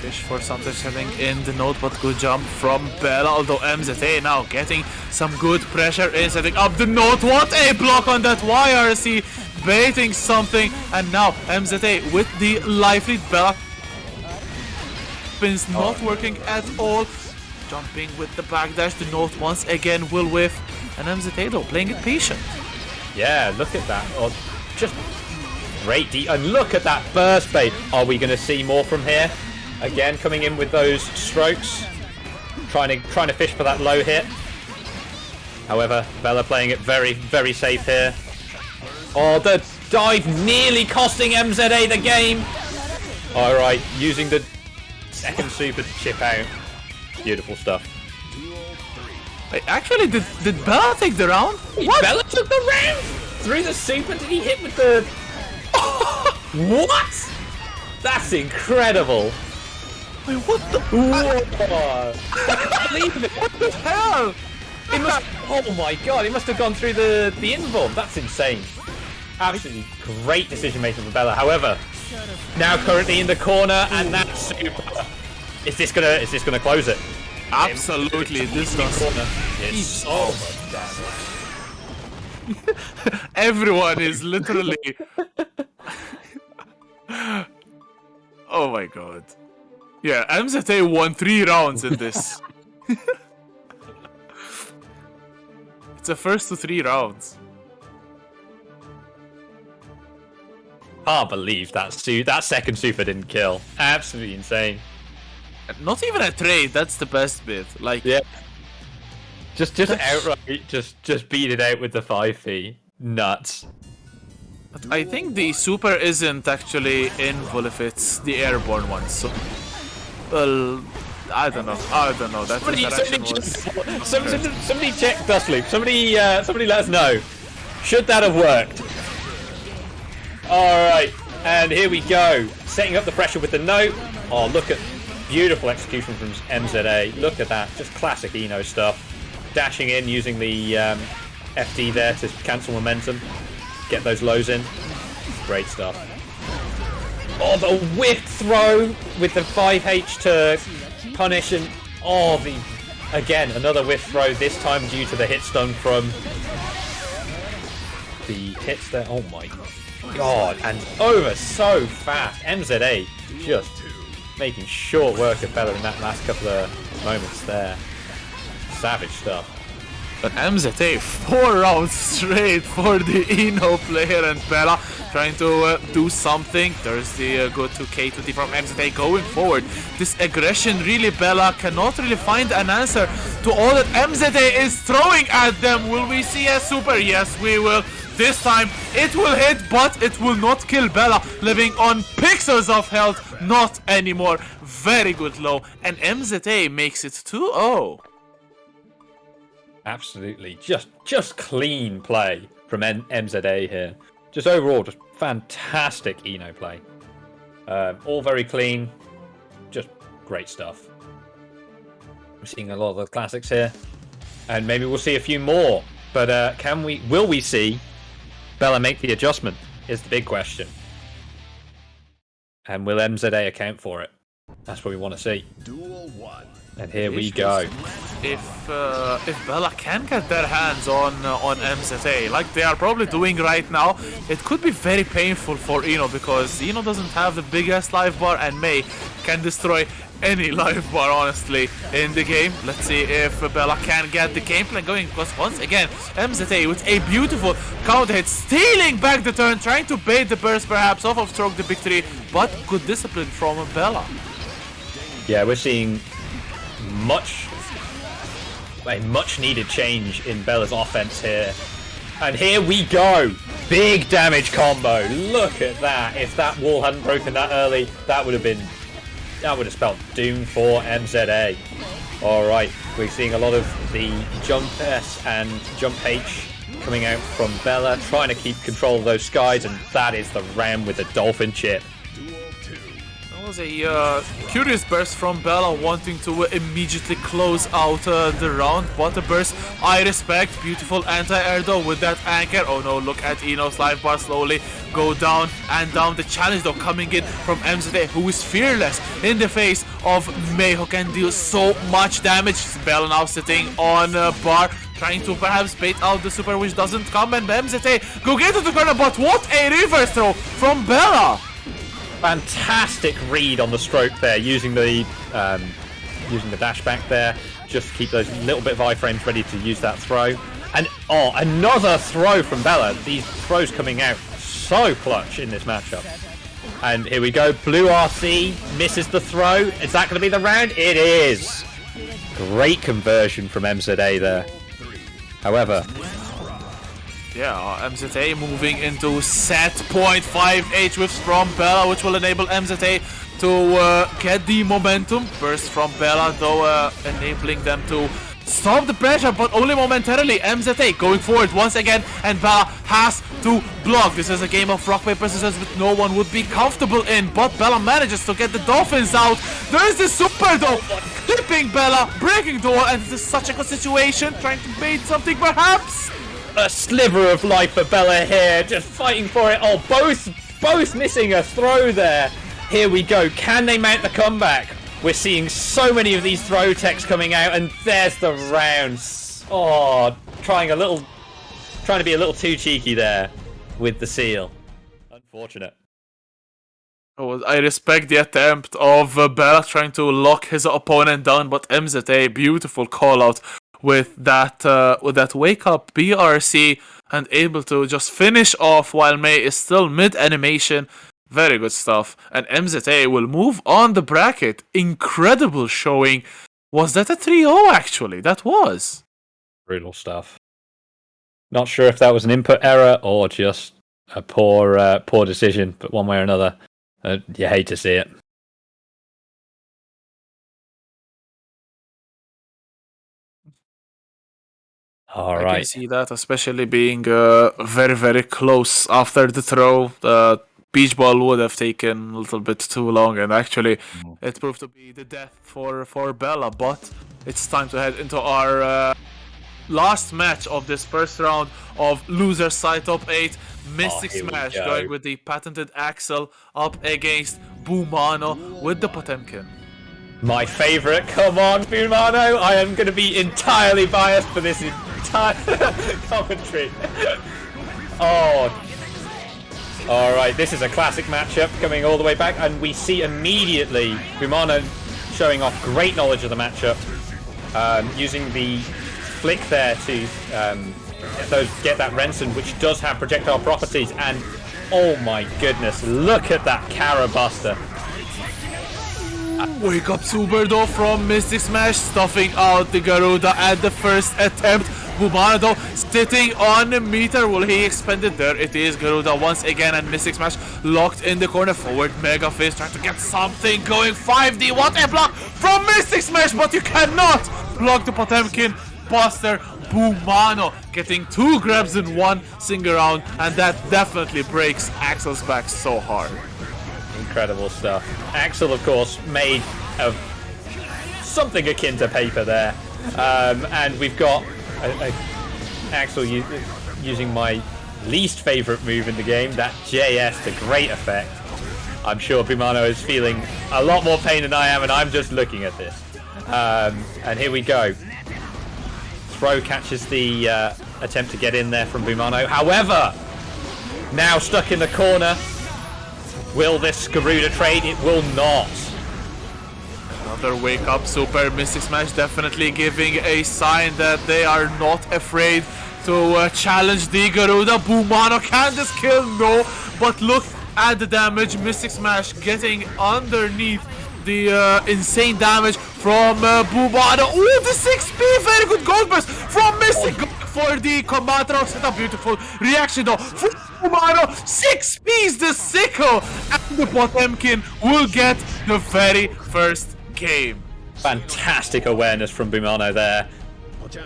Speaker 3: Fish for something setting in the note, but good jump from Bella, although MZA now getting some good pressure in setting up the note. What a block on that YRC, baiting something, and now MZA with the life lead. Bella spins not working at all, jumping with the backdash. The note once again will whiff, and MZA though playing it patient.
Speaker 2: Yeah, look at that. Oh, just great and look at that burst bait. Are we going to see more from here? Again, coming in with those strokes, trying to fish for that low hit. However, Bella playing it very, very safe here. Oh, the dive nearly costing MZA the game. All right, using the second super to chip out. Beautiful stuff.
Speaker 3: Wait, actually, did Bella take the round?
Speaker 2: What? Bella took the round through the super. Did he hit with the? What? That's incredible.
Speaker 3: Wait, what the?
Speaker 2: I can't believe it.
Speaker 3: What the hell?
Speaker 2: It must. Oh my god! It must have gone through the invuln. That's insane. Absolutely great decision making for Bella. However, now currently in the corner, and that's super. Is this gonna close it?
Speaker 3: Absolutely, this does.
Speaker 2: Corner. It's so much damage.
Speaker 3: Everyone is literally... Oh my god. Yeah, MZA won 3 rounds in this. It's the first to 3 rounds.
Speaker 2: Can't believe that second super didn't kill. Absolutely insane.
Speaker 3: Not even a trade, that's the best bit. Like,
Speaker 2: Yeah. Just outright, just beat it out with the 5 Nuts.
Speaker 3: I think the super isn't actually invul if it's the airborne one, so... Well, I don't know. That interaction was...
Speaker 2: Somebody check Dustloop. Somebody let us know. Should that have worked? Alright, and here we go. Setting up the pressure with the note. Oh, look at beautiful execution from MZA. Look at that. Just classic Eno stuff. Dashing in, using the FD there to cancel momentum. Get those lows in. Great stuff. Oh, the whiff throw with the 5H to punish, and again another whiff throw. This time due to the hit stun from the hits there. Oh my god! And over so fast. MZA just making short work of Bella in that last couple of moments there. Savage stuff.
Speaker 3: But MZA 4 rounds straight for the Eno player, and Bella trying to do something. There's the go to K2T from MZA going forward. This aggression, really, Bella cannot really find an answer to all that MZA is throwing at them. Will we see a super? Yes, we will. This time it will hit, but it will not kill Bella, living on pixels of health. Not anymore. Very good low, and MZA makes it 2-0.
Speaker 2: Absolutely, just clean play from MZA here. Just overall, just fantastic Eno play. All very clean, just great stuff. We're seeing a lot of the classics here, and maybe we'll see a few more. But will we see Bella make the adjustment? Is the big question. And will MZA account for it? That's what we want to see.
Speaker 1: Duel 1.
Speaker 2: And here we go.
Speaker 3: If Bella can get their hands on MZA, like they are probably doing right now, it could be very painful for Eno, because Eno doesn't have the biggest life bar, and Mei can destroy any life bar, honestly, in the game. Let's see if Bella can get the game plan going, because once again, MZA with a beautiful counter hit, stealing back the turn, trying to bait the burst perhaps off of Stroke the Big 3, but good discipline from Bella.
Speaker 2: Yeah, we're seeing a much needed change in Bella's offense here. And here we go. Big damage combo. Look at that. If that wall hadn't broken that early, that would have spelled doom for MZA. Alright, we're seeing a lot of the jump S and jump H coming out from Bella, trying to keep control of those skies, and that is the ram with the dolphin chip.
Speaker 3: That was a curious burst from Bella, wanting to immediately close out the round, but a burst I respect. Beautiful anti-air though with that anchor. Oh no, look at Eno's life bar slowly go down and down. The challenge though coming in from MZA, who is fearless in the face of Mei, who can deal so much damage. Bella now sitting on bar, trying to perhaps bait out the super, which doesn't come, and MZA go get to the corner, but what a reverse throw from Bella!
Speaker 2: Fantastic read on the stroke there, using the dash back there, just to keep those little bit of iframes ready to use that throw. And another throw from Bella. These throws coming out so clutch in this matchup. And here we go, blue RC misses the throw. Is that going to be the round? It is. Great conversion from MZA there. However,
Speaker 3: yeah, MZA moving into set point 5H whiffs from Bella, which will enable MZA to get the momentum. Burst from Bella, though, enabling them to stop the pressure, but only momentarily. MZA going forward once again, and Bella has to block. This is a game of rock, paper, scissors that no one would be comfortable in, but Bella manages to get the dolphins out. There's the super though, clipping Bella, breaking the wall, and this is such a good situation, trying to bait something perhaps.
Speaker 2: a sliver of life for Bella here, just fighting for it. Oh, both missing a throw there. Here we go. Can they mount the comeback? We're seeing so many of these throw techs coming out, and there's the rounds. Oh, trying trying to be a little too cheeky there with the seal. Unfortunate.
Speaker 3: Oh, I respect the attempt of Bella trying to lock his opponent down, but MZA, beautiful call out with that wake up BRC and able to just finish off while May is still mid animation. Very good stuff. And MZA will move on the bracket. Incredible showing. Was that a 3-0 actually? That was.
Speaker 2: Brutal stuff. Not sure if that was an input error or just a poor decision, but one way or another, you hate to see it. All
Speaker 3: I
Speaker 2: right.
Speaker 3: can see that, especially being very, very close after the throw. The beach ball would have taken a little bit too long, and actually, it proved to be the death for Bella. But it's time to head into our last match of this first round of loser side top 8. Mystic
Speaker 2: here we
Speaker 3: Smash
Speaker 2: go.
Speaker 3: going with the patented Axel up against Bumano with the Potemkin.
Speaker 2: My favourite. Come on, Bumano. I am going to be entirely biased for this entire commentary. Oh. Alright, this is a classic matchup coming all the way back, and we see immediately Bumano showing off great knowledge of the matchup, using the flick there to get that Renson, which does have projectile properties, and oh my goodness, look at that Carabuster.
Speaker 3: Wake up super though from Mystic Smash, stuffing out the Garuda at the first attempt. Bumano though sitting on the meter. Will he expend it? There it is, Garuda once again, and Mystic Smash locked in the corner. Forward Mega Fist trying to get something going. 5D, what a block from Mystic Smash, but you cannot block the Potemkin Buster. Bumano getting 2 grabs in one single round, and that definitely breaks Axel's back so hard.
Speaker 2: Incredible stuff. Axel, of course, made of something akin to paper there. And we've got Axel using my least favourite move in the game, that JS, to great effect. I'm sure Bumano is feeling a lot more pain than I am, and I'm just looking at this. And here we go. Throw catches the attempt to get in there from Bumano. However, now stuck in the corner. Will this Garuda trade? It will not.
Speaker 3: Another wake up super. Mystic Smash definitely giving a sign that they are not afraid to challenge the Garuda. Bumano can this kill? No, but look at the damage. Mystic Smash getting underneath the insane damage from Bumano. Ooh, the 6P, very good gold burst from Mystic for the Commentators. It's a beautiful reaction though from Bumano. 6P's the sickle, and the Potemkin will get the very first game.
Speaker 2: Fantastic awareness from Bumano there.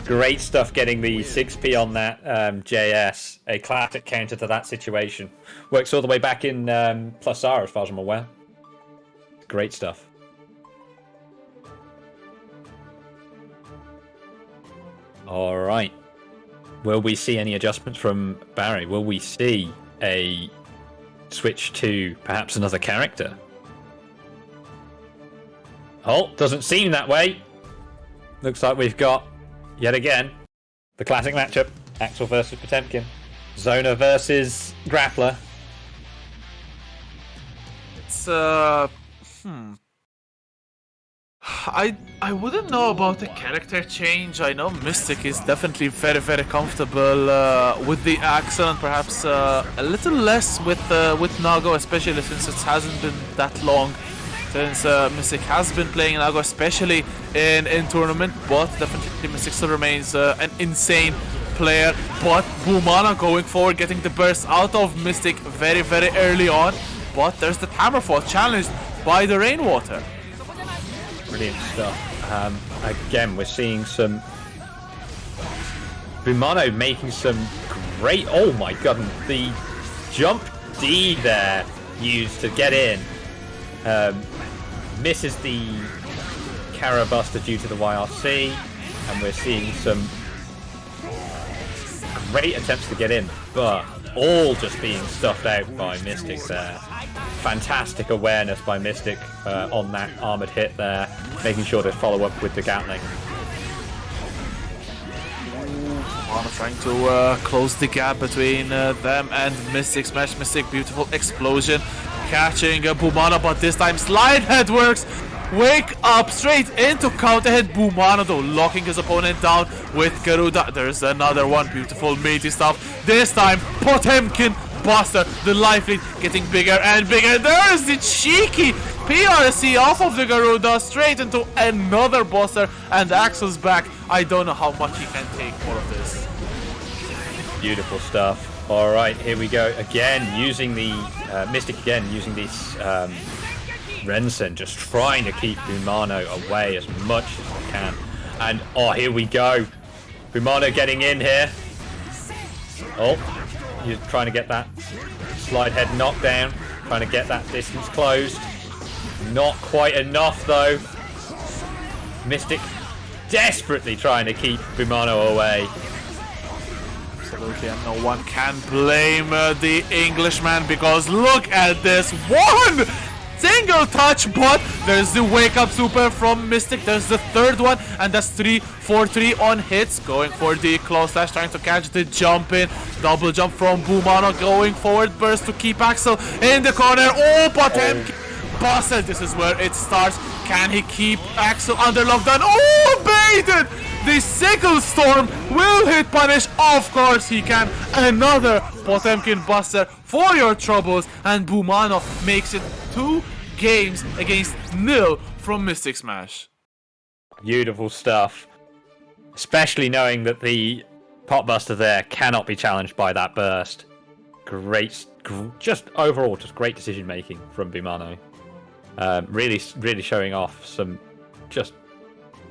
Speaker 2: Great stuff getting the 6P on that JS. A classic counter to that situation. Works all the way back in Plus R as far as I'm aware. Great stuff. Alright. Will we see any adjustments from Barry? Will we see a switch to perhaps another character? Oh, doesn't seem that way. Looks like we've got, yet again, the classic matchup. Axel versus Potemkin. Zona versus Grappler.
Speaker 3: It's I wouldn't know about the character change. I know Mystic is definitely very, very comfortable with the Axel, and perhaps a little less with Nago, especially since it hasn't been that long since Mystic has been playing Nago, especially in tournament. But definitely Mystic still remains an insane player. But Bumano going forward, getting the burst out of Mystic very, very early on. But there's the Hammerfall challenged by the Rainwater.
Speaker 2: Brilliant stuff. Again, we're seeing some Bumano making some great. Oh my god! The jump D there used to get in misses the Carabuster due to the YRC, and we're seeing some great attempts to get in, but all just being stuffed out by Mystic there. Fantastic awareness by Mystic on that armored hit there, making sure to follow up with the Gatling.
Speaker 3: Bumano trying to close the gap between them and Mystic Smash. Mystic, beautiful explosion, catching Bumano, but this time slide head works. Wake up straight into counter hit. Bumano though locking his opponent down with Garuda. There's another one, beautiful meaty stuff. This time Potemkin Buster, the life lead getting bigger and bigger. There's the cheeky PRC off of the Garuda straight into another Buster, and Axel's back. I don't know how much he can take more of this.
Speaker 2: Beautiful stuff. All right, here we go again, using the Mystic again, using this Rensen, just trying to keep Bumano away as much as he can. And oh, here we go, Bumano getting in here. Oh, you're trying to get that slide head knockdown, trying to get that distance closed. Not quite enough though. Mystic desperately trying to keep Bumano away.
Speaker 3: Absolutely, and no one can blame the Englishman, because look at this one single touch, but there's the wake up super from Mystic. There's the third one, and that's 3-4-3 on hits. Going for the close slash, trying to catch the jump in. Double jump from Bumano, going forward burst to keep Axel in the corner. Oh, Potemkin Buster, this is where it starts. Can he keep Axel under lockdown? Oh, baited! The Sickle Storm will hit punish. Of course he can. Another Potemkin Buster for your troubles, and Bumano makes it 2 games against 0 from Mystic Smash.
Speaker 2: Beautiful stuff. Especially knowing that the Pot Buster there cannot be challenged by that burst. Just overall, just great decision making from Bumano. Really showing off some just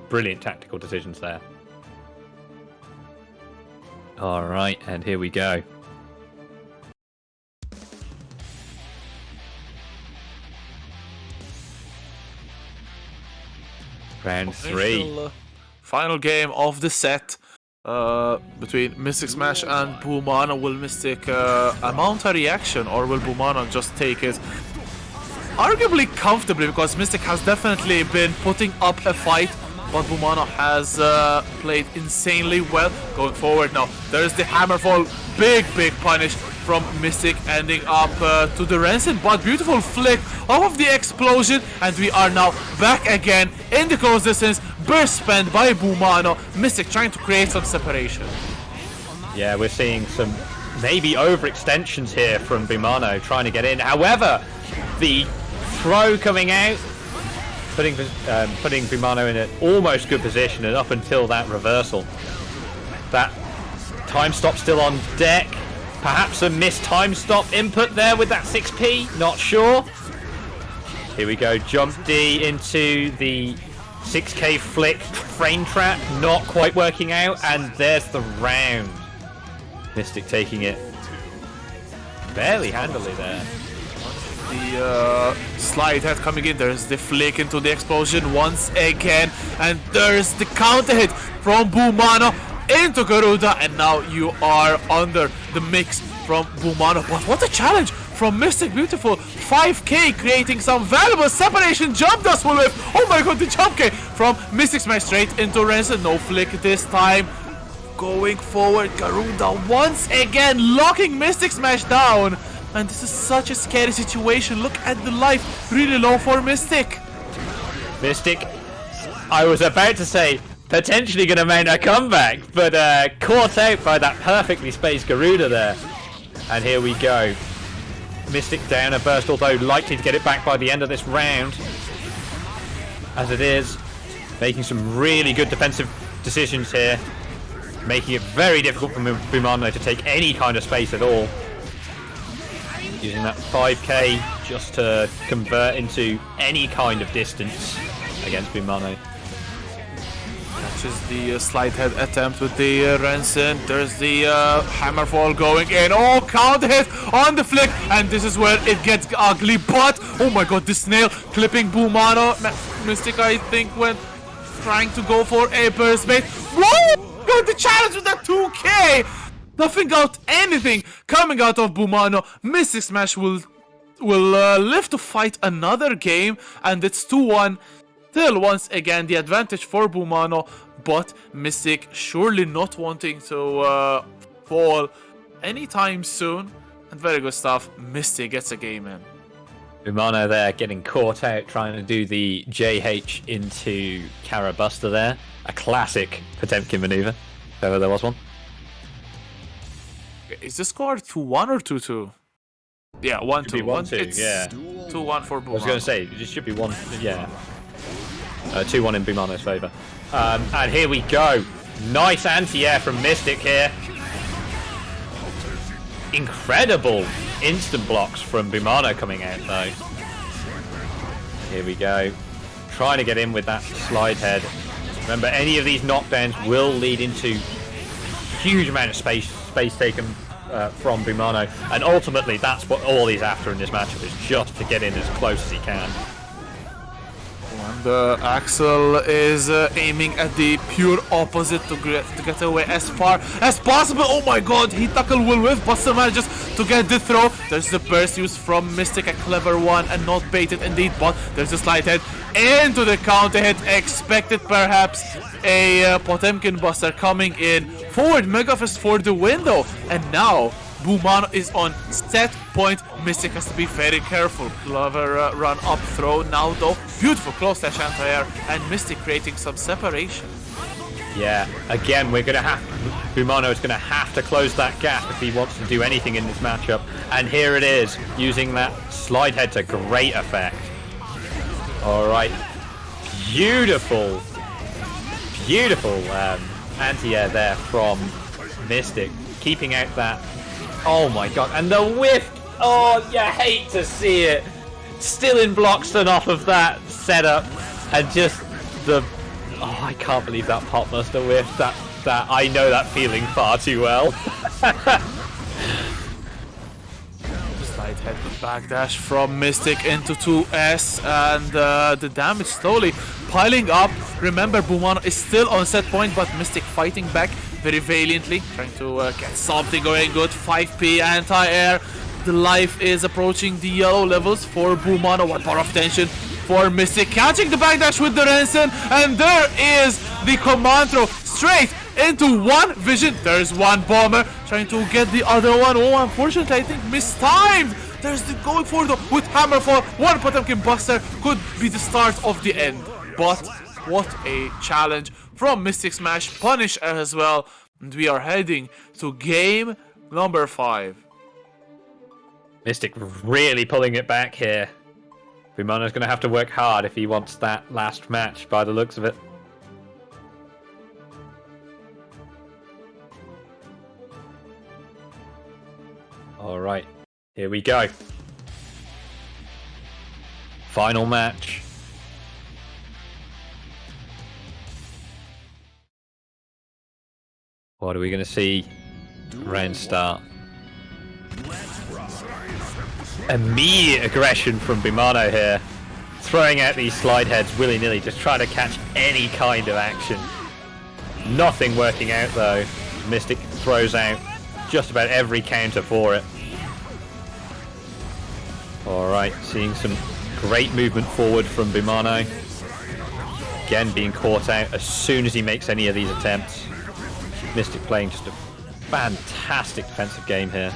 Speaker 2: brilliant tactical decisions there. All right, and here we go. Round 3.
Speaker 3: Final game of the set between Mystic Smash and Bumano. Will Mystic mount a reaction, or will Bumano just take it arguably comfortably, because Mystic has definitely been putting up a fight, but Bumano has played insanely well. Going forward now, there's the Hammerfall, big punish from Mystic, ending up to the Rensen, but beautiful flick off of the explosion, and we are now back again in the close distance. Burst spent by Bumano. Mystic trying to create some separation.
Speaker 2: Yeah, we're seeing some maybe overextensions here from Bumano trying to get in. However, the throw coming out, putting Bumano in an almost good position, and up until that reversal. That time stop still on deck. Perhaps a missed time stop input there with that 6P, not sure. Here we go, jump D into the 6K flick frame trap, not quite working out, and there's the round. Mystic taking it barely handily there.
Speaker 3: The slide head coming in, there's the flick into the explosion once again, and there's the counter hit from Bumano into Garuda, and now you are under the mix from Bumano. But what a challenge from Mystic, beautiful 5K, creating some valuable separation. Jump dust will whip. Oh my god, the jump K from Mystic Smash straight into Rensen. No flick this time. Going forward, Garuda once again locking Mystic Smash down. And this is such a scary situation. Look at the life, really low for Mystic.
Speaker 2: Mystic, I was about to say, potentially going to mount a comeback, but caught out by that perfectly spaced Garuda there. And here we go. Mystic down a burst, although likely to get it back by the end of this round. As it is, making some really good defensive decisions here. Making it very difficult for Bumano to take any kind of space at all. Using that 5K just to convert into any kind of distance against Bumano.
Speaker 3: Catches the slide head attempt with the Rensen. There's the Hammerfall going in. Oh, counter hit on the flick, and this is where it gets ugly. But oh my god, the snail clipping Bumano. Mystic, I think, went trying to go for a burst bait. Whoa! Got the challenge with that 2K. Nothing out, anything coming out of Bumano. Mystic Smash will live to fight another game, and it's 2-1. Still, once again, the advantage for Bumano. but Mystic surely not wanting to fall anytime soon. And very good stuff. Mystic gets a game in.
Speaker 2: Bumano there getting caught out trying to do the JH into Karabuster there. A classic Potemkin maneuver, if ever there was one.
Speaker 3: Is the score 2-1 or 2-2? Yeah, 1-2.
Speaker 2: Should be 1-2, yeah.
Speaker 3: 2-1 for Bumano.
Speaker 2: I was going to say, it just should be 1, yeah. 2-1 in Bumano's favour. And here we go. Nice anti-air from Mystic here. Incredible instant blocks from Bumano coming out though. Here we go. Trying to get in with that slide head. Remember, any of these knockdowns will lead into huge amount of space taken from Bumano, and ultimately that's what all he's after in this matchup, is just to get in as close as he can.
Speaker 3: And Axel is aiming at the pure opposite to get away as far as possible. Oh my god, he tackle will whiff, but still manages to get the throw. There's the burst use from Mystic, a clever one and not baited indeed, but there's a slide head into the counter hit. Expected perhaps a Potemkin Buster coming in. Forward Mega Fist for the window, and now Bumano is on set point. Mystic has to be very careful. Clever run up throw now though. Beautiful close dash anti-air, and Mystic creating some separation.
Speaker 2: Yeah, again, we're going to have... Bumano is going to have to close that gap if he wants to do anything in this matchup. And here it is, using that slide head to great effect. Alright. Beautiful. Beautiful anti-air there from Mystic. Keeping out that... Oh my god, and the whiff! Oh, you hate to see it! Still in Bloxton off of that setup, and just the... Oh, I can't believe that Potbuster whiff. That I know that feeling far too well.
Speaker 3: Slide head backdash from Mystic into 2S, and the damage slowly piling up. Remember, Bumano is still on set point, but Mystic fighting back very valiantly, trying to get something going good. 5p anti-air. The life is approaching the yellow levels for Bumano. 1 bar of tension for Mystic, catching the backdash with the Rensen, and there is the command throw straight into one vision. There's one bomber trying to get the other one. Oh, unfortunately, I think mistimed. There's the going for the with Hammerfall. One Potemkin Buster could be the start of the end, but what a challenge from Mystic Smash. Punish as well, and we are heading to game number 5.
Speaker 2: Mystic really pulling it back here. Bumano's going to have to work hard if he wants that last match, by the looks of it. Alright, here we go. Final match. What are we going to see? Round start. Immediate aggression from Bumano here. Throwing out these slide heads willy-nilly, just trying to catch any kind of action. Nothing working out though. Mystic throws out just about every counter for it. Alright, seeing some great movement forward from Bumano. Again, being caught out as soon as he makes any of these attempts. Mystic playing just a fantastic defensive game here.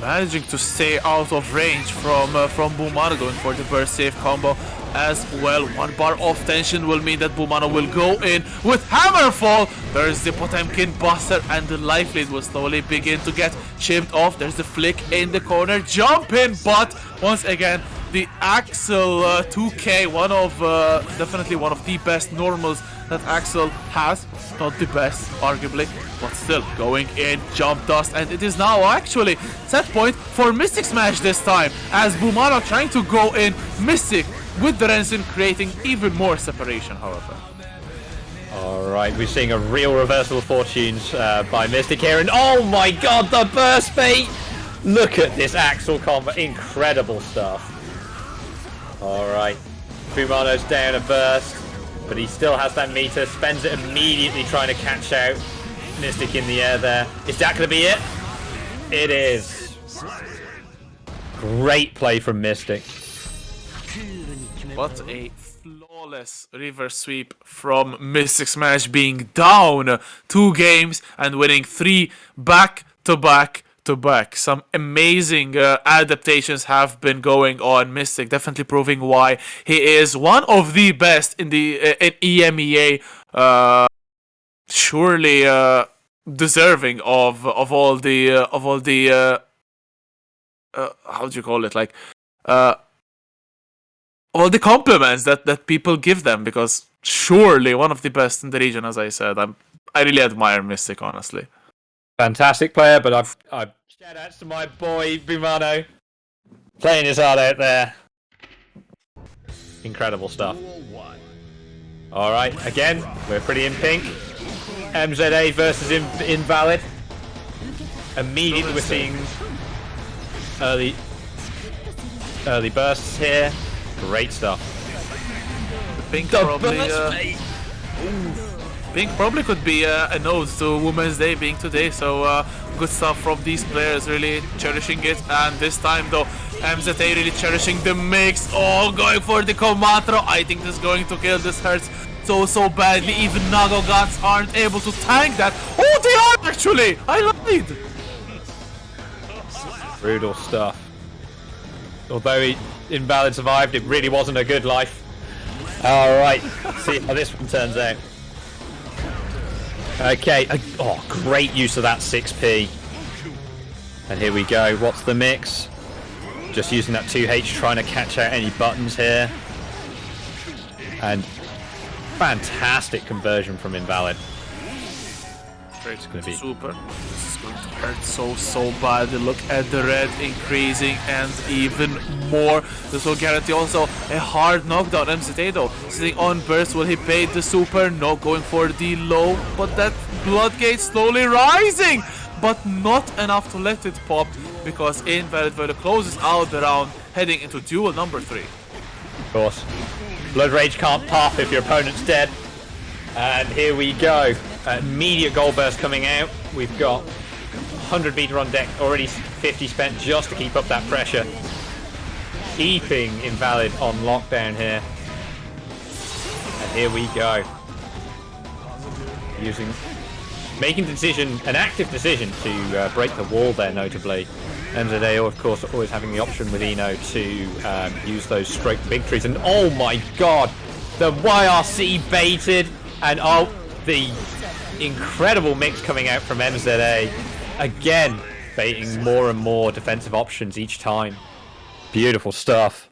Speaker 3: Managing to stay out of range from Bumano, going for the burst save combo as well. 1 bar of tension will mean that Bumano will go in with Hammerfall. There's the Potemkin Buster, and the life lead will slowly begin to get chipped off. There's the flick in the corner, jump in, but once again the Axel 2K, definitely one of the best normals that Axel has. Not the best, arguably, but still going in, jump dust, and it is now actually set point for Mystic Smash this time, as Bumano trying to go in. Mystic with the Rensen creating even more separation, however.
Speaker 2: Alright, we're seeing a real reversal of fortunes by Mystic here, and oh my god, the burst bait! Look at this Axel combo, incredible stuff. Alright, Bumano's down a burst, but he still has that meter, spends it immediately trying to catch out Mystic in the air there. Is that going to be it? It is. Great play from Mystic.
Speaker 3: What a flawless reverse sweep from Mystic Smash, being down 2 games and winning 3 back-to-back. Some amazing adaptations have been going on. Mystic definitely proving why he is one of the best in the in EMEA. Surely deserving of all the how do you call it, like all the compliments that people give them, because surely one of the best in the region. As I said, I really admire Mystic, honestly.
Speaker 2: Fantastic player, but I've shout outs to my boy Bumano, playing his heart out there. Incredible stuff. All right, again we're pretty in pink. MZA versus Invalid. Immediately we're seeing early bursts here. Great stuff.
Speaker 3: Pink probably could be a node to Women's Day being today, so good stuff from these players, really cherishing it. And this time though, MZA really cherishing the mix. Oh, going for the Commandro. I think this is going to kill. This hurts so badly. Even Nago Gods aren't able to tank that. Oh, they are actually! I lied!
Speaker 2: Brutal stuff. Although Invalid survived, it really wasn't a good life. Alright, see how this one turns out. Okay, oh, great use of that 6p. And here we go, what's the mix? Just using that 2H, trying to catch out any buttons here. And fantastic conversion from Invalid.
Speaker 3: It's
Speaker 2: gonna be
Speaker 3: super. This is going to hurt so badly. Look at the red increasing and even more. This will guarantee also a hard knockdown. MZA though sitting on burst. Will he pay the super? No, going for the low, but that Bloodgate slowly rising, but not enough to let it pop, because Invalid Valor closes out the round, heading into duel number 3.
Speaker 2: Of course. Blood Rage can't pop if your opponent's dead. And here we go. Immediate gold burst coming out. We've got 100 meter on deck, already 50 spent just to keep up that pressure. Keeping Invalid on lockdown here. And here we go. Making the decision, an active decision to break the wall there, notably. MZA, of course, always having the option with Eno to use those stroke victories. And oh my god, the YRC baited, and oh, the incredible mix coming out from MZA. Again, baiting more and more defensive options each time. Beautiful stuff.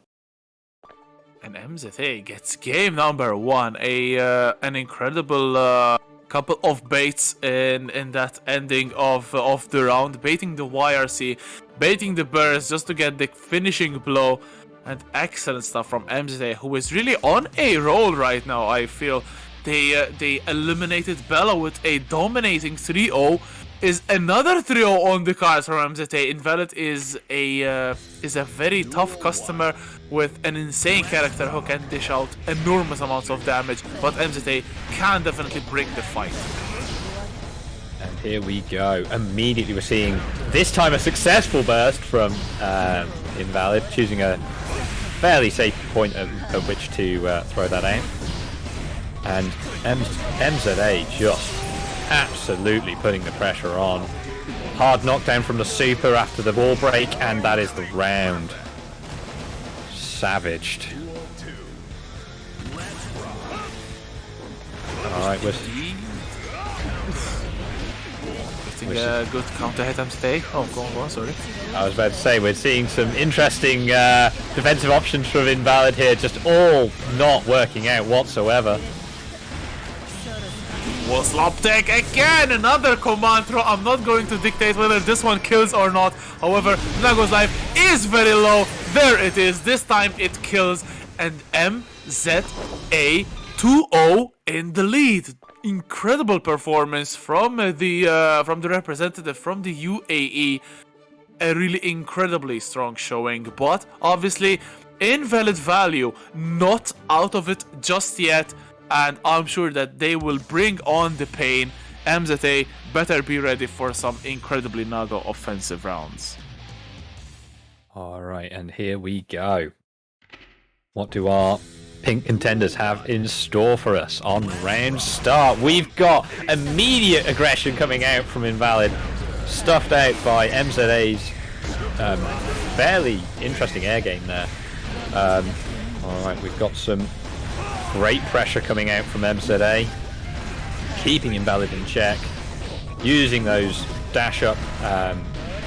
Speaker 3: And MZA gets game number 1. An incredible couple of baits in that ending of the round, baiting the YRC, baiting the burst just to get the finishing blow, and excellent stuff from MZA, who is really on a roll right now. I feel they eliminated Bella with a dominating 3-0. Is another 3-0 on the cards for MZA. Invalid is a very tough customer with an insane character who can dish out enormous amounts of damage, but MZA can definitely bring the fight.
Speaker 2: And here we go. Immediately we're seeing, this time, a successful burst from Invalid, choosing a fairly safe point at which to throw that out. And MZA just absolutely putting the pressure on. Hard knockdown from the super after the wall break, and that is the round. Savaged. Alright, we're
Speaker 3: getting a good counter hit MZA. Oh, go on, sorry.
Speaker 2: I was about to say, we're seeing some interesting defensive options from Invalid here, just all not working out whatsoever.
Speaker 3: Wall slop tech again, another command throw. I'm not going to dictate whether this one kills or not. However, Nago's life is very low. There it is. This time it kills, and MZA 2-0 in the lead. Incredible performance from the representative from the UAE. A really incredibly strong showing, but obviously Invalid value not out of it just yet. And I'm sure that they will bring on the pain. MZA better be ready for some incredibly Nago offensive rounds.
Speaker 2: Alright, and here we go. What do our Pink Contenders have in store for us on round start. We've got immediate aggression coming out from Invalid, stuffed out by MZA's fairly interesting air game there. Alright, we've got some great pressure coming out from MZA, keeping Invalid in check, using those dash up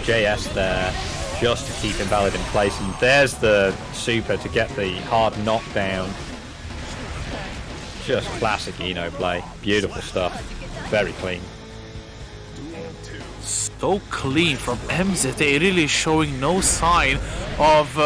Speaker 2: JS there just to keep Invalid in place, and there's the super to get the hard knockdown. Just classic Eno play. Beautiful stuff. Very clean.
Speaker 3: So clean from MZA, really showing no sign of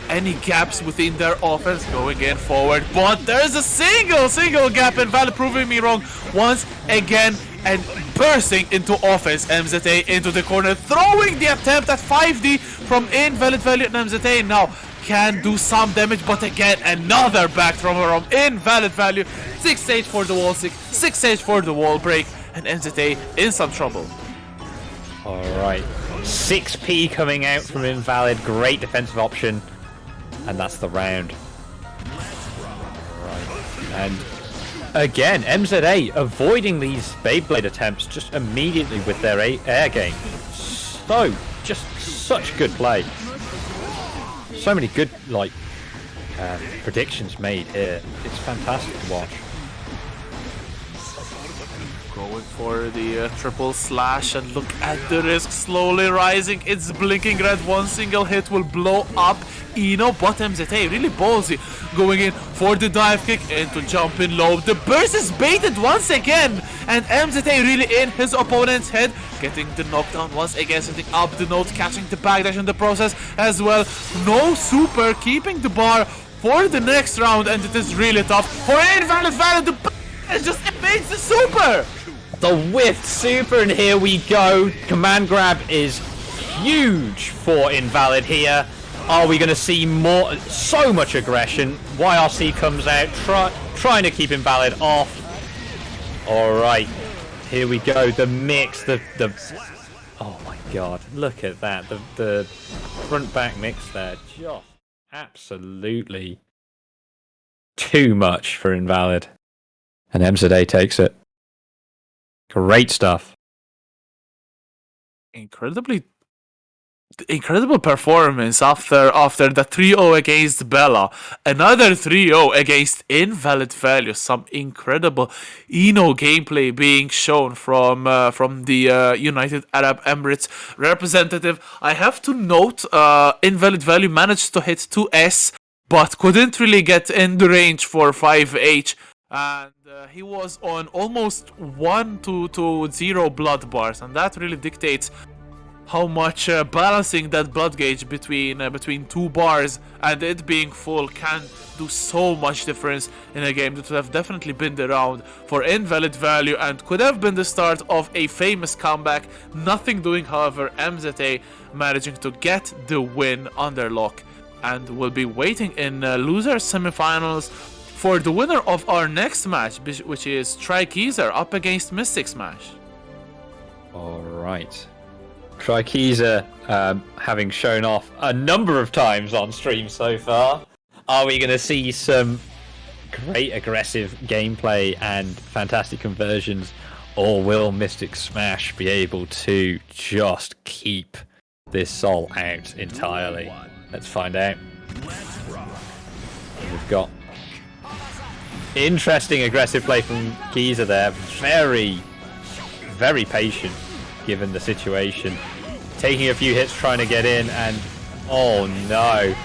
Speaker 3: any gaps within their offense going in forward. But there's a single gap, and Invalid proving me wrong once again, and bursting into offense. MZA into the corner, throwing the attempt at 5D from Invalid Value, and MZA now can do some damage, but again another back from Invalid Value. 6 stage for the wall 6 stage for the wall break, and MZA in some trouble.
Speaker 2: Alright, 6P coming out from Invalid, great defensive option, and that's the round. Right. And again, MZA avoiding these Beyblade attempts just immediately with their air game. So, just such good play. So many good, predictions made here. It's fantastic to watch.
Speaker 3: Going for the triple slash, and look at the risk slowly rising. It's blinking red. One single hit will blow up Eno, but MZA really ballsy, going in for the dive kick into jumping low. The burst is baited once again, and MZA really in his opponent's head, getting the knockdown once again, setting up the note, catching the backdash in the process as well. No super, keeping the bar for the next round, and it is really tough for Invalid Valid. The just evades the super.
Speaker 2: The whiffed super, and here we go. Command grab is huge for Invalid here. Are we going to see more? So much aggression. YRC comes out, trying to keep Invalid off. All right, here we go. The mix, the oh my god, look at that. The front back mix there, just absolutely too much for Invalid, and MZA takes it. Great stuff.
Speaker 3: Incredible performance after the 3-0 against Bella. Another 3-0 against Invalid Value. Some incredible Eno gameplay being shown from the United Arab Emirates representative. I have to note, Invalid Value managed to hit 2S, but couldn't really get in the range for 5H. And he was on almost 1 to 0 blood bars, and that really dictates how much balancing that blood gauge between 2 bars and it being full can do so much difference in a game that would have definitely been the round for Invalid Value and could have been the start of a famous comeback. Nothing doing, however, MZA managing to get the win under lock, and will be waiting in loser semifinals for the winner of our next match, which is R3KTZU up against Mystic Smash.
Speaker 2: Alright. R3KTZU having shown off a number of times on stream so far. Are we going to see some great aggressive gameplay and fantastic conversions, or will Mystic Smash be able to just keep this Sol out entirely? Let's find out. We've got interesting aggressive play from R3KTZU there. Very, very patient given the situation. Taking a few hits trying to get in, and oh no.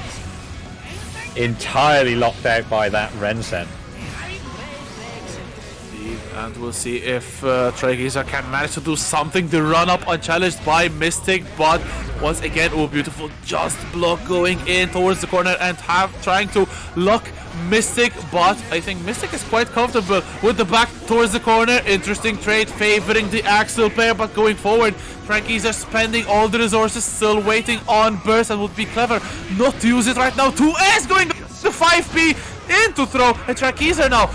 Speaker 2: Entirely locked out by that Rensen.
Speaker 3: And we'll see if R3KTZU can manage to do something. The run up unchallenged by Mystic, but once again, oh beautiful just block going in towards the corner and trying to lock Mystic, but I think Mystic is quite comfortable with the back towards the corner. Interesting trade favoring the Axel player, but going forward, R3KTZU spending all the resources, still waiting on burst, and would be clever not to use it right now. 2S going to 5P into throw, and R3KTZU now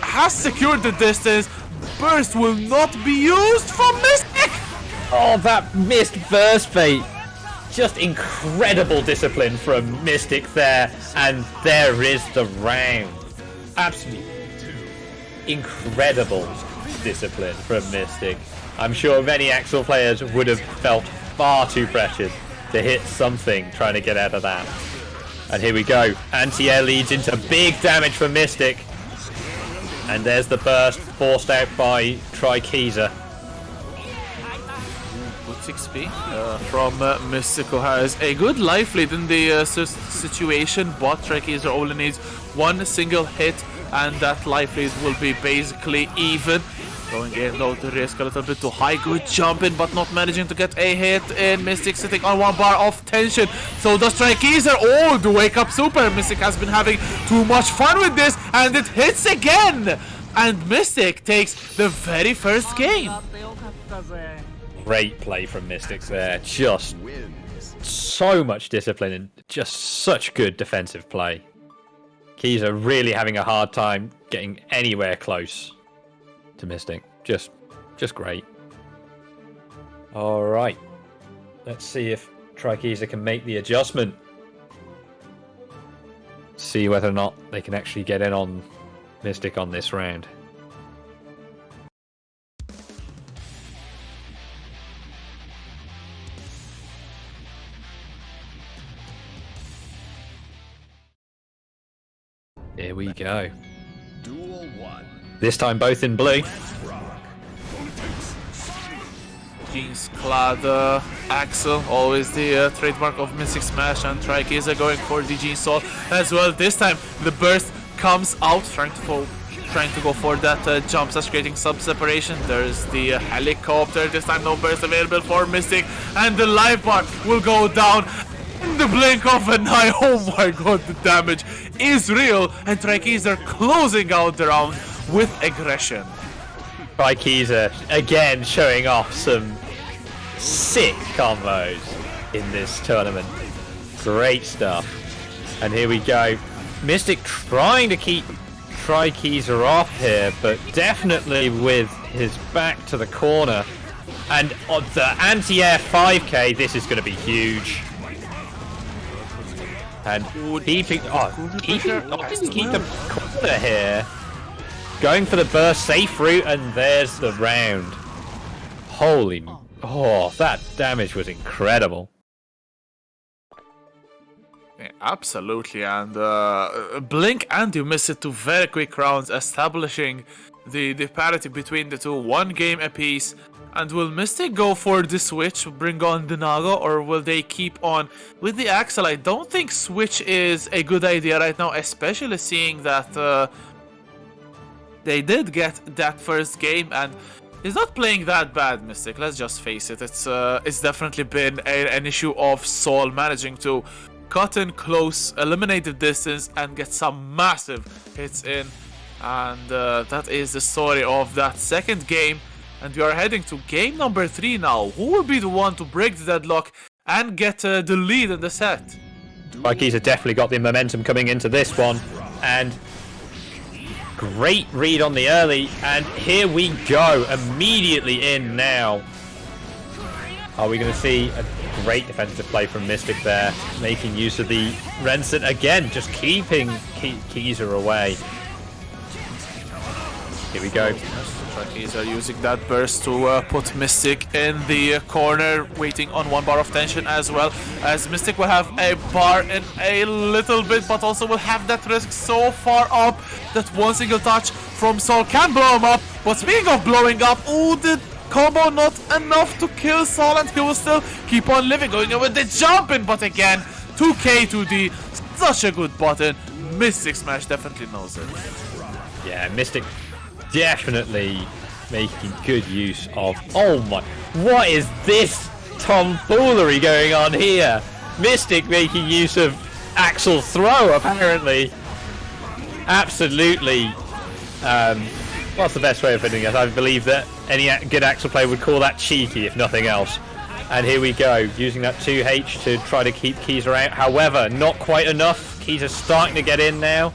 Speaker 3: has secured the distance. Burst will not be used from Mystic.
Speaker 2: Oh, that missed burst bait. just incredible discipline from Mystic there, and there is the round. Absolutely incredible discipline from Mystic. I'm sure many Axel players would have felt far too pressured to hit something trying to get out of that. And here we go. Anti-air leads into big damage for Mystic. And there's the burst forced out by R3KTZU.
Speaker 3: Good 6p from Mystic, who has a good life lead in the situation, but R3KTZU only needs one single hit, and that life lead will be basically even. Going in though to risk a little bit too high. Good jumping, but not managing to get a hit in. Mystic sitting on 1 bar of tension. So does R3KTZU. Oh, the wake up super. Mystic has been having too much fun with this, and it hits again. And Mystic takes the very first game.
Speaker 2: Great play from Mystic there. Just so much discipline and just such good defensive play. KTZU really having a hard time getting anywhere close to Mystic. Just great. Alright. Let's see if R3KTZU can make the adjustment. See whether or not they can actually get in on Mystic on this round. Here we go.
Speaker 1: Duel 1.
Speaker 2: This time both in blue.
Speaker 3: Jeans clad Axel, always the trademark of Mystic Smash, and R3KTZU going for the Jean Soul as well. This time the burst comes out, trying to go for that jump slash, creating some separation. There's the helicopter. This time no burst available for Mystic, and the life bar will go down in the blink of an eye. Oh my god, the damage is real, and R3KTZU closing out the round with aggression.
Speaker 2: R3KTZU again showing off some sick combos in this tournament. Great stuff. And here we go. Mystic trying to keep R3KTZU off here, but definitely with his back to the corner. And on the anti-air 5k, this is going to be huge. And keeping the corner here. Going for the burst, safe route, and there's the round. Holy... Oh, that damage was incredible.
Speaker 3: Yeah, absolutely, and blink and you miss it, 2 very quick rounds, establishing the parity between the two, 1 game apiece. And will Mystic go for the switch, bring on the Naga, or will they keep on with the Axel? I don't think switch is a good idea right now, especially seeing that they did get that first game, and he's not playing that bad, Mystic. Let's just face it. It's definitely been an issue of Soul managing to cut in close, eliminate the distance, and get some massive hits in. And that is the story of that second game. And we are heading to game number 3 now. Who will be the one to break the deadlock and get the lead in the set?
Speaker 2: R3KTZU definitely got the momentum coming into this one. And great read on the early. And here we go. Immediately in now. Are we going to see a great defensive play from Mystic there? Making use of the Renset again. Just keeping R3KTZU away. Here we go.
Speaker 3: R3KTZU using that burst to put Mystic in the corner, waiting on 1 bar of tension, as well as Mystic will have a bar in a little bit, but also will have that risk so far up that 1 single touch from Sol can blow him up. But speaking of blowing up, oh, the combo not enough to kill Sol, and he will still keep on living, going in with the jumping, but again 2k to the such a good button. Mystic Smash definitely knows it.
Speaker 2: Yeah, Mystic definitely making good use of... Oh my... What is this tomfoolery going on here? Mystic making use of Axel throw, apparently. Absolutely. What's the best way of putting it? I believe that any good Axel player would call that cheeky, if nothing else. And here we go, using that 2H to try to keep KTZU out. However, not quite enough. KTZU starting to get in now.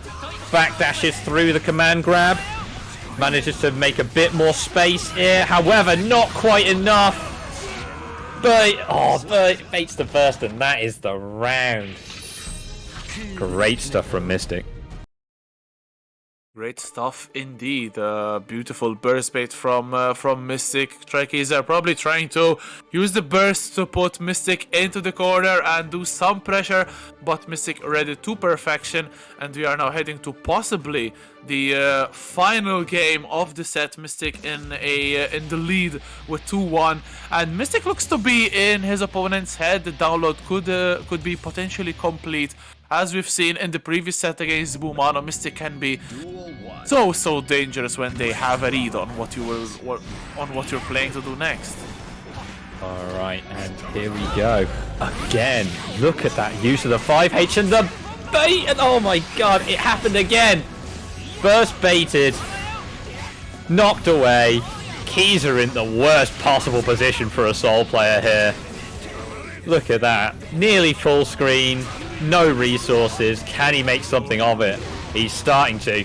Speaker 2: Backdashes through the command grab. Manages to make a bit more space here. However, not quite enough. Baits the first, and that is the round. Great stuff from Mystic.
Speaker 3: Great stuff indeed. Beautiful burst bait from Mystic. R3KTZU probably trying to use the burst to put Mystic into the corner and do some pressure, but Mystic read it to perfection, and we are now heading to possibly the final game of the set. Mystic in the lead with 2-1, and Mystic looks to be in his opponent's head. The download could be potentially complete. As we've seen in the previous set against Bumano, Mystic can be so dangerous when they have a read on what you're playing to do next.
Speaker 2: All right, and here we go again. Look at that use of the 5H and the bait, and oh my god, it happened again. Burst baited, knocked away. Keys are in the worst possible position for a Soul player here. Look at that, nearly full screen. No resources. Can he make something of it? He's starting to.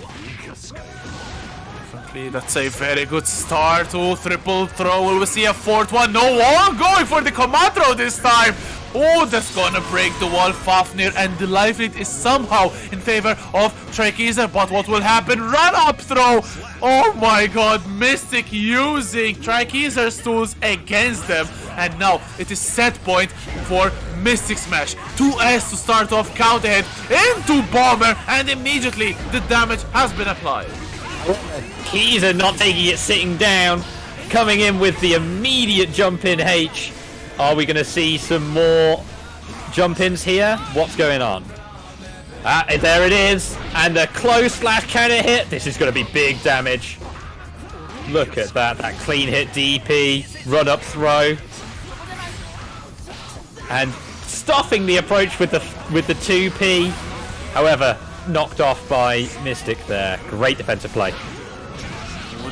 Speaker 3: That's a very good start. Oh, triple throw. Will we see a fourth one? No one going for the command this time. Oh, that's gonna break the wall. Fafnir, and the life lead is somehow in favor of R3KTZU. But what will happen? Run up throw. Oh my god. Mystic using R3KTZU's tools against them. And now it is set point for Mystic Smash. 2S to start off, counter hit into Bomber, and immediately the damage has been applied.
Speaker 2: Keys are not taking it sitting down, coming in with the immediate jump in H. Are we going to see some more jump ins here? What's going on? There it is, and the close slash counter hit. This is going to be big damage. Look at that clean hit DP, run up throw. And stuffing the approach with the 2P. However, knocked off by Mystic there. Great defensive play.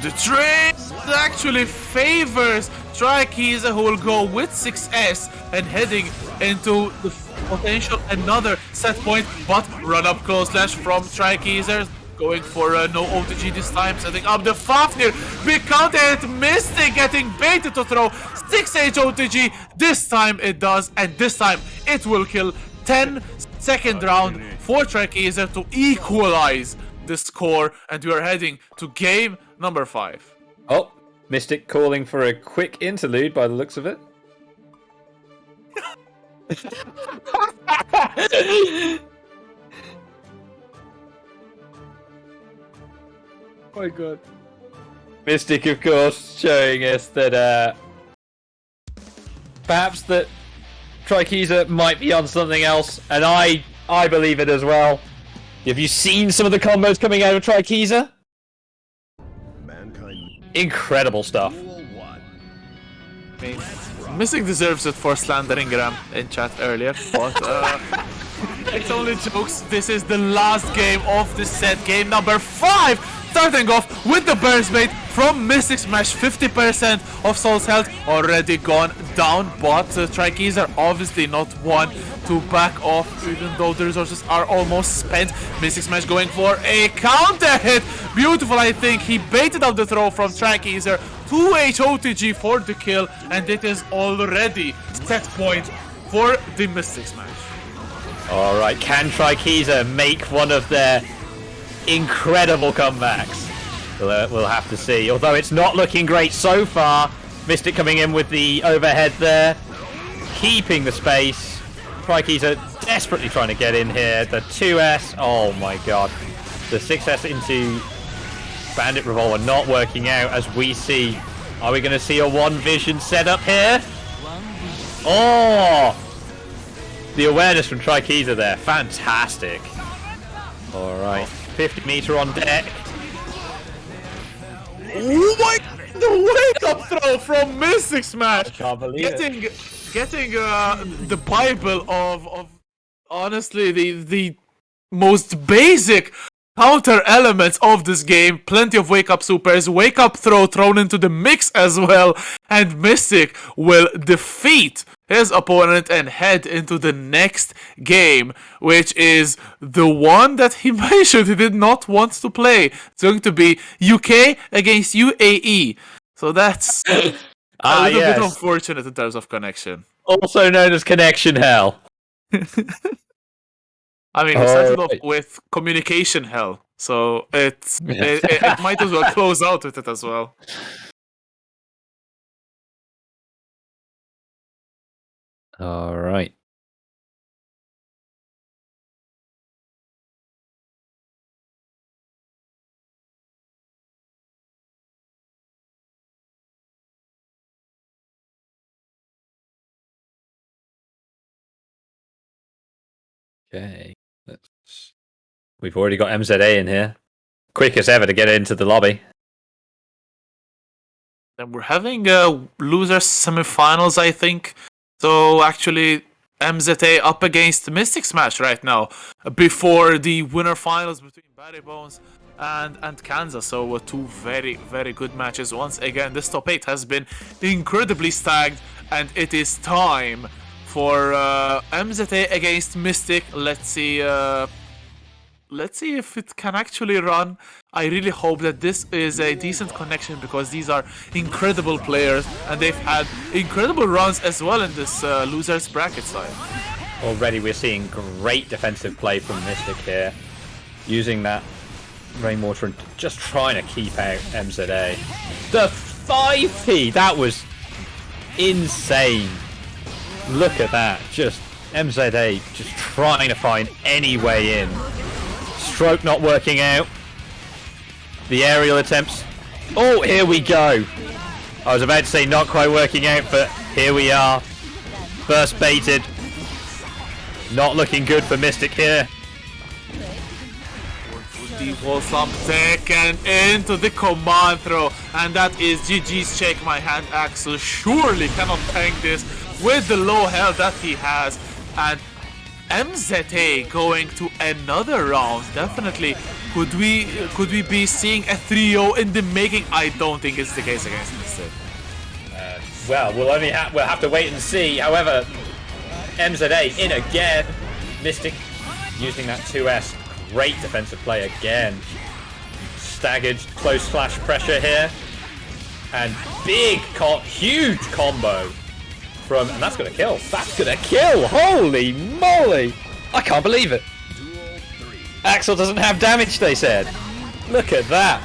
Speaker 3: The trade actually favors R3KTZU, who will go with 6S and heading into the potential another set point, but run up close slash from R3KTZU. Going for no OTG this time, setting up the Fafnir. Big counter hit, Mystic getting baited to throw 6H OTG. This time it does, and this time it will kill. 10-second round for R3KTZU to equalize the score, and we are heading to game number 5.
Speaker 2: Oh, Mystic calling for a quick interlude by the looks of it. Oh my god. Mystic, of course, showing us that perhaps that R3KTZU might be on something else, and I believe it as well. Have you seen some of the combos coming out of R3KTZU? Incredible stuff.
Speaker 3: I mean, Mystic deserves it for slandering Ram in chat earlier, but it's only jokes. This is the last game of the set, game number 5. Starting off with the burst bait from Mystic Smash. 50% of Soul's health already gone down, but R3KTZU are obviously not one to back off, even though the resources are almost spent. Mystic Smash going for a counter hit. Beautiful, I think. He baited out the throw from R3KTZU. 2H OTG for the kill, and it is already set point for the Mystic Smash.
Speaker 2: Alright, can R3KTZU make one of their incredible comebacks? We'll have to see. Although it's not looking great so far. Mystic coming in with the overhead there, keeping the space. R3KTZU desperately trying to get in here. The 2S, oh my god. The 6S into Bandit Revolver not working out, as we see. Are we going to see a One Vision setup here? Oh! The awareness from R3KTZU there, fantastic. Alright, 50 meter on deck.
Speaker 3: Oh my! The wake-up throw from Mystic Smash!
Speaker 2: I can't believe it.
Speaker 3: Getting the Bible of honestly the most basic counter elements of this game. Plenty of wake-up supers, wake-up throw thrown into the mix as well, and Mystic will defeat his opponent and head into the next game, which is the one that he mentioned he did not want to play. It's going to be UK against UAE. So that's A little bit
Speaker 2: yes.
Speaker 3: unfortunate in terms of connection.
Speaker 2: Also known as connection hell.
Speaker 3: I mean, we started off
Speaker 2: Alright.
Speaker 3: with communication hell, so it might as well close out with it as well.
Speaker 2: All right. Okay. We've already got MZA in here. Quick as ever to get into the lobby.
Speaker 3: And we're having loser semifinals, I think. So actually, MZA up against Mystic Smash right now, before the winner finals between Barry Bones and Kansas. So two very, very good matches. Once again, this top 8 has been incredibly stacked, and it is time for MZA against Mystic. Let's see if it can actually run. I really hope that this is a decent connection, because these are incredible players and they've had incredible runs as well in this losers bracket side.
Speaker 2: Already we're seeing great defensive play from Mystic here. Using that Rainwater and just trying to keep out MZA. The 5P! That was insane. Look at that. Just MZA just trying to find any way in. Stroke not working out. The aerial attempts. Oh, here we go. I was about to say not quite working out, but here we are. First baited. Not looking good for Mystic here.
Speaker 3: The wall slump taken into the command throw, and that is GG's Shake My Hand. Axel surely cannot tank this with the low health that he has, and MZA going to another round. Definitely, could we be seeing a 3-0 in the making? I don't think it's the case against Mystic.
Speaker 2: Well, we'll have to wait and see. However, MZA in again. Mystic using that 2S. Great defensive play again. Staggered close flash pressure here, and huge combo. And that's gonna kill. That's gonna kill! Holy moly! I can't believe it. Axel doesn't have damage, they said. Look at that.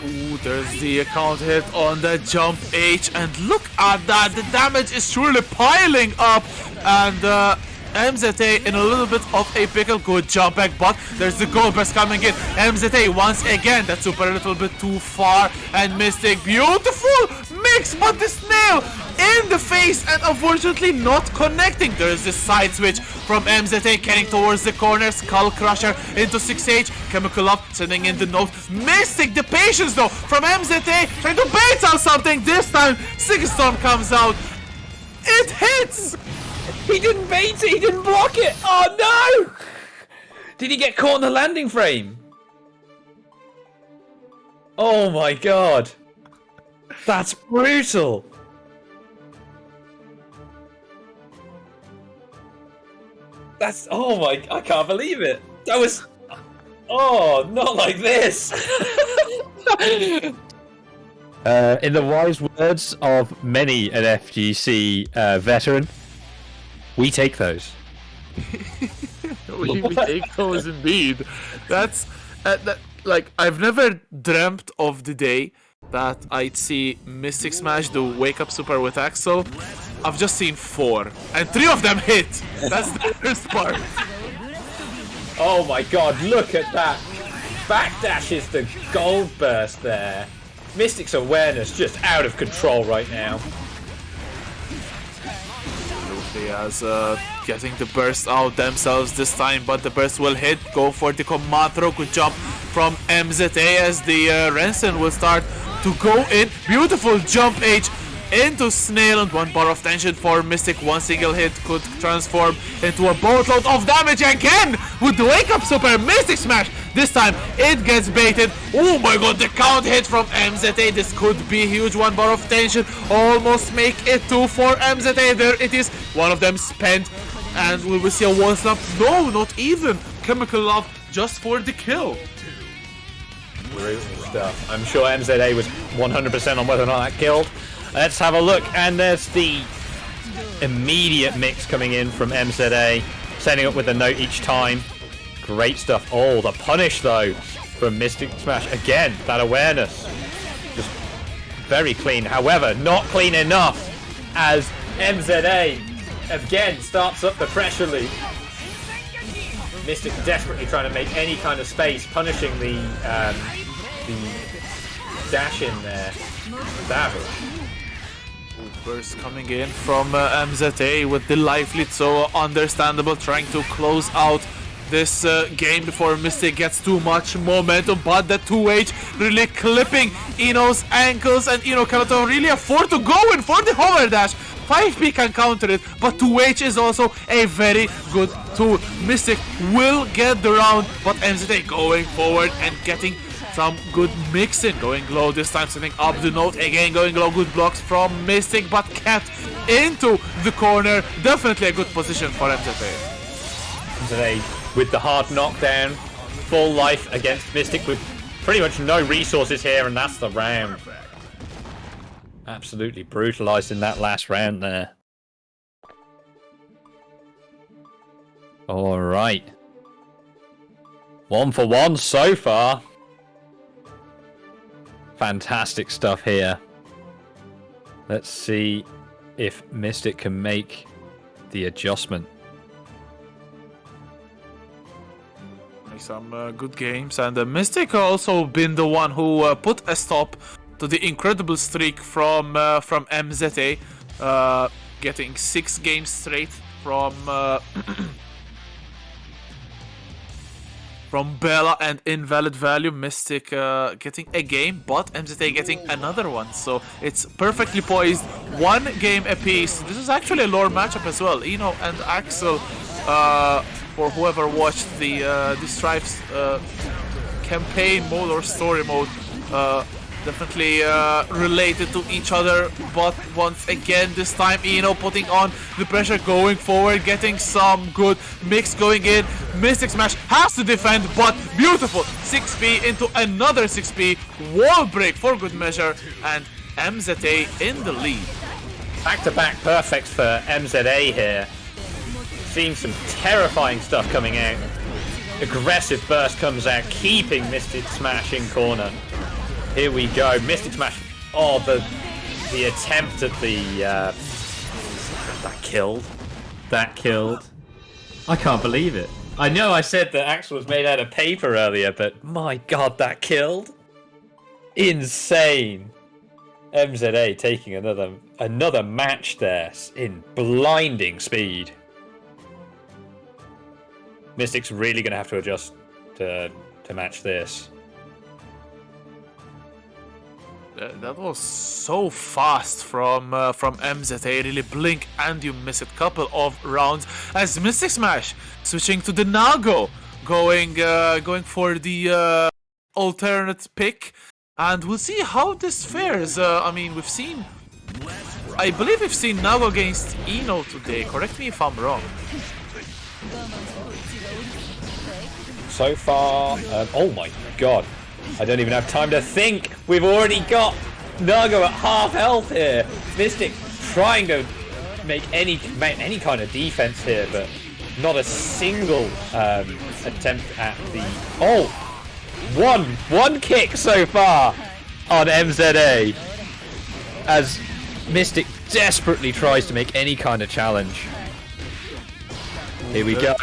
Speaker 3: Ooh, there's the account hit on the jump H, and look at that. The damage is truly piling up, and MZA in a little bit of a pickle. Good jump back, but there's the gold burst coming in. MZA once again, that super a little bit too far, and Mystic, beautiful mix, but the snail in the face, and unfortunately not connecting. There's this side switch from MZA getting towards the corner. Skull Crusher into 6H. Chemical Love sending in the note. Mystic, the patience though from MZA, trying to bait out something. This time, Six Storm comes out. It hits!
Speaker 2: He didn't bait it, he didn't block it! Oh no! Did he get caught in the landing frame? Oh my god. That's brutal. I can't believe it. That was, not like this. In the wise words of many an FGC veteran, we take those.
Speaker 3: we take those indeed. That's like, I've never dreamt of the day that I'd see Mystic Smash do Wake Up Super with Axel. I've just seen 4, and 3 of them hit. That's the first part.
Speaker 2: Oh my god, look at that. Backdashes the gold burst there. Mystic's awareness just out of control right now.
Speaker 3: As getting the burst out themselves this time, but the burst will hit. Go for the command throw. Good job from MZA as the Rensen will start to go in. Beautiful jump H into Snail, and 1 bar of tension for Mystic. 1 single hit could transform into a boatload of damage again with the Wake Up Super. Mystic Smash. This time it gets baited. Oh my god, the count hit from MZA. This could be huge. 1 bar of tension. Almost make it 2 for MZA. There it is. One of them spent. And will we see a wall slump? No, not even. Chemical Love just for the kill.
Speaker 2: stuff. I'm sure MZA was 100% on whether or not that killed. Let's have a look, and there's the immediate mix coming in from MZA, setting up with a note each time. Great stuff. Oh, the punish though from Mystic Smash. Again, that awareness. Just very clean. However, not clean enough as MZA again starts up the pressure loop. Mystic desperately trying to make any kind of space, punishing the dash in there. Savage.
Speaker 3: Burst coming in from MZA with the life lead, so understandable, trying to close out this game before Mystic gets too much momentum, but the 2H really clipping Ino's ankles, and Ino cannot really afford to go in for the hover dash. 5P can counter it, but 2H is also a very good tool. Mystic will get the round, but MZA going forward and getting some good mixing. Going low this time, setting up the note. Again going low, good blocks from Mystic, but kept into the corner. Definitely a good position for MZA.
Speaker 2: MZA with the hard knockdown, full life against Mystic with pretty much no resources here, and that's the round. Absolutely brutalized in that last round there. All right. 1 for 1 so far. Fantastic stuff here. Let's see if Mystic can make the adjustment.
Speaker 3: Some good games, and Mystic also been the one who put a stop to the incredible streak from MZA, getting 6 games straight from from Bella and Invalid Value. Mystic getting a game, but MZA getting another one, so it's perfectly poised. 1 game apiece. This is actually a lore matchup as well. Ino and Axel, for whoever watched the Stripes campaign mode or story mode, definitely related to each other, but once again this time Ino putting on the pressure, going forward, getting some good mix going in. Mystic Smash has to defend, but beautiful 6P into another 6P, wall break for good measure, and MZA in the lead.
Speaker 2: Back-to-back perfects for MZA here. Seeing some terrifying stuff coming out. Aggressive burst comes out, keeping Mystic Smash in corner. Here we go, Mystic Smash. Oh, the attempt at the that killed. That killed. I can't believe it. I know I said that Axel was made out of paper earlier, but my god, that killed. Insane. MZA taking another match there in blinding speed. Mystic's really going to have to adjust to match this.
Speaker 3: That was so fast from MZA. Really blink and you miss it. Couple of rounds as Mystic Smash switching to the Nago, going for the alternate pick, and we'll see how this fares. I mean, I believe we've seen Nago against Ino today. Correct me if I'm wrong.
Speaker 2: So far, oh my god, I don't even have time to think. We've already got Nago at half health here. Mystic trying to make any kind of defense here, but not a single attempt at the. Oh, one kick so far on MZA as Mystic desperately tries to make any kind of challenge. Here we go.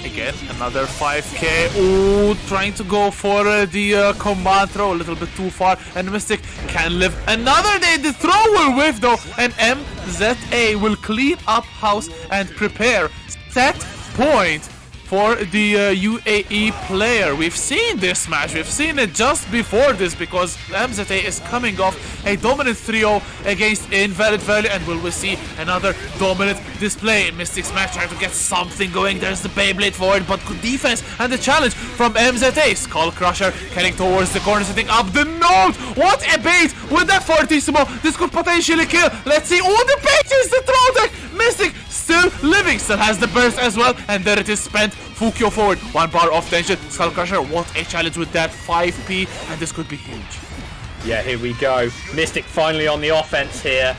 Speaker 3: Again, another 5k. Ooh, trying to go for the command throw, a little bit too far, and Mystic can live another day. The throw will whiff though, and MZA will clean up house and prepare set point for the UAE player. We've seen this match, we've seen it just before this, because MZA is coming off a dominant 3-0 against Invalid Value, and will we see another dominant display? Mystic Smash trying to get something going. There's the Beyblade forward, but good defense, and the challenge from MZA. Skull Crusher heading towards the corner, setting up the note. What a bait with that Fortissimo. This could potentially kill. Let's see. Oh, the bait is the throw deck. Mystic still living, still has the burst as well, and there it is spent. Fukyo forward, 1 bar of tension. Skull Crusher, what a challenge with that 5p, and this could be huge.
Speaker 2: Yeah, here we go. Mystic finally on the offense here.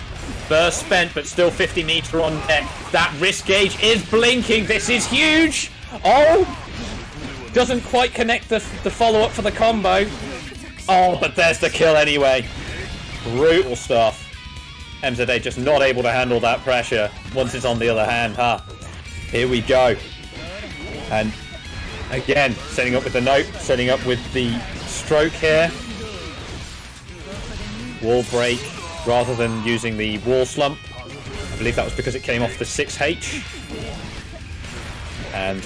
Speaker 2: Burst spent, but still 50 meter on deck. That wrist gauge is blinking. This is huge. Oh, doesn't quite connect the follow-up for the combo. Oh, but there's the kill anyway. Brutal stuff. MZA just not able to handle that pressure once it's on the other hand, huh? Here we go. And again, setting up with the note, setting up with the stroke here. Wall break rather than using the wall slump. I believe that was because it came off the 6H. And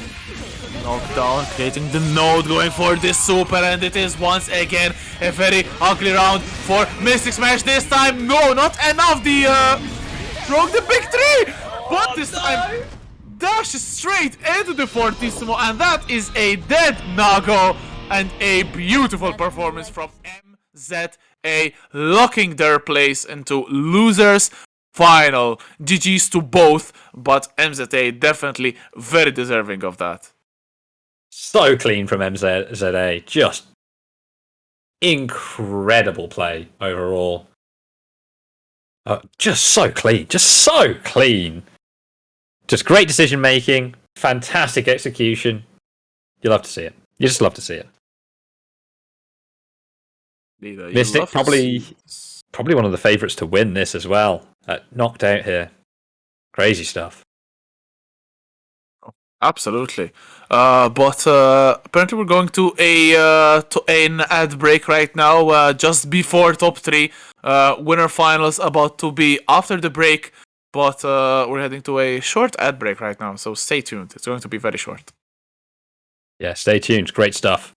Speaker 3: Knockdown, creating the node, going for this super, and it is once again a very ugly round for Mystic Smash. This time, no, not enough. The broke the big three, but this time dashes straight into the Fortissimo, and that is a dead Nago and a beautiful performance from MZA, locking their place into losers final. GG's to both, but MZA definitely very deserving of that.
Speaker 2: so clean from MZA. Just incredible play overall. Just so clean. Just so clean. Just great decision making. Fantastic execution. You love to see it. You just love to see it. Mystic probably one of the favourites to win this as well. Knocked out here. Crazy stuff.
Speaker 3: Absolutely. But apparently we're going to an ad break right now, just before top 3. Winner finals about to be after the break, but we're heading to a short ad break right now, so stay tuned. It's going to be very short.
Speaker 2: Yeah, stay tuned. Great stuff.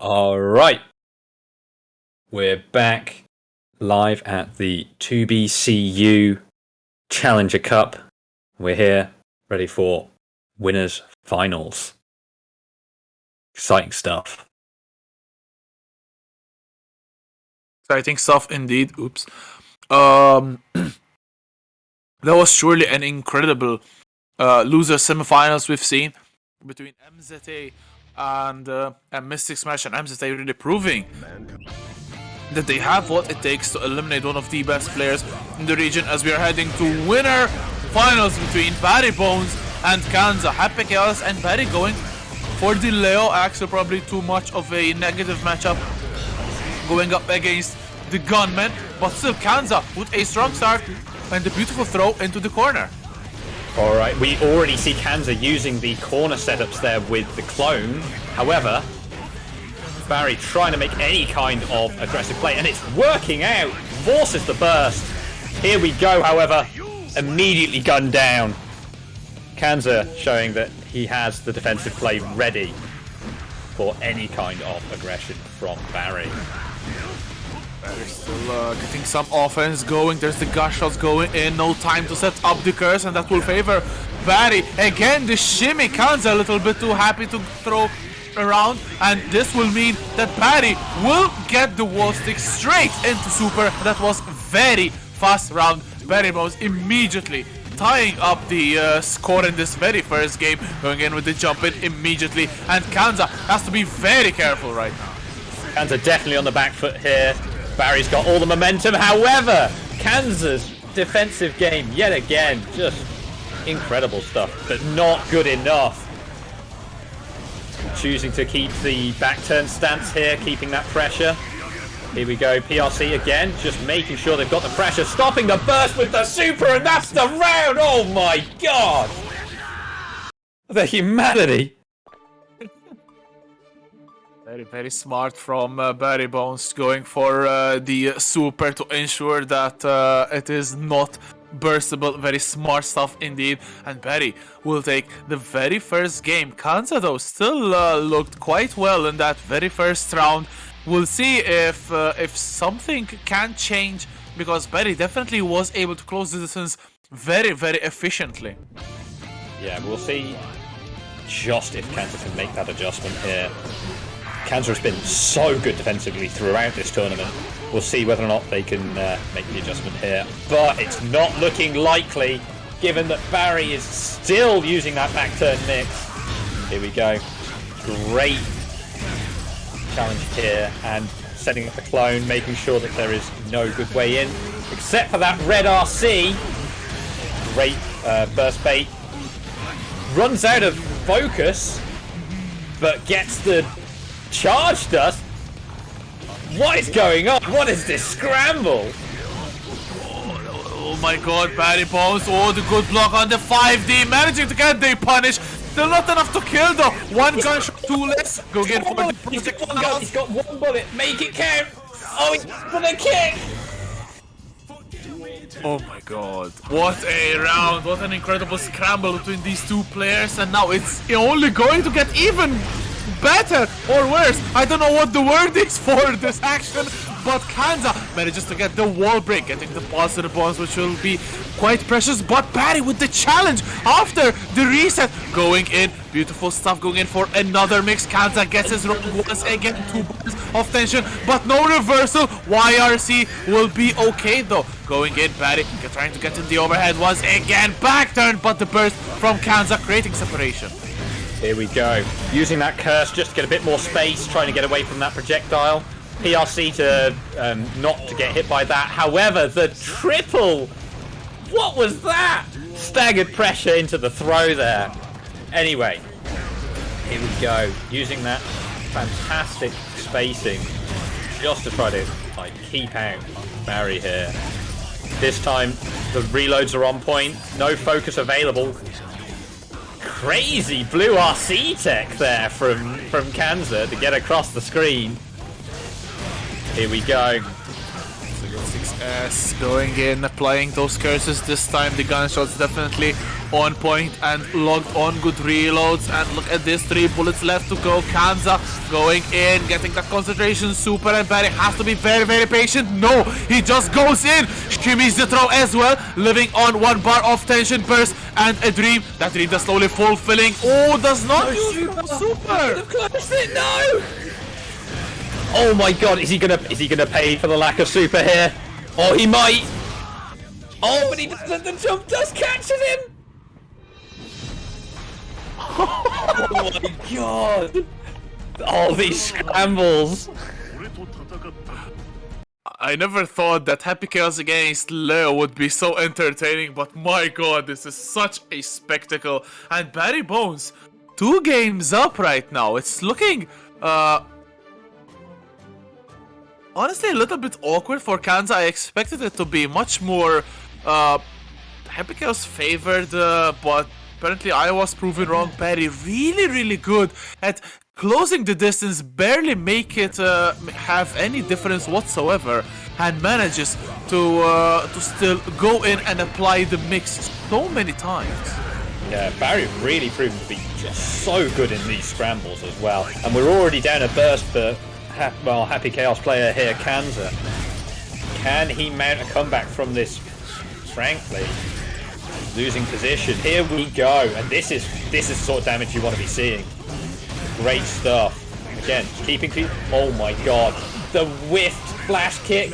Speaker 2: All right. We're back live at the 2BCU Challenger Cup. We're here ready for winners finals. Exciting stuff.
Speaker 3: Exciting stuff indeed. Oops. That was surely an incredible loser semifinals we've seen between MZA and Mystic Smash, and MZA really proving that they have what it takes to eliminate one of the best players in the region, as we are heading to winner finals between Barry Bones and Kanza. Happy Chaos and Barry going for the Leo Axel, probably too much of a negative matchup going up against the Gunman, but still Kanza with a strong start and a beautiful throw into the corner.
Speaker 2: All right, we already see Kanza using the corner setups there with the clone. However, Barry trying to make any kind of aggressive play, and it's working out. Forces the burst. Here we go, however, immediately gunned down. Kanza showing that he has the defensive play ready for any kind of aggression from Barry.
Speaker 3: Barry's still getting some offense going. There's the gush shots going in. No time to set up the curse, and that will favor Barry. Again, the shimmy. Kanza a little bit too happy to throw around, and this will mean that Barry will get the wall stick straight into super. That was very fast round. Barry Bones immediately tying up the score in this very first game, going in with the jump in immediately, and Kanza has to be very careful right now.
Speaker 2: Kanza definitely on the back foot here. Barry's got all the momentum. However, Kanza's defensive game yet again, just incredible stuff, but not good enough. Choosing to keep the back turn stance here, keeping that pressure. Here we go, PRC again, just making sure they've got the pressure, stopping the burst with the super, and that's the round! Oh my god! The humanity!
Speaker 3: Very, very smart from Barry Bones, going for the super to ensure that it is not burstable. Very smart stuff indeed. And Barry will take the very first game. Kanza though still looked quite well in that very first round. We'll see if something can change, because Barry definitely was able to close the distance very, very efficiently.
Speaker 2: Yeah, we'll see just if Kanza can make that adjustment here. Kanza has been so good defensively throughout this tournament. We'll see whether or not they can make the adjustment here. But it's not looking likely, given that Barry is still using that back turn mix. Here we go. Great challenge here, and setting up the clone, making sure that there is no good way in, except for that red RC. Great burst bait. Runs out of focus, but gets the charge dust. What is going on? What is this scramble?
Speaker 3: Oh my god, Barry Bones. Oh, the good block on the 5D, managing to get the punish. Still not enough to kill though. One gunshot, two less. Go get for the
Speaker 2: He's got one gun. He's got one bullet. Make it count. Oh, he's for the kick.
Speaker 3: Oh my god. What a round. What an incredible scramble between these two players. And now it's only going to get even better or worse. I don't know what the word is for this action, but Kanza manages to get the wall break, getting the positive bonus, which will be quite precious. But Barry with the challenge after the reset, going in, beautiful stuff, going in for another mix. Kanza gets his round once again, 2 bars of tension, but no reversal. YRC will be okay though. Going in, Barry trying to get in the overhead once again, back turn, but the burst from Kanza creating separation.
Speaker 2: Here we go. Using that curse just to get a bit more space, trying to get away from that projectile. PRC to not to get hit by that. However, the triple, what was that? Staggered pressure into the throw there. Anyway, here we go. Using that fantastic spacing just to try to keep out Barry here. This time, the reloads are on point. No focus available. Crazy blue RC tech there from Kanza to get across the screen. Here we go.
Speaker 3: 6S going in, applying those curses this time. The gunshots definitely on point and logged on. Good reloads, and look at this, 3 bullets left to go. Kanza going in, getting that concentration super, and Barry has to be very, very patient. No, he just goes in, shimmies the throw as well, living on 1 bar of tension burst and a dream. That dream does slowly fulfilling. Oh, does not use the super.
Speaker 2: No! Oh my god, is he gonna pay for the lack of super here? Oh, he might. Oh, but he doesn't. The jump just catches him. Oh my god! All these scrambles.
Speaker 3: I never thought that Happy Chaos against Leo would be so entertaining, but my god, this is such a spectacle. And Barry Bones, 2 games up right now. It's looking honestly a little bit awkward for Kanza. I expected it to be much more Happy Chaos favored, but apparently I was proven wrong. Barry really, really good at closing the distance, barely make it have any difference whatsoever, and manages to still go in and apply the mix so many times.
Speaker 2: Yeah, Barry really proven to be just so good in these scrambles as well. And we're already down a burst for Happy Chaos player here, Kanza. Can he mount a comeback from this? Frankly, losing position. Here we go, and this is the sort of damage you want to be seeing. Great stuff. Again, keeping people. Oh my god, the whiffed flash kick.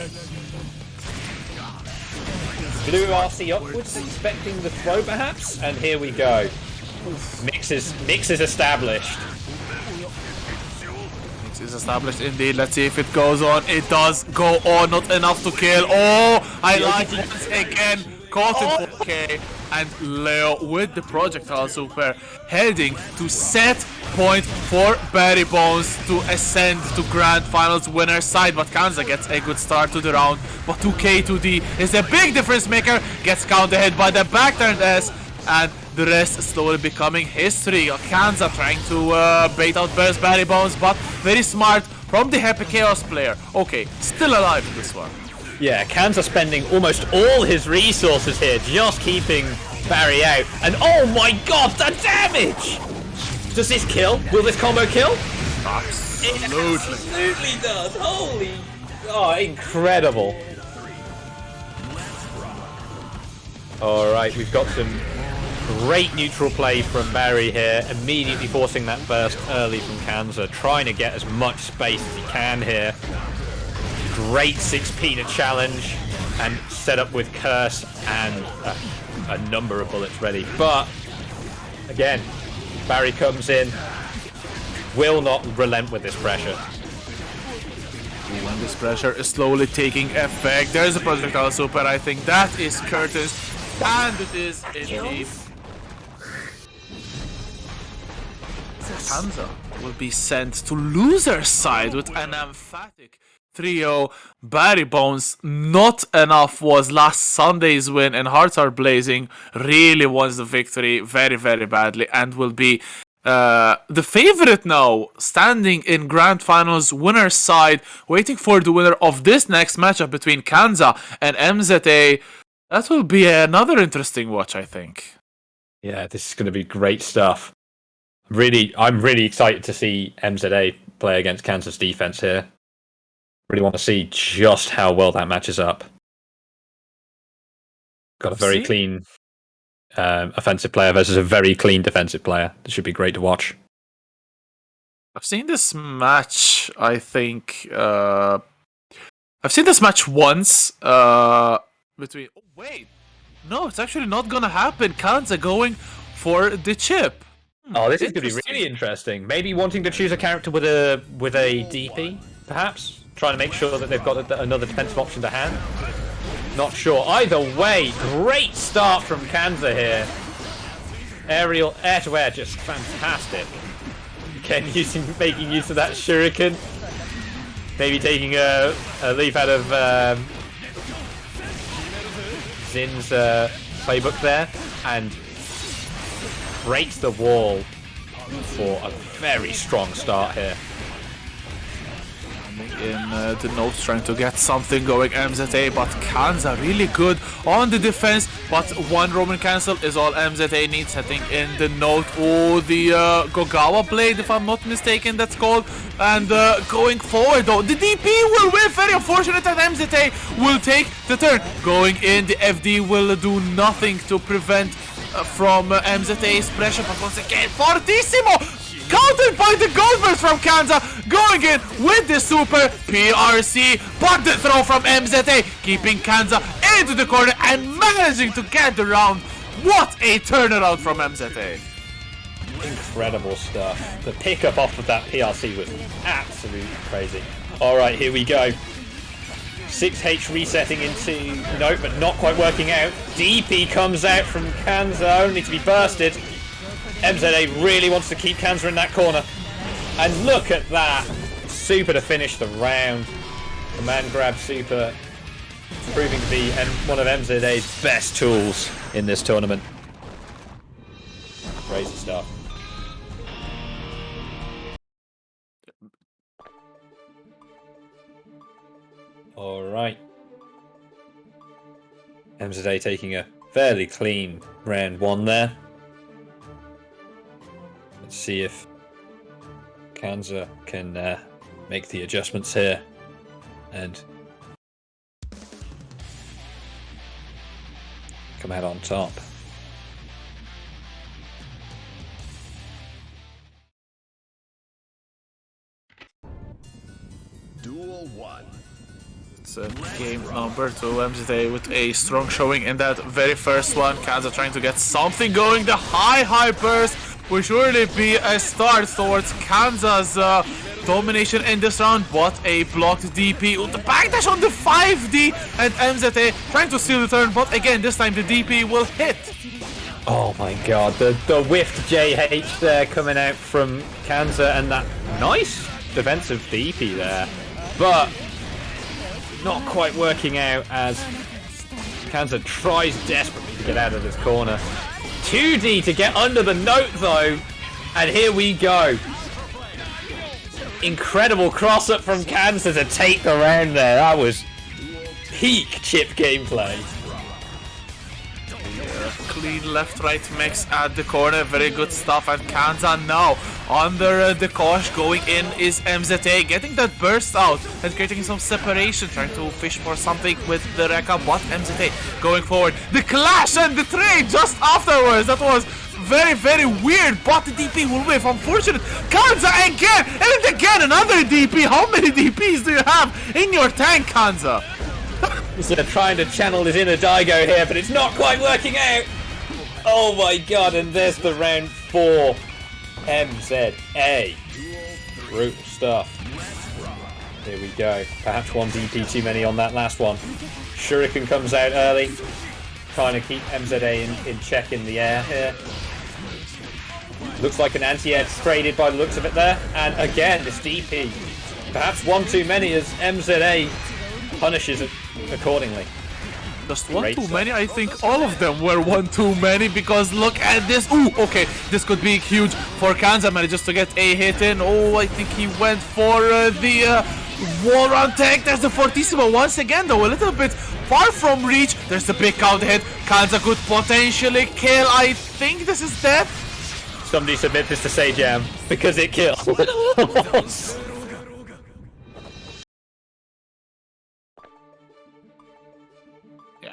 Speaker 2: Blue RC upwards, expecting the throw perhaps, and here we go. Mix is established.
Speaker 3: Mix is established indeed. Let's see if it goes on. It does go on, not enough to kill. Oh, I like once again. Caught in 4K. And Leo with the projectile super heading to set point for Barry Bones to ascend to grand finals winner side, but Kanza gets a good start to the round, but 2K2D is a big difference maker, gets counter hit by the back turned S, and the rest slowly becoming history. Kanza trying to bait out Bear's Barry Bones, but very smart from the Happy Chaos player. Okay, still alive in this one.
Speaker 2: Yeah, Kanza spending almost all his resources here, just keeping Barry out. And oh my god, the damage! Does this kill? Will this combo kill?
Speaker 3: Absolutely.
Speaker 2: It absolutely does. Holy... Oh, incredible. Alright, we've got some great neutral play from Barry here, immediately forcing that burst early from Kanza, trying to get as much space as he can here. Great 6P to challenge and set up with Curse and a number of bullets ready. But again, Barry comes in, will not relent with this pressure.
Speaker 3: When this pressure is slowly taking effect, there's a projectile super. I think that is Curtis, and it is indeed. Kanza will be sent to loser side with an emphatic 3-0. Barry Bones, not enough was last Sunday's win, and Hearts Are Blazing really wants the victory very, very badly, and will be the favorite now, standing in grand finals winner's side, waiting for the winner of this next matchup between Kanza and MZA. That will be another interesting watch, I think.
Speaker 2: Yeah, this is going to be great stuff. I'm really excited to see MZA play against Kanza's defense here. Really want to see just how well that matches up. Got a very clean offensive player versus a very clean defensive player. This should be great to watch.
Speaker 3: I've seen this match, I think... I've seen this match once between... Oh, wait! No, it's actually not gonna happen. Kanza going for the chip.
Speaker 2: Oh, this is going to be really interesting. Maybe wanting to choose a character with a DP, perhaps? Trying to make sure that they've got another defensive option to hand. Not sure. Either way, great start from Kanza here. Aerial, air-to-air, just fantastic. Again, making use of that shuriken. Maybe taking a leaf out of Zin's playbook there. And breaks the wall for a very strong start here. In the notes, trying to get something going, MZA, but Kanza really good on the defense, but one Roman cancel is all MZA needs. Setting in the note, oh, the Gogawa blade, if I'm not mistaken, that's called, and going forward though, the DP will win. Very unfortunate that MZA will take the turn. Going in, the FD will do nothing to prevent from MZA's pressure, but once again, Fortissimo! Countered by the Goldbergs from Kanza, going in with the super PRC, but the throw from MZA, keeping Kanza into the corner and managing to get the round. What a turnaround from MZA. Incredible stuff. The pickup off of that PRC was absolutely crazy. Alright, here we go. 6H resetting into... Nope, but not quite working out. DP comes out from Kanza, only to be bursted. MZA really wants to keep Kanza in that corner. And look at that. Super to finish the round. Command grab super. Proving to be one of MZA's best tools in this tournament. Crazy stuff. Alright. MZA taking a fairly clean round one there. Let's see if Kanza can make the adjustments here and come out on top.
Speaker 5: Duel 1.
Speaker 3: It's game number 2. MZA with a strong showing in that very first one. Kanza trying to get something going. The high burst will surely be a start towards Kanza's domination in this round, but a blocked DP with the backdash on the 5D, and MZA trying to steal the turn, but again, this time the DP will hit.
Speaker 2: Oh my god, the whiffed JH there coming out from Kanza, and that nice defensive DP there, but not quite working out as Kanza tries desperately to get out of this corner. 2D to get under the note though, and here we go. Incredible cross up from Kanza to take the round there. That was peak chip gameplay.
Speaker 3: Clean left-right mix at the corner, very good stuff. And Kanza now under the Kosh. Going in is MZA, getting that burst out and creating some separation, trying to fish for something with the Rekka, but MZA going forward. The clash and the trade just afterwards, that was very weird, but the DP will whiff. Unfortunate. Kanza again, and again another DP. How many DPs do you have in your tank, Kanza?
Speaker 2: Instead of trying to channel his inner Daigo here, but it's not quite working out. Oh my god, and there's the round 4. MZA. Brutal stuff. Here we go. Perhaps one DP too many on that last one. Shuriken comes out early, trying to keep MZA in check in the air here. Looks like an anti-air traded by the looks of it there. And again, this DP. Perhaps one too many as MZA punishes it accordingly.
Speaker 3: Just one
Speaker 2: Great
Speaker 3: too
Speaker 2: stuff.
Speaker 3: many? I think all of them were one too many, because look at this. Ooh, okay, this could be huge for Kanza. Manages to get a hit in. Oh, I think he went for the wall run tank. There's the Fortissimo once again, though a little bit far from reach. There's the big counter hit. Kanza could potentially kill. I think this is dead.
Speaker 2: Somebody submit this to Sajam because it kills.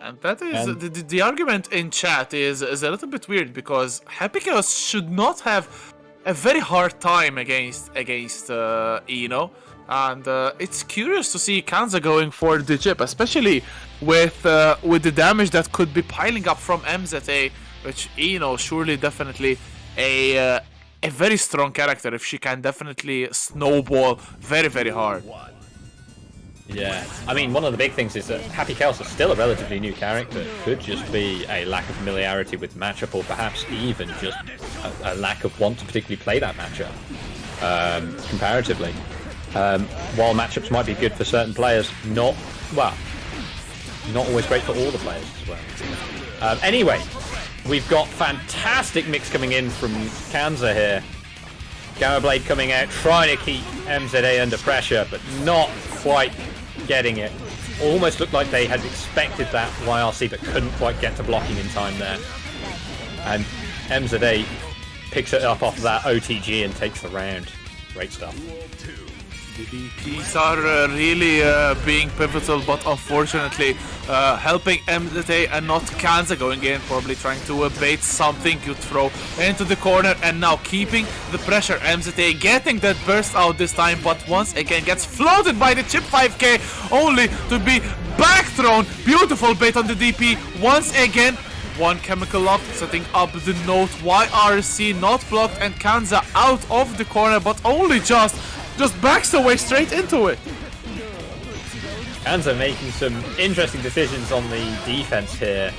Speaker 3: And that is the argument in chat is a little bit weird, because Happy Chaos should not have a very hard time against Eno, and it's curious to see Kanza going for the chip, especially with the damage that could be piling up from MZA, which Eno surely definitely a very strong character if she can definitely snowball very hard.
Speaker 2: Yeah, I mean, one of the big things is that Happy Chaos is still a relatively new character. Could just be a lack of familiarity with the matchup, or perhaps even just a lack of want to particularly play that matchup comparatively. While matchups might be good for certain players, not always great for all the players as well. Anyway, we've got fantastic mix coming in from Kanza here. Gamma Blade coming out, trying to keep MZA under pressure, but not quite getting it. Almost looked like they had expected that YRC, but couldn't quite get to blocking in time there. And MZA picks it up off that OTG and takes the round. Great stuff.
Speaker 3: The DPs are really being pivotal, but unfortunately helping MZA and not Kanza going in, probably trying to bait something you throw into the corner, and now keeping the pressure. MZA getting that burst out this time, but once again gets floated by the chip 5k, only to be back thrown. Beautiful bait on the DP once again. One chemical loft setting up the note. YRC not blocked, and Kanza out of the corner, but only just backs away straight into it.
Speaker 2: Kanza making some interesting decisions on the defense here,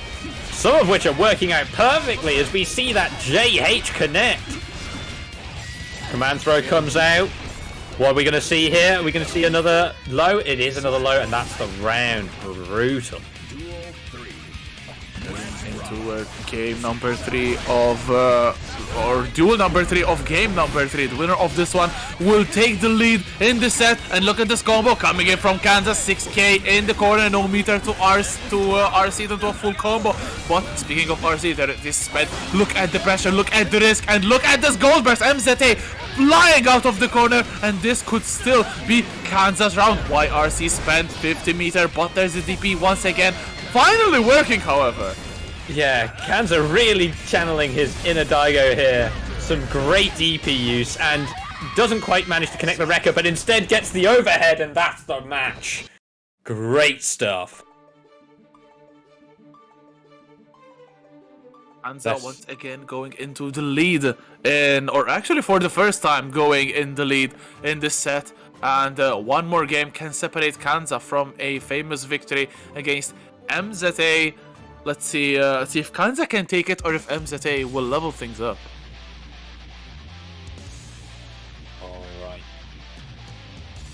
Speaker 2: some of which are working out perfectly as we see that JH connect. Command throw comes out. What are we going to see here? Are we going to see another low? It is another low, and that's the round. Brutal.
Speaker 3: Into game number 3 of or duel number 3 of game number 3. The winner of this one will take the lead in the set, and look at this combo coming in from Kansas. 6k in the corner, no meter to RC into a full combo. But speaking of RC, there it is spent. Look at the pressure, look at the risk, and look at this gold burst. MZA flying out of the corner, and this could still be Kansas round. YRC spent 50 meter, but there's the DP once again, finally working, however.
Speaker 2: Yeah, Kanza really channeling his inner Daigo here. Some great DP use, and doesn't quite manage to connect the Rekka, but instead gets the overhead, and that's the match. Great stuff.
Speaker 3: Kanza once again going into the lead or actually for the first time going in the lead in this set. And one more game can separate Kanza from a famous victory against MZA. Let's see if Kanza can take it or if MZA will level things up.
Speaker 2: Alright.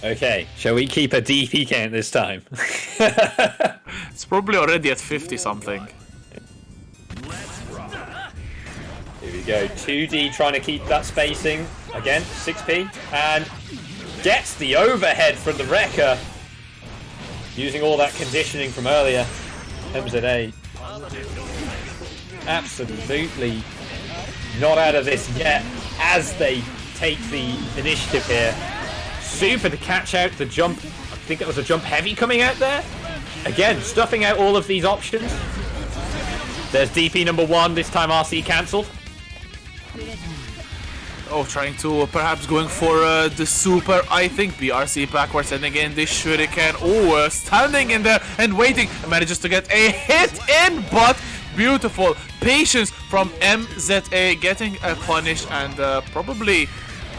Speaker 2: Okay, shall we keep a DP count this time?
Speaker 3: It's probably already at 50 something.
Speaker 2: Here we go, 2D trying to keep that spacing. Again, 6p. And gets the overhead from the Wrecker. Using all that conditioning from earlier. MZA. Absolutely not out of this yet as they take the initiative here. Super to catch out the jump. I think that was a jump heavy coming out there. Again, stuffing out all of these options. There's DP number 1, this time RC cancelled.
Speaker 3: Oh, trying to perhaps going for the super, I think. BRC backwards and again the shuriken. Oh, standing in there and waiting. Manages to get a hit in, but beautiful patience from MZA getting a punish and probably,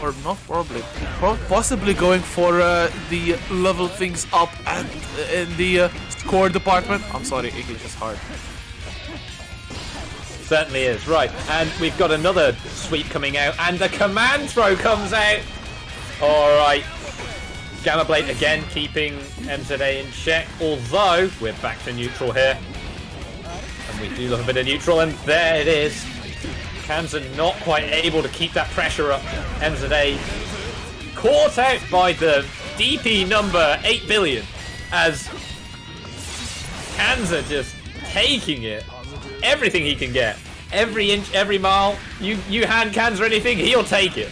Speaker 3: or not probably, possibly going for the level things up and in the score department. I'm sorry, English is hard.
Speaker 2: Certainly is, right. And we've got another sweep coming out, and the command throw comes out. Alright. Gamma Blade again keeping MZA in check, although we're back to neutral here. And we do love a bit of neutral, and there it is. Kanza not quite able to keep that pressure up. MZA caught out by the DP number 8 billion as Kanza just taking it. Everything he can get. Every inch, every mile. You hand Kanza anything, he'll take it.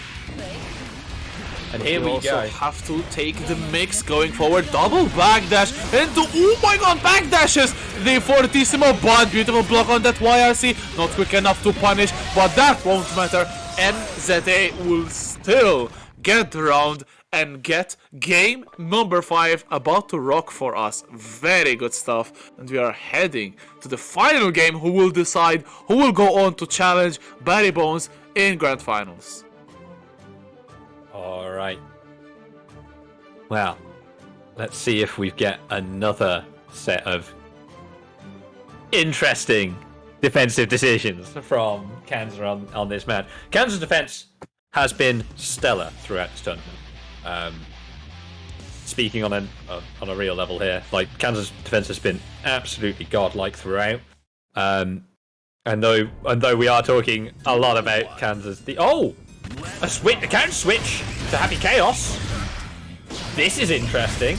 Speaker 2: And here we go.
Speaker 3: Have to take the mix going forward. Double backdash into, oh my god, backdashes the Fortissimo, but beautiful block on that YRC. Not quick enough to punish, but that won't matter. MZA will still get the round and get game number 5 about to rock for us. Very good stuff. And we are heading to the final game who will decide who will go on to challenge Barry Bones in Grand Finals.
Speaker 2: Alright. Well, let's see if we get another set of interesting defensive decisions from Kanza on this match. Kanza's defense has been stellar throughout this tournament. Speaking on a real level here, like Kanza's defense has been absolutely godlike throughout. And though we are talking a lot about Kanza's a counter switch to Happy Chaos. This is interesting.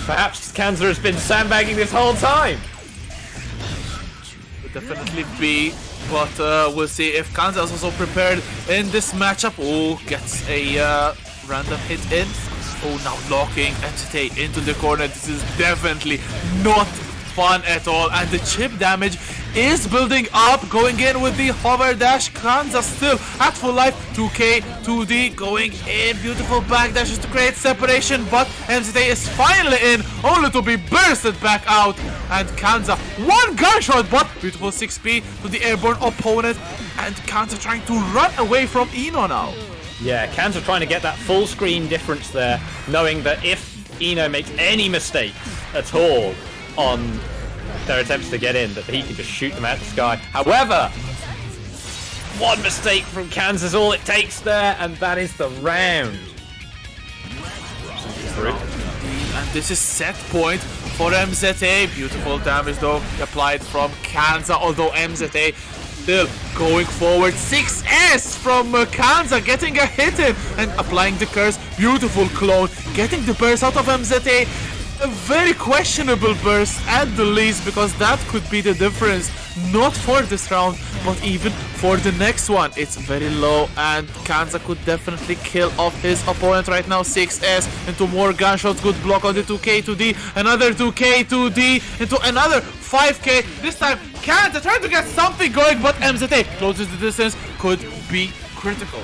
Speaker 2: Perhaps Kanza has been sandbagging this whole time.
Speaker 3: Would definitely be, but we'll see if Kanza is also prepared in this matchup. Oh, gets a random hit in. Oh, now locking MZA into the corner. This is definitely not fun at all, and the chip damage is building up. Going in with the hover dash. Kanza still at full life. 2K, 2D going in. Beautiful backdashes to create separation, but MZA is finally in, only to be bursted back out. And Kanza, one gunshot, but beautiful 6p to the airborne opponent. And Kanza trying to run away from Eno now.
Speaker 2: Yeah, Kanza trying to get that full screen difference there, knowing that if Eno makes any mistakes at all on their attempts to get in, that he can just shoot them out the sky. However, one mistake from Kanza is all it takes there, and that is the round.
Speaker 3: And this is set point for MZA. Beautiful damage though applied from Kanza, although MZA still going forward. 6S from Kanza getting a hit in and applying the curse. Beautiful clone, getting the burst out of MZA. A very questionable burst at the least, because that could be the difference, not for this round but even for the next one. It's very low and Kanza could definitely kill off his opponent right now. 6S into more gunshots, good block on the 2K2D, another 2K2D into another 5K. This time Kanza trying to get something going, but MZA closes the distance, could be critical.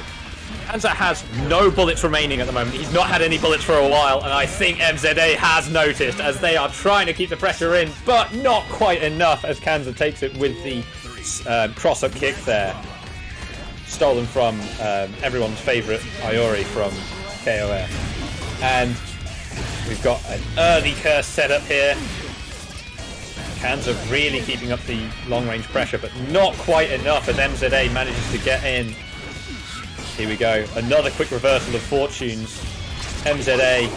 Speaker 2: Kanza has no bullets remaining at the moment. He's not had any bullets for a while, and I think MZA has noticed as they are trying to keep the pressure in, but not quite enough as Kanza takes it with the cross-up kick there. Stolen from everyone's favourite Iori from KOF. And we've got an early curse set up here. Kanza really keeping up the long-range pressure, but not quite enough as MZA manages to get in. Here we go, another quick reversal of fortunes. MZA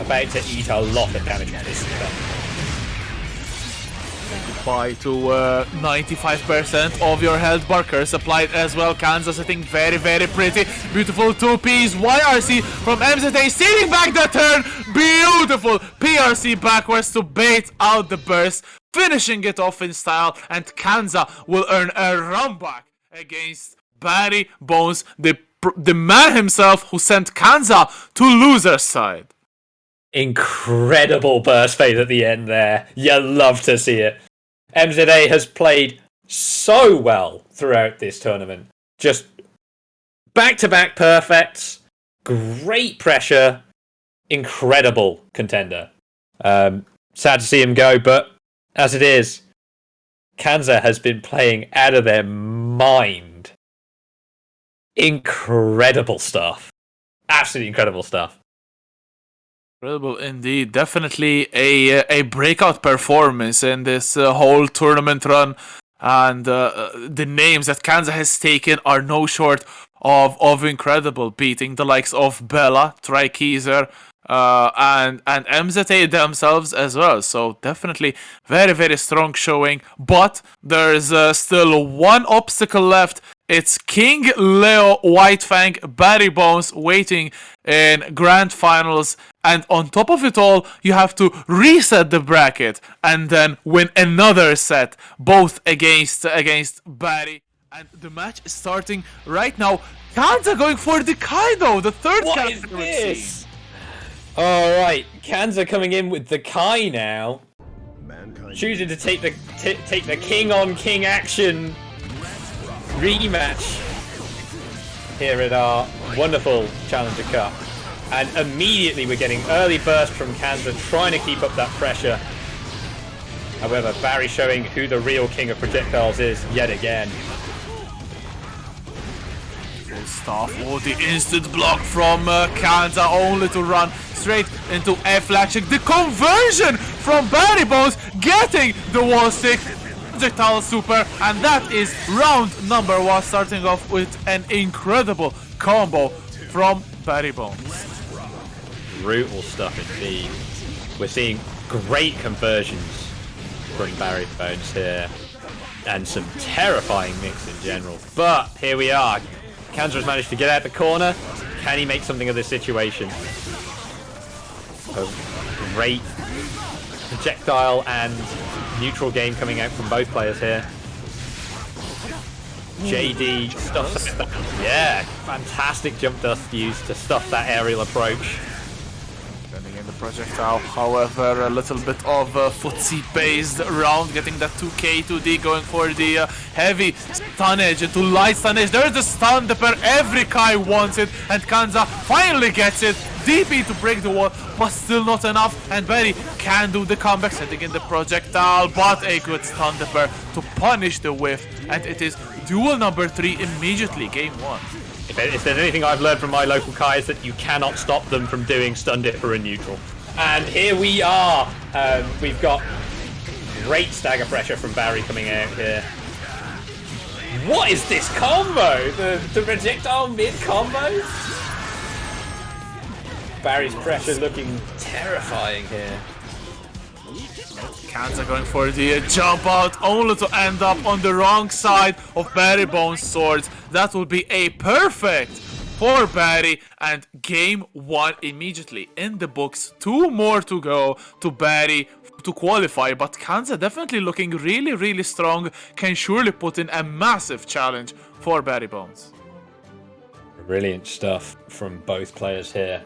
Speaker 2: about to eat a lot of damage from this stuff.
Speaker 3: Goodbye to 95% of your health markers applied as well. Kanza sitting very, very pretty. Beautiful 2Ps. YRC from MZA stealing back the turn. Beautiful PRC backwards to bait out the burst. Finishing it off in style. And Kanza will earn a run back against Barry Bones, the man himself who sent Kanza to loser's side.
Speaker 2: Incredible burst phase at the end there. You love to see it. MZA has played so well throughout this tournament. Just back-to-back perfects, great pressure, incredible contender. Sad to see him go, but as it is, Kanza has been playing out of their mind. Incredible stuff. Absolutely incredible stuff.
Speaker 3: Incredible indeed. Definitely a breakout performance in this whole tournament run. And the names that Kanza has taken are no short of incredible, beating the likes of Bella, R3KTZU, and MZA themselves as well. So definitely very, very strong showing. But there's still one obstacle left. It's King Leo Whitefang Barry Bones waiting in grand finals, and on top of it all, you have to reset the bracket and then win another set, both against Barry. And the match is starting right now. Kanza going for the Kaido, the third
Speaker 2: What is this? Alright, Kanza coming in with the Kai now. Choosing to take the king on king action rematch here at our wonderful Challenger Cup. And immediately we're getting early burst from Kanza, trying to keep up that pressure. However, Barry showing who the real king of projectiles is yet again.
Speaker 3: Stuff. Oh, the instant block from Kanza, only to run straight into F-Flag check. The conversion from Barry Bones, getting the wall stick. Projectile super, and that is round number 1, starting off with an incredible combo from Barry Bones.
Speaker 2: Brutal stuff indeed. We're seeing great conversions from Barry Bones here, and some terrifying mix in general. But here we are. Kanza has managed to get out the corner. Can he make something of this situation? A great projectile and neutral game coming out from both players here. JD stuffs that. Yeah, fantastic jump dust used to stuff that aerial approach.
Speaker 3: Sending in the projectile, however, a little bit of footsie based round, getting that 2K 2D, going for the heavy stunnage into light stunnage. There's the stun dipper, every Kai wants it, and Kanza finally gets it. DP to break the wall, but still not enough, and Barry can do the comeback, setting in the projectile, but a good stun dipper to punish the whiff, and it is duel number 3 immediately, game 1.
Speaker 2: If there's anything I've learned from my local Kai, is that you cannot stop them from doing stun dipper and neutral. And here we are. We've got great stagger pressure from Barry coming out here. What is this combo? The projectile mid combo? Barry's pressure looking terrifying here.
Speaker 3: Kanza going for the jump out, only to end up on the wrong side of Barry Bones' swords. That will be a perfect for Barry, and game 1 immediately in the books. 2 more to go to Barry to qualify, but Kanza definitely looking really, really strong. Can surely put in a massive challenge for Barry Bones.
Speaker 2: Brilliant stuff from both players here.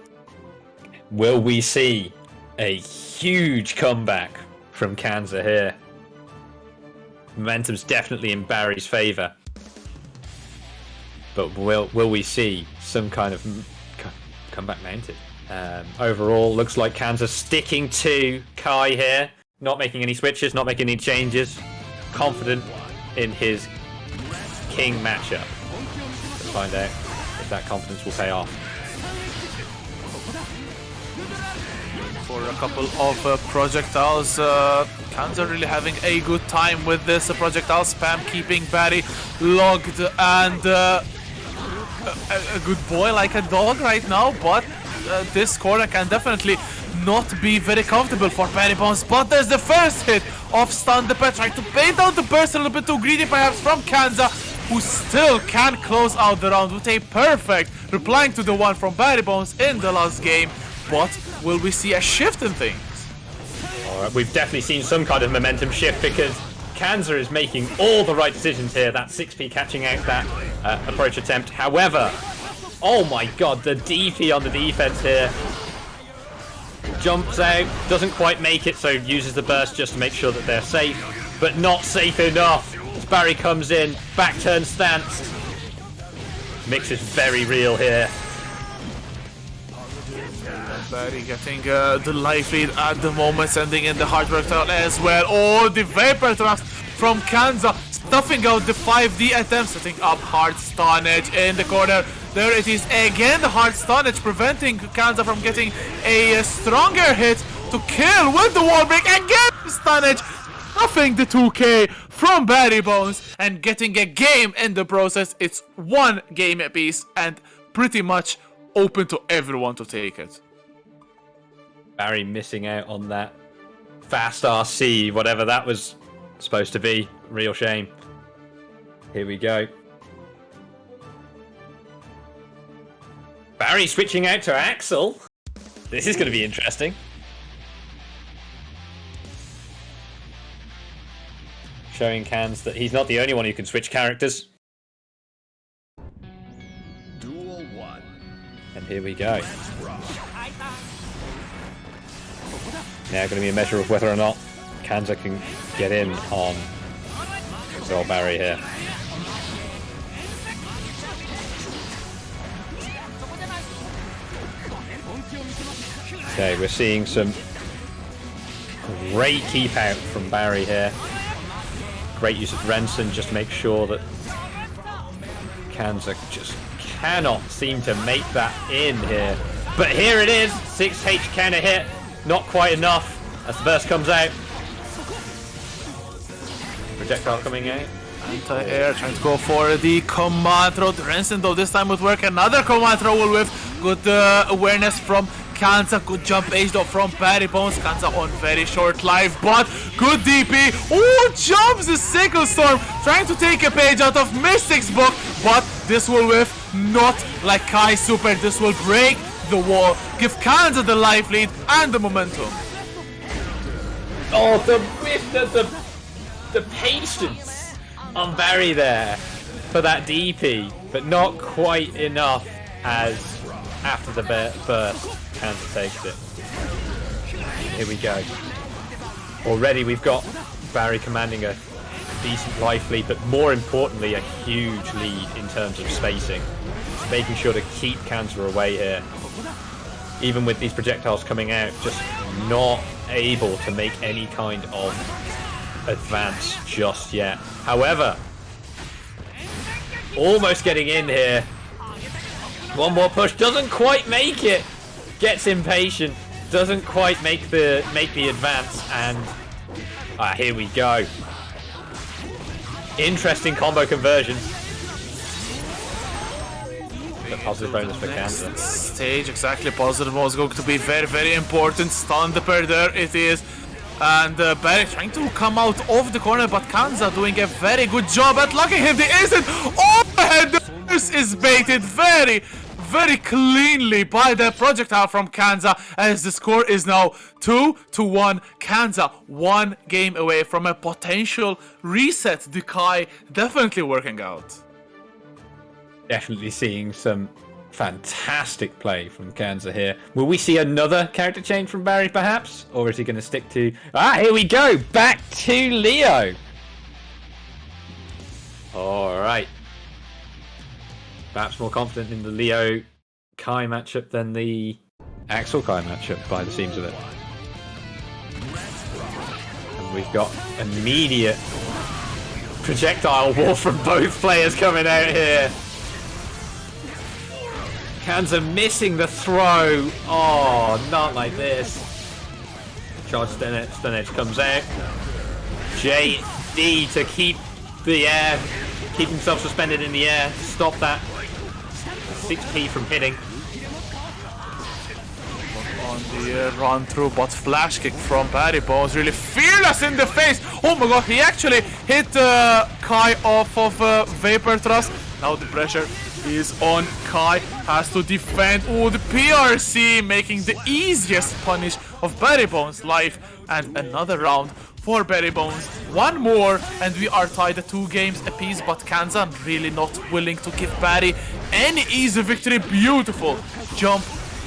Speaker 2: Will we see a huge comeback from Kanza here? Momentum's definitely in Barry's favour. but will we see some kind of comeback mounted? Overall, looks like Kanza sticking to Kai here, not making any switches, not making any changes. Confident in his King matchup. Let's find out if that confidence will pay off.
Speaker 3: For a couple of projectiles, Kanza really having a good time with this projectile spam, keeping Barry logged and a good boy like a dog right now, but this corner can definitely not be very comfortable for Barry Bones. But there's the first hit of Stun the Pet, trying to bait out the burst a little bit too greedy perhaps from Kanza, who still can close out the round with a perfect replying to the one from Barry Bones in the last game. But will we see a shift in things?
Speaker 2: Alright, we've definitely seen some kind of momentum shift because Kanza is making all the right decisions here. That 6P catching out that approach attempt. However, oh my god, the DP on the defense here. Jumps out, doesn't quite make it, so uses the burst just to make sure that they're safe, but not safe enough. As Barry comes in, back turn stance. Mix is very real here.
Speaker 3: Barry getting the life lead at the moment, sending in the hard projectile as well. Oh, the Vapor Traps from Kanza, stuffing out the 5D attempt, setting up hard stunnage in the corner. There it is again, the hard stunnage, preventing Kanza from getting a stronger hit to kill with the wall break. Again, stunnage, stuffing the 2K from Barry Bones and getting a game in the process. It's one game apiece and pretty much open to everyone to take it.
Speaker 2: Barry missing out on that fast RC, whatever that was supposed to be. Real shame. Here we go. Barry switching out to Axel. This is going to be interesting. Showing Cans that he's not the only one who can switch characters.
Speaker 1: Duel 1.
Speaker 2: And here we go. Now going to be a measure of whether or not Kanza can get in on Zol Barry here. Okay, we're seeing some great keep out from Barry here. Great use of Renson just to make sure that Kanza just cannot seem to make that in here. But here it is, 6H can a hit. Not quite enough as the burst comes out. Projectile coming out.
Speaker 3: Anti-air trying to go for the command throw. Renson though this time would work. Another command throw will with good awareness from Kanza. Good jump age though from Barry Bones. Kanza on very short life, but good DP. Oh, jumps the Sickle Storm, trying to take a page out of Mystic's book, but this will whiff. Not like Kai Super. This will break the wall, give Kanza the life lead and the momentum.
Speaker 2: Oh, the patience on Barry there for that DP, but not quite enough as after the burst, Kanza takes it. Here we go. Already we've got Barry commanding a decent life lead, but more importantly, a huge lead in terms of spacing. Making sure to keep Kanza away here. Even with these projectiles coming out, just not able to make any kind of advance just yet. However, almost getting in here. One more push, doesn't quite make it. Gets impatient, doesn't quite make the advance, and here we go. Interesting combo conversion. The positive bonus for Kanza.
Speaker 3: Stage, exactly, positive was going to be very, very important. Stun the pair there, it is. And Barry trying to come out of the corner, but Kanza doing a very good job at locking him. The instant overhead, this is baited very, very cleanly by the projectile from Kanza, as the score is now 2-1. Kanza one game away from a potential reset. The Kai definitely working out.
Speaker 2: Definitely seeing some fantastic play from Kanza here. Will we see another character change from Barry perhaps? Or is he going to stick to... here we go! Back to Leo! Alright. perhaps more confident in the Leo Kai matchup than the Axel Kai matchup by the seams of it. And we've got immediate projectile war from both players coming out here. Kanza missing the throw. Oh, not like this. Charge stun edge comes out. JD to keep the air, keep himself suspended in the air, stop that 6P from hitting.
Speaker 3: On the run through, but flash kick from Barry Bones, really fearless in the face. Oh my god, he actually hit Kai off of Vapor Thrust. Now the pressure is on Kai, has to defend. Oh, the PRC making the easiest punish of Barry Bones' life, and another round for Barry Bones. One more and we are tied at 2 games apiece, but Kanza really not willing to give Barry any easy victory. Beautiful jump,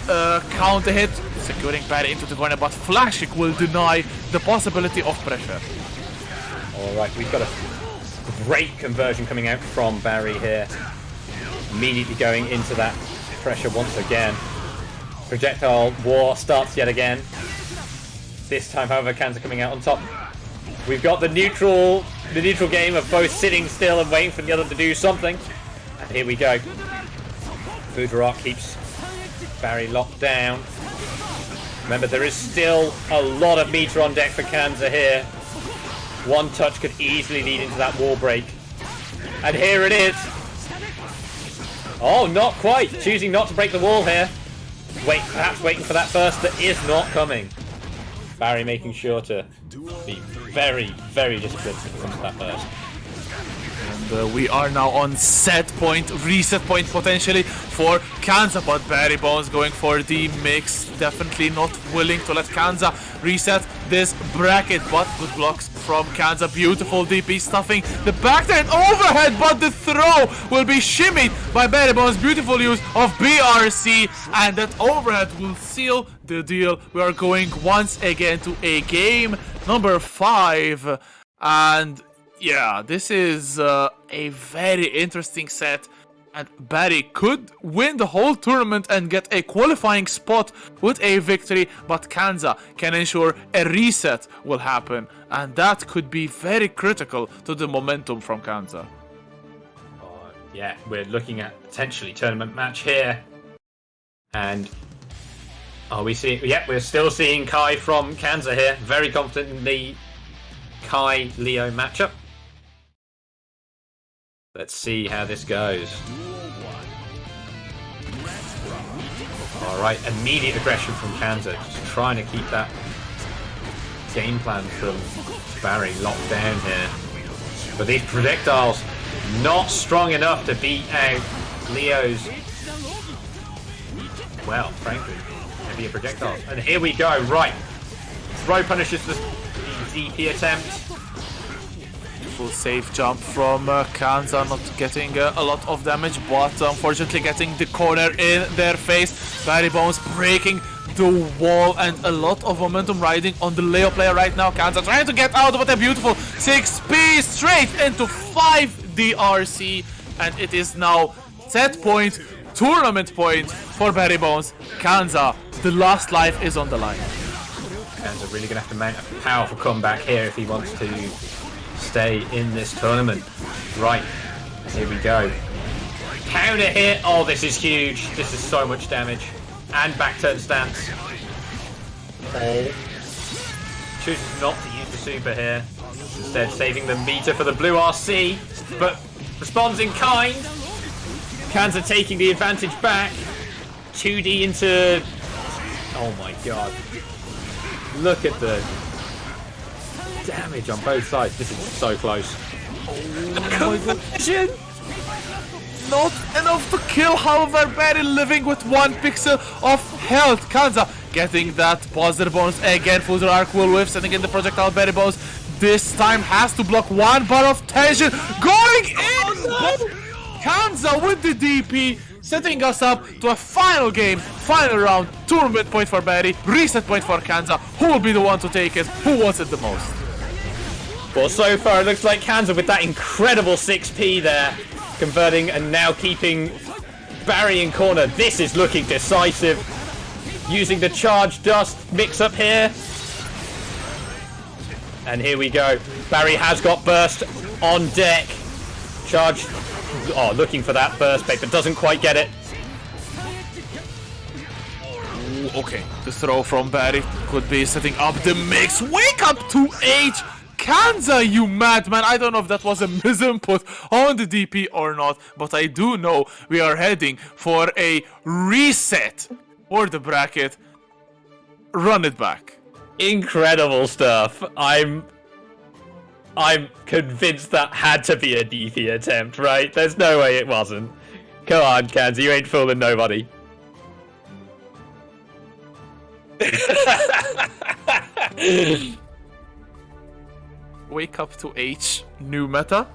Speaker 3: counter hit, securing Barry into the corner, but Flashing will deny the possibility of pressure.
Speaker 2: Alright, we've got a great conversion coming out from Barry here. Immediately going into that pressure once again. Projectile war starts yet again. This time, however, Kanza coming out on top. We've got the neutral game of both sitting still and waiting for the other to do something. And here we go. Fuderock keeps Barry locked down. Remember, there is still a lot of meter on deck for Kanza here. One touch could easily lead into that wall break. And here it is. Oh, not quite. Choosing not to break the wall here. Perhaps waiting for that burst that is not coming. Barry making sure to be very, very disciplined when it comes to that burst.
Speaker 3: And we are now on set point, reset point potentially for Kanza, but Barry Bones going for the mix. Definitely not willing to let Kanza reset this bracket, but good blocks from Kanza. Beautiful DP stuffing the back there and overhead, but the throw will be shimmied by Barry Bones. Beautiful use of BRC, and that overhead will seal the deal. We are going once again to a game number 5, and yeah, this is a very interesting set, and Barry could win the whole tournament and get a qualifying spot with a victory, but Kanza can ensure a reset will happen, and that could be very critical to the momentum from Kanza.
Speaker 2: Yeah, we're looking at potentially tournament match here. And are we seeing... Yeah, we're still seeing Kai from Kanza here. Very confident in the Kai-Leo matchup. Let's see how this goes. Alright, immediate aggression from Kanza. Just trying to keep that game plan from Barry locked down here. But these projectiles not strong enough to beat out Leo's, well, frankly, heavier projectiles. And here we go, right. Throw punishes the DP attempt.
Speaker 3: Full safe jump from Kanza, not getting a lot of damage, but unfortunately getting the corner in their face. Barry Bones breaking the wall, and a lot of momentum riding on the Leo player right now. Kanza trying to get out, but a beautiful 6P straight into 5 DRC, and it is now set point, tournament point for Barry Bones. Kanza, the last life is on the line.
Speaker 2: Kanza really going to have to mount a powerful comeback here if he wants to stay in this tournament. Right, here we go. Counter hit. Oh, this is huge. This is so much damage. And back turn stance. Oh. Chooses not to use the super here. Instead saving the meter for the blue RC. But responds in kind. Kanza taking the advantage back. 2D into... Oh my god. Look at the damage on both sides. This is so close.
Speaker 3: Oh my god. Not enough to kill, however, Barry living with 1 pixel of health. Kanza getting that positive bonus again. Fuser Arc will whiff, sending in the projectile. Barry Bones this time has to block 1 bar of tension. Going in! Kanza with the DP, setting us up to a final game, final round, tournament point for Barry, reset point for Kanza. Who will be the one to take it? Who wants it the most?
Speaker 2: Well, so far it looks like Kanza with that incredible 6P there, converting and now keeping Barry in corner. This is looking decisive. Using the charge dust mix-up here. And here we go. Barry has got burst on deck. Charge. Oh, looking for that burst bait, but doesn't quite get it.
Speaker 3: Ooh, okay, the throw from Barry could be setting up the mix. Wake up to H! Kanza, you madman! I don't know if that was a misinput on the DP or not, but I do know we are heading for a reset for the bracket. Run it back.
Speaker 2: Incredible stuff. I'm convinced that had to be a DP attempt, right? There's no way it wasn't. Come on, Kanza, you ain't fooling nobody.
Speaker 3: Wake up to H, new meta.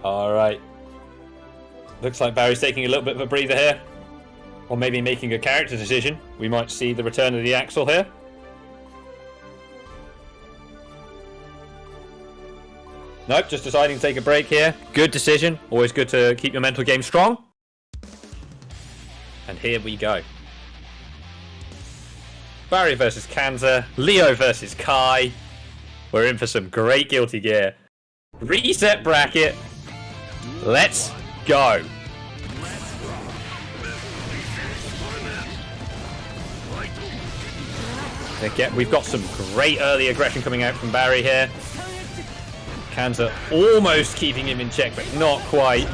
Speaker 2: All right. Looks like Barry's taking a little bit of a breather here. Or maybe making a character decision. We might see the return of the Axel here. Nope, just deciding to take a break here. Good decision. Always good to keep your mental game strong. And here we go. Barry versus Kanza. Leo versus Kai. We're in for some great Guilty Gear. Reset bracket. Let's go. Again, we've got some great early aggression coming out from Barry here. Kanza almost keeping him in check, but not quite.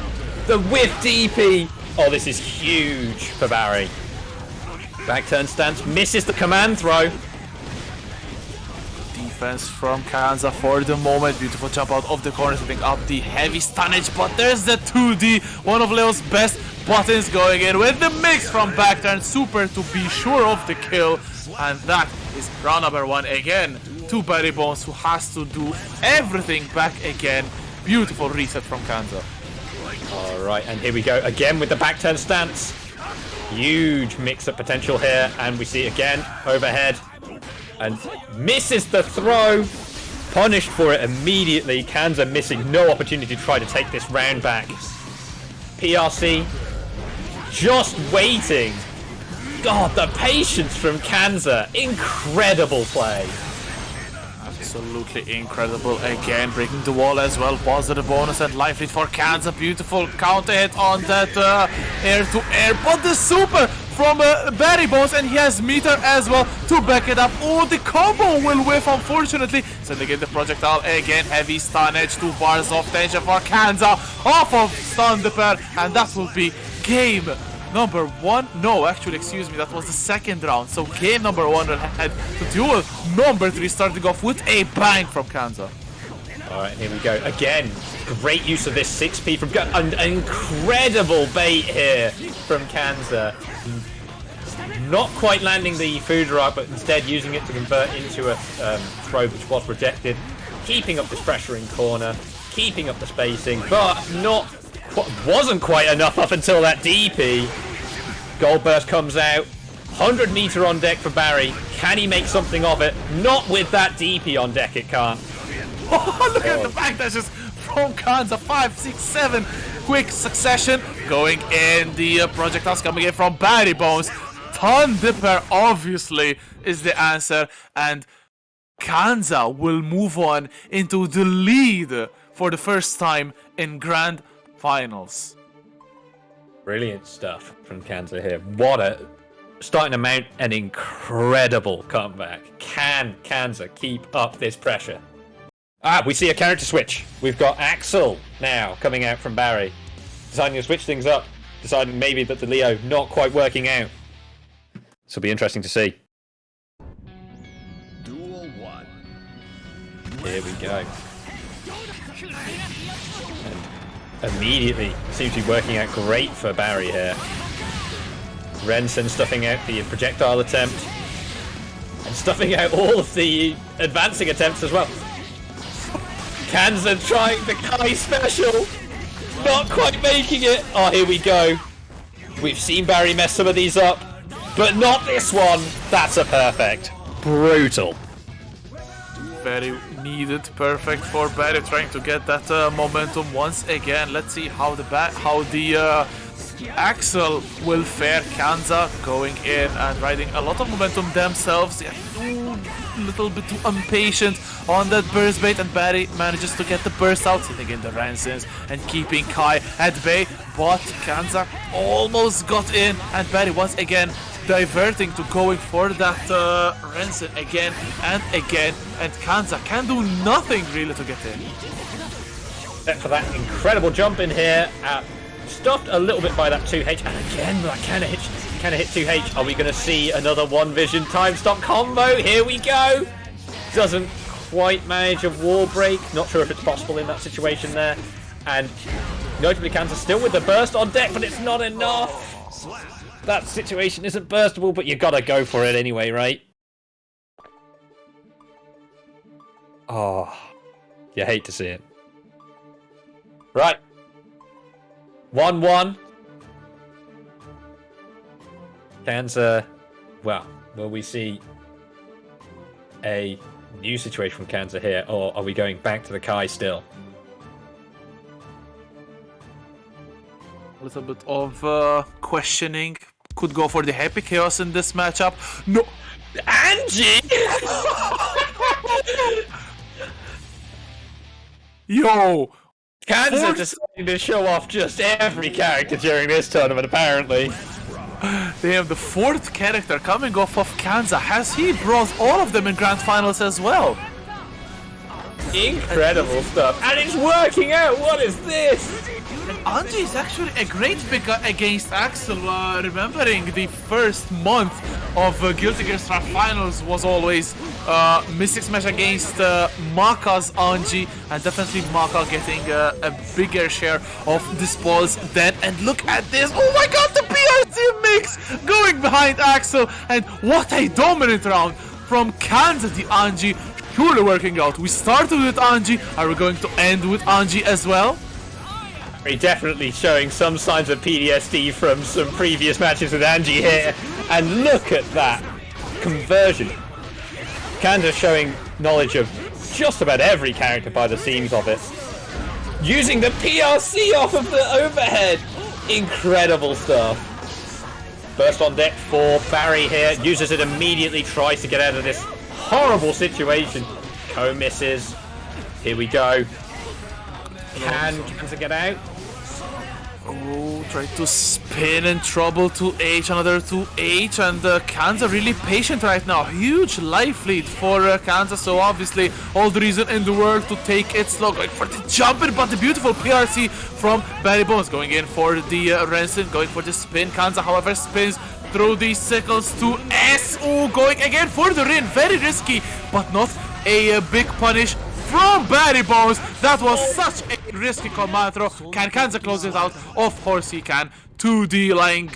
Speaker 2: The whiff DP. Oh, this is huge for Barry. Back turn stance, misses the command throw.
Speaker 3: Defense from Kanza for the moment. Beautiful jump out of the corner, setting up the heavy stunnage, but there's the 2D. One of Leo's best buttons going in with the mix from back turn. Super to be sure of the kill. And that is round number 1 again to Barry Bones, who has to do everything back again. Beautiful reset from Kanza.
Speaker 2: Alright, and here we go again with the back turn stance. Huge mix-up potential here, and we see it again overhead. And misses the throw. Punished for it immediately. Kanza missing no opportunity to try to take this round back. PRC just waiting. God, the patience from Kanza. Incredible play.
Speaker 3: Absolutely incredible. Again, breaking the wall as well. Positive bonus and life lead for Kanza. Beautiful counter hit on that air-to-air. But the super from Barry Bones, and he has meter as well to back it up. Oh, the combo will whiff, unfortunately. Sending in the projectile again. Heavy stun edge, 2 bars of tension for Kanza. Off of stun the pair, and that will be game number 1. No, actually, excuse me, that was the second round. So game number 1 will head to duel number 3, starting off with a bang from Kanza.
Speaker 2: Alright, here we go. Again, great use of this 6P from an incredible bait here from Kanza. Not quite landing the food rock, but instead using it to convert into a throw which was rejected. Keeping up this pressure in corner, keeping up the spacing, but wasn't quite enough up until that DP. Gold burst comes out. 100 meter on deck for Barry. Can he make something of it? Not with that DP on deck, it can't.
Speaker 3: Oh, look at the backdashes from Kanza. 5, 6, 7. Quick succession. Going in. The projectiles coming in from Barry Bones. Ton Dipper, obviously, is the answer. And Kanza will move on into the lead for the first time in Grand Finals.
Speaker 2: Brilliant stuff from Kanza here. What a... starting to mount an incredible comeback. Can Kanza keep up this pressure? We see a character switch. We've got Axel now coming out from Barry. Deciding to switch things up. Deciding maybe that the Leo not quite working out. This will be interesting to see.
Speaker 1: Duel 1.
Speaker 2: Here we go. And immediately seems to be working out great for Barry here. Rensen stuffing out the projectile attempt. And stuffing out all of the advancing attempts as well. Kanza trying the Kai special. Not quite making it. Oh, here we go. We've seen Barry mess some of these up. but not this one. That's a perfect. Brutal.
Speaker 3: Very needed perfect for Barry, trying to get that momentum once again. Let's see how the Axel will fare. Kanza going in and riding a lot of momentum themselves. Yeah, a little bit too impatient on that burst bait, and Barry manages to get the burst out, sitting in the Ransons and keeping Kai at bay. But Kanza almost got in, and Barry once again diverting to going for that Ranson again and again, and Kanza can do nothing really to get in.
Speaker 2: Except for that incredible jump in here, stopped a little bit by that 2H, and again that can hit 2H. Are we going to see another One Vision time stop combo? Here we go. Doesn't quite manage a wall break. Not sure if it's possible in that situation there. And notably, Kanza still with the burst on deck, but it's not enough. That situation isn't burstable, but you gotta go for it anyway, right? Oh, you hate to see it. Right. 1-1. Kanza, well, will we see a new situation from Kanza here, or are we going back to the Kai still?
Speaker 3: A little bit of questioning. Could go for the Happy Chaos in this matchup. No,
Speaker 2: Angie!
Speaker 3: Yo!
Speaker 2: Kanza deciding to show off just every character during this tournament, apparently.
Speaker 3: Damn, the fourth character coming off of Kanza. Has he brought all of them in Grand Finals as well?
Speaker 2: Incredible stuff. And it's working out! What is this?
Speaker 3: Anji is actually a great pick against Axel. Remembering the first month of Guilty Gear Strive Finals was always Mystic Smash against Maka's Anji, and definitely Maka getting a bigger share of the spoils then. And look at this! Oh my god, the PRC mix going behind Axel, and what a dominant round from Kanza the Anji. Surely working out. We started with Anji. Are we going to end with Anji as well?
Speaker 2: We're definitely showing some signs of PTSD from some previous matches with Angie here. And look at that conversion. Kanza showing knowledge of just about every character by the seams of it. Using the PRC off of the overhead. Incredible stuff. Burst on deck for Barry here. Uses it immediately, tries to get out of this horrible situation. Ko misses. Here we go. Can Kanza get out?
Speaker 3: Oh, try to spin and trouble to H, another to H, and Kanza really patient right now. Huge life lead for Kanza, so obviously all the reason in the world to take it slow. Going for the jumper, but the beautiful PRC from Barry Bones. Going in for the Ranson, going for the spin. Kanza, however, spins through the sickles to S. Oh, going again for the Rin. Very risky, but not a big punish from Barry Bones. That was such a risky commando. Can Kanza close it out? Of course he can. 2D lying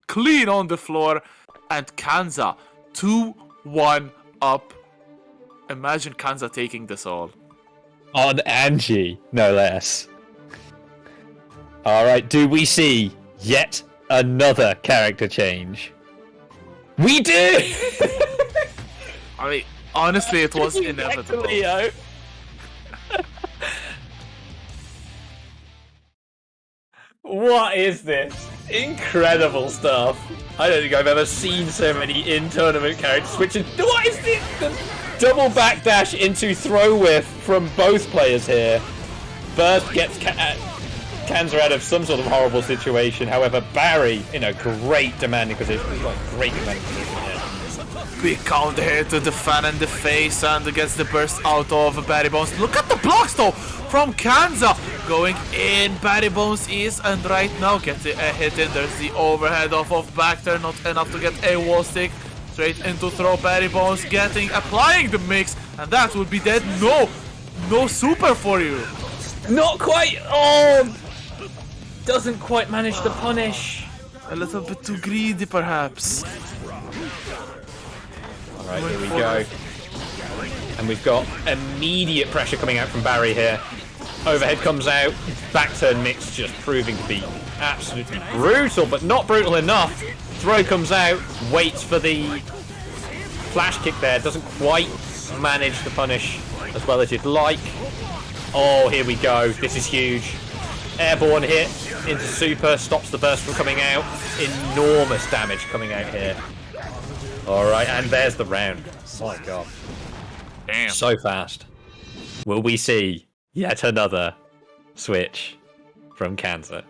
Speaker 3: clean on the floor. And Kanza 2-1 up. Imagine Kanza taking this all.
Speaker 2: On Angie, no less. Alright, do we see yet another character change? We do!
Speaker 3: I mean, honestly, it was inevitable.
Speaker 2: Leo. What is this? Incredible stuff. I don't think I've ever seen so many in-tournament character switches. What is this? The double backdash into throw whiff from both players here. Burst gets Kanza out of some sort of horrible situation. However, Barry in a great demanding position. Great demanding position here.
Speaker 3: Big counter hit to the fan in the face, and gets the burst out of Barry Bones. Look at the blocks though from Kanza going in. Barry Bones is, and right now gets a hit in. There's the overhead off of back there, not enough to get a wall stick. Straight into throw. Barry Bones applying the mix, and that would be dead. No super for you.
Speaker 2: Not quite. Oh, doesn't quite manage to punish.
Speaker 3: A little bit too greedy, perhaps.
Speaker 2: Alright, here we go. And we've got immediate pressure coming out from Barry here. Overhead comes out. Back turn mix just proving to be absolutely brutal, but not brutal enough Throw comes out, waits for the flash kick there, doesn't quite manage to punish as well as you'd like. Oh, here we go. This is huge. Airborne hit into super, stops the burst from coming out. Enormous damage coming out here. Alright, and there's the round. My god.
Speaker 3: Damn.
Speaker 2: So fast. Will we see yet another switch from Kanza?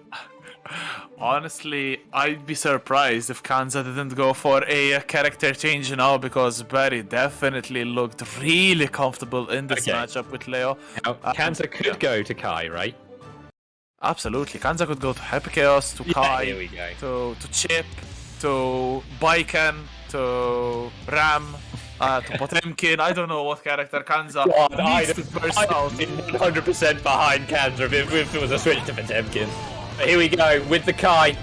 Speaker 3: Honestly, I'd be surprised if Kanza didn't go for a character change now, because Barry definitely looked really comfortable in this
Speaker 2: Okay.
Speaker 3: matchup with Leo.
Speaker 2: Now, Kanza could go to Kai, right?
Speaker 3: Absolutely. Kanza could go to Happy Chaos, to Kai,
Speaker 2: here we go.
Speaker 3: to Chip, to Baiken, to Ram, to Potemkin. I don't know what character Kanza needs to burst out.
Speaker 2: 100% behind Kanza if it was a switch to Potemkin. But here we go with the Kai.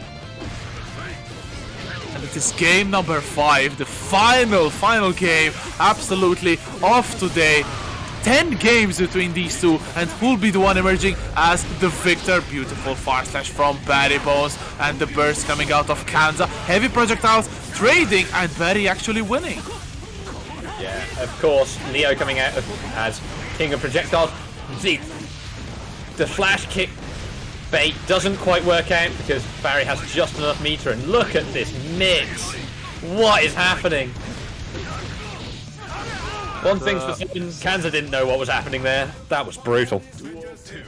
Speaker 3: And it is game number 5, the final game, absolutely off today. 10 games between these two, and who'll be the one emerging as the victor? Beautiful far slash from Barry Bones, and the burst coming out of Kanza. Heavy projectiles trading, and Barry actually winning.
Speaker 2: Yeah, of course, Leo coming out as King of Projectiles. The flash kick bait doesn't quite work out because Barry has just enough meter, and look at this mix. What is happening? One thing's for certain, Kanza didn't know what was happening there. That was brutal.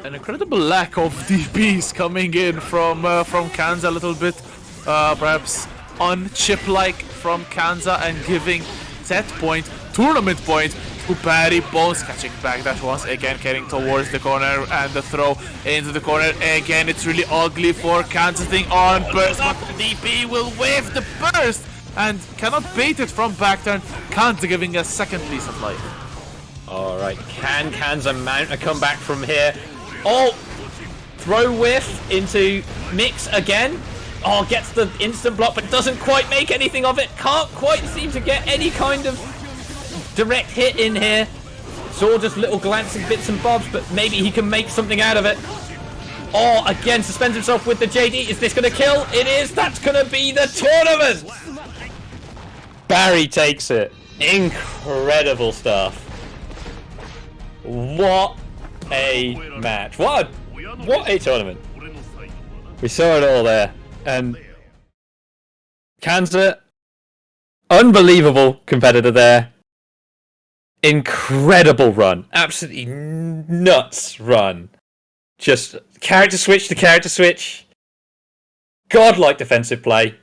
Speaker 3: An incredible lack of DPs coming in from Kanza a little bit, perhaps un-chip-like from Kanza, and giving set point, tournament point to Barry Bones, catching back that once again, getting towards the corner, and the throw into the corner again. It's really ugly for Kanza thing on burst, but the DP will wave the burst and cannot bait it from back turn. Kanza giving a second piece of life.
Speaker 2: Alright, can Kanza mount a comeback from here? Oh! Throw whiff into Mix again. Oh, gets the instant block, but doesn't quite make anything of it. Can't quite seem to get any kind of direct hit in here. Saw just little glancing bits and bobs, but maybe he can make something out of it. Oh, again, suspends himself with the JD. Is this going to kill? It is. That's going to be the tournament. Barry takes it. Incredible stuff. What a match. What a tournament. We saw it all there. And Kanza, unbelievable competitor there. Incredible run. Absolutely nuts run. Just character switch to character switch. Godlike defensive play.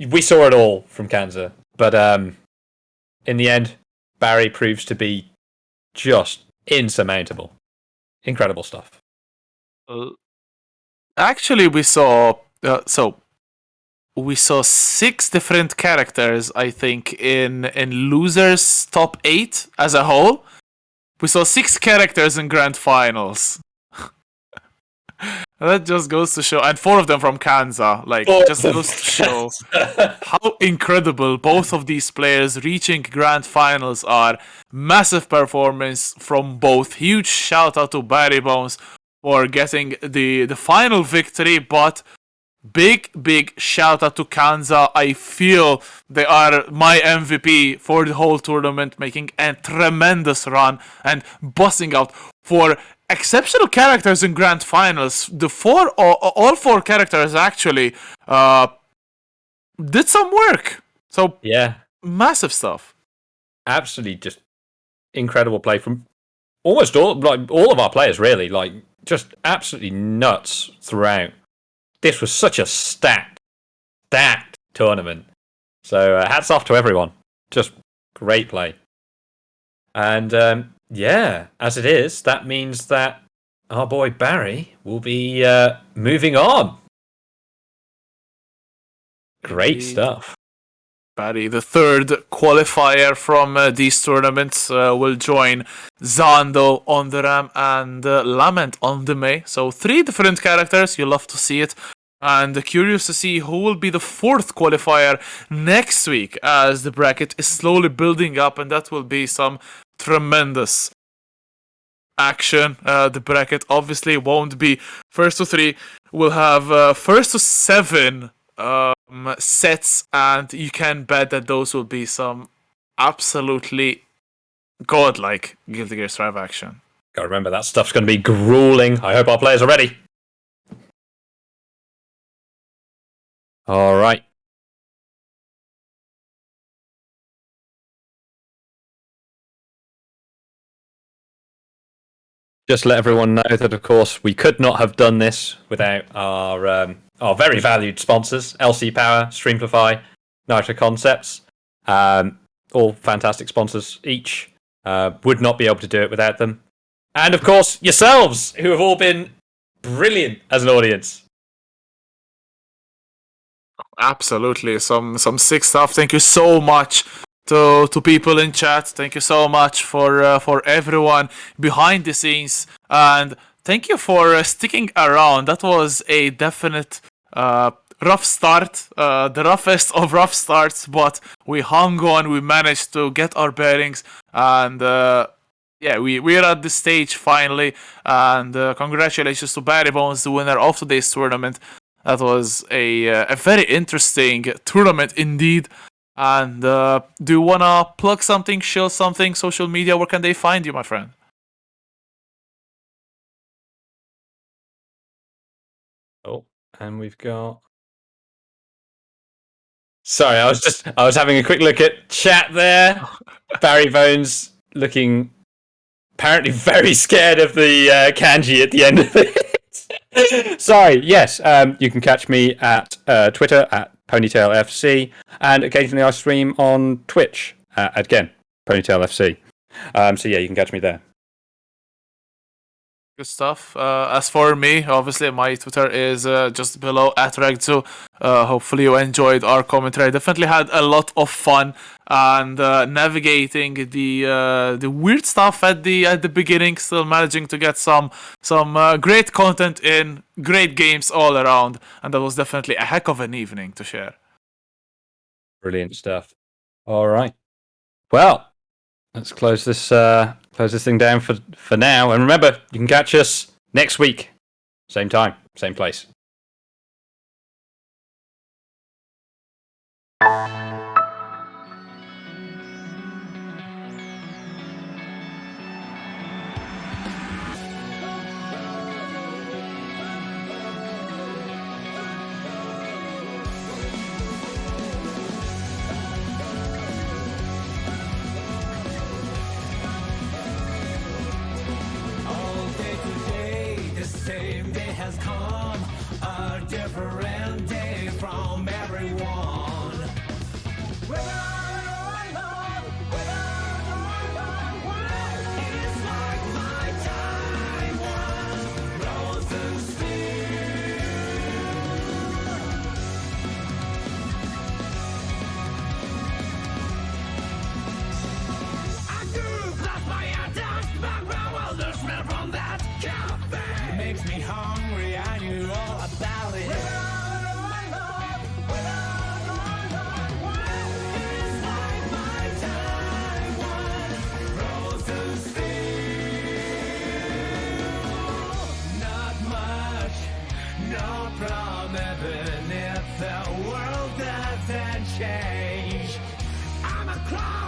Speaker 2: We saw it all from Kanza. But in the end, Barry proves to be just insurmountable. Incredible stuff.
Speaker 3: Actually, we saw we saw 6 different characters, I think, in losers top 8 as a whole. We saw 6 characters in grand finals. That just goes to show, and 4 of them from Kanza. Like, just goes to show how incredible both of these players reaching grand finals are. Massive performance from both. Huge shout out to Barry Bones for getting the final victory, but big shout out to Kanza. I feel they are my MVP for the whole tournament, making a tremendous run and busting out for exceptional characters in grand finals. All 4 characters actually did some work. So
Speaker 2: Yeah.
Speaker 3: massive stuff.
Speaker 2: Absolutely just incredible play from almost all of our players, really. Like, just absolutely nuts throughout. This was such a stacked tournament. So hats off to everyone. Just great play. And yeah, as it is, that means that our boy Barry will be moving on. Great
Speaker 3: Indeed.
Speaker 2: stuff.
Speaker 3: Barry, the third qualifier from these tournaments, will join Zando on the Ram and Lament on the May. So 3 different characters, you'll love to see it. And curious to see who will be the 4th qualifier next week, as the bracket is slowly building up, and that will be some tremendous action. The bracket obviously won't be first to 3. We'll have first to 7 sets, and you can bet that those will be some absolutely godlike Guilty Gear Strive action.
Speaker 2: Gotta remember, that stuff's going to be grueling. I hope our players are ready. All right. Just let everyone know that, of course, we could not have done this without our very valued sponsors, LC Power, Streamplify, Nitro Concepts. All fantastic sponsors each. Would not be able to do it without them. And, of course, yourselves, who have all been brilliant as an audience.
Speaker 3: Absolutely, some sick stuff. Thank you so much to people in chat. Thank you so much for everyone behind the scenes, and thank you for sticking around. That was a definite rough start, the roughest of rough starts, but we hung on. We managed to get our bearings, and yeah, we're at the stage finally. And congratulations to Barry Bones, the winner of today's tournament. That was a very interesting tournament indeed. And do you want to plug something, shill something, social media? Where can they find you, my friend?
Speaker 2: Oh, and we've got... Sorry, I was having a quick look at chat there. Barry Bones looking apparently very scared of the kanji at the end of it. Sorry, yes, you can catch me at Twitter at PonytailFC, and occasionally I stream on Twitch again, PonytailFC. So yeah, you can catch me there.
Speaker 3: Good stuff. As for me, obviously my Twitter is just below @R3KTZU. Hopefully you enjoyed our commentary. Definitely had a lot of fun, and navigating the weird stuff at the beginning. Still managing to get some great content in, great games all around, and that was definitely a heck of an evening to share.
Speaker 2: Brilliant stuff. All right. Well, let's close this thing down for now. And remember, you can catch us next week, same time, same place.
Speaker 1: All day today, the same day has come, a different day from everyone. Whether or not, it's like my time was frozen still. I do blast my attack back well, the smell from that cafe makes me hungry. I knew all about it. It's like my time was frozen still. Not much, no problem, even if the world doesn't change. I'm a clown.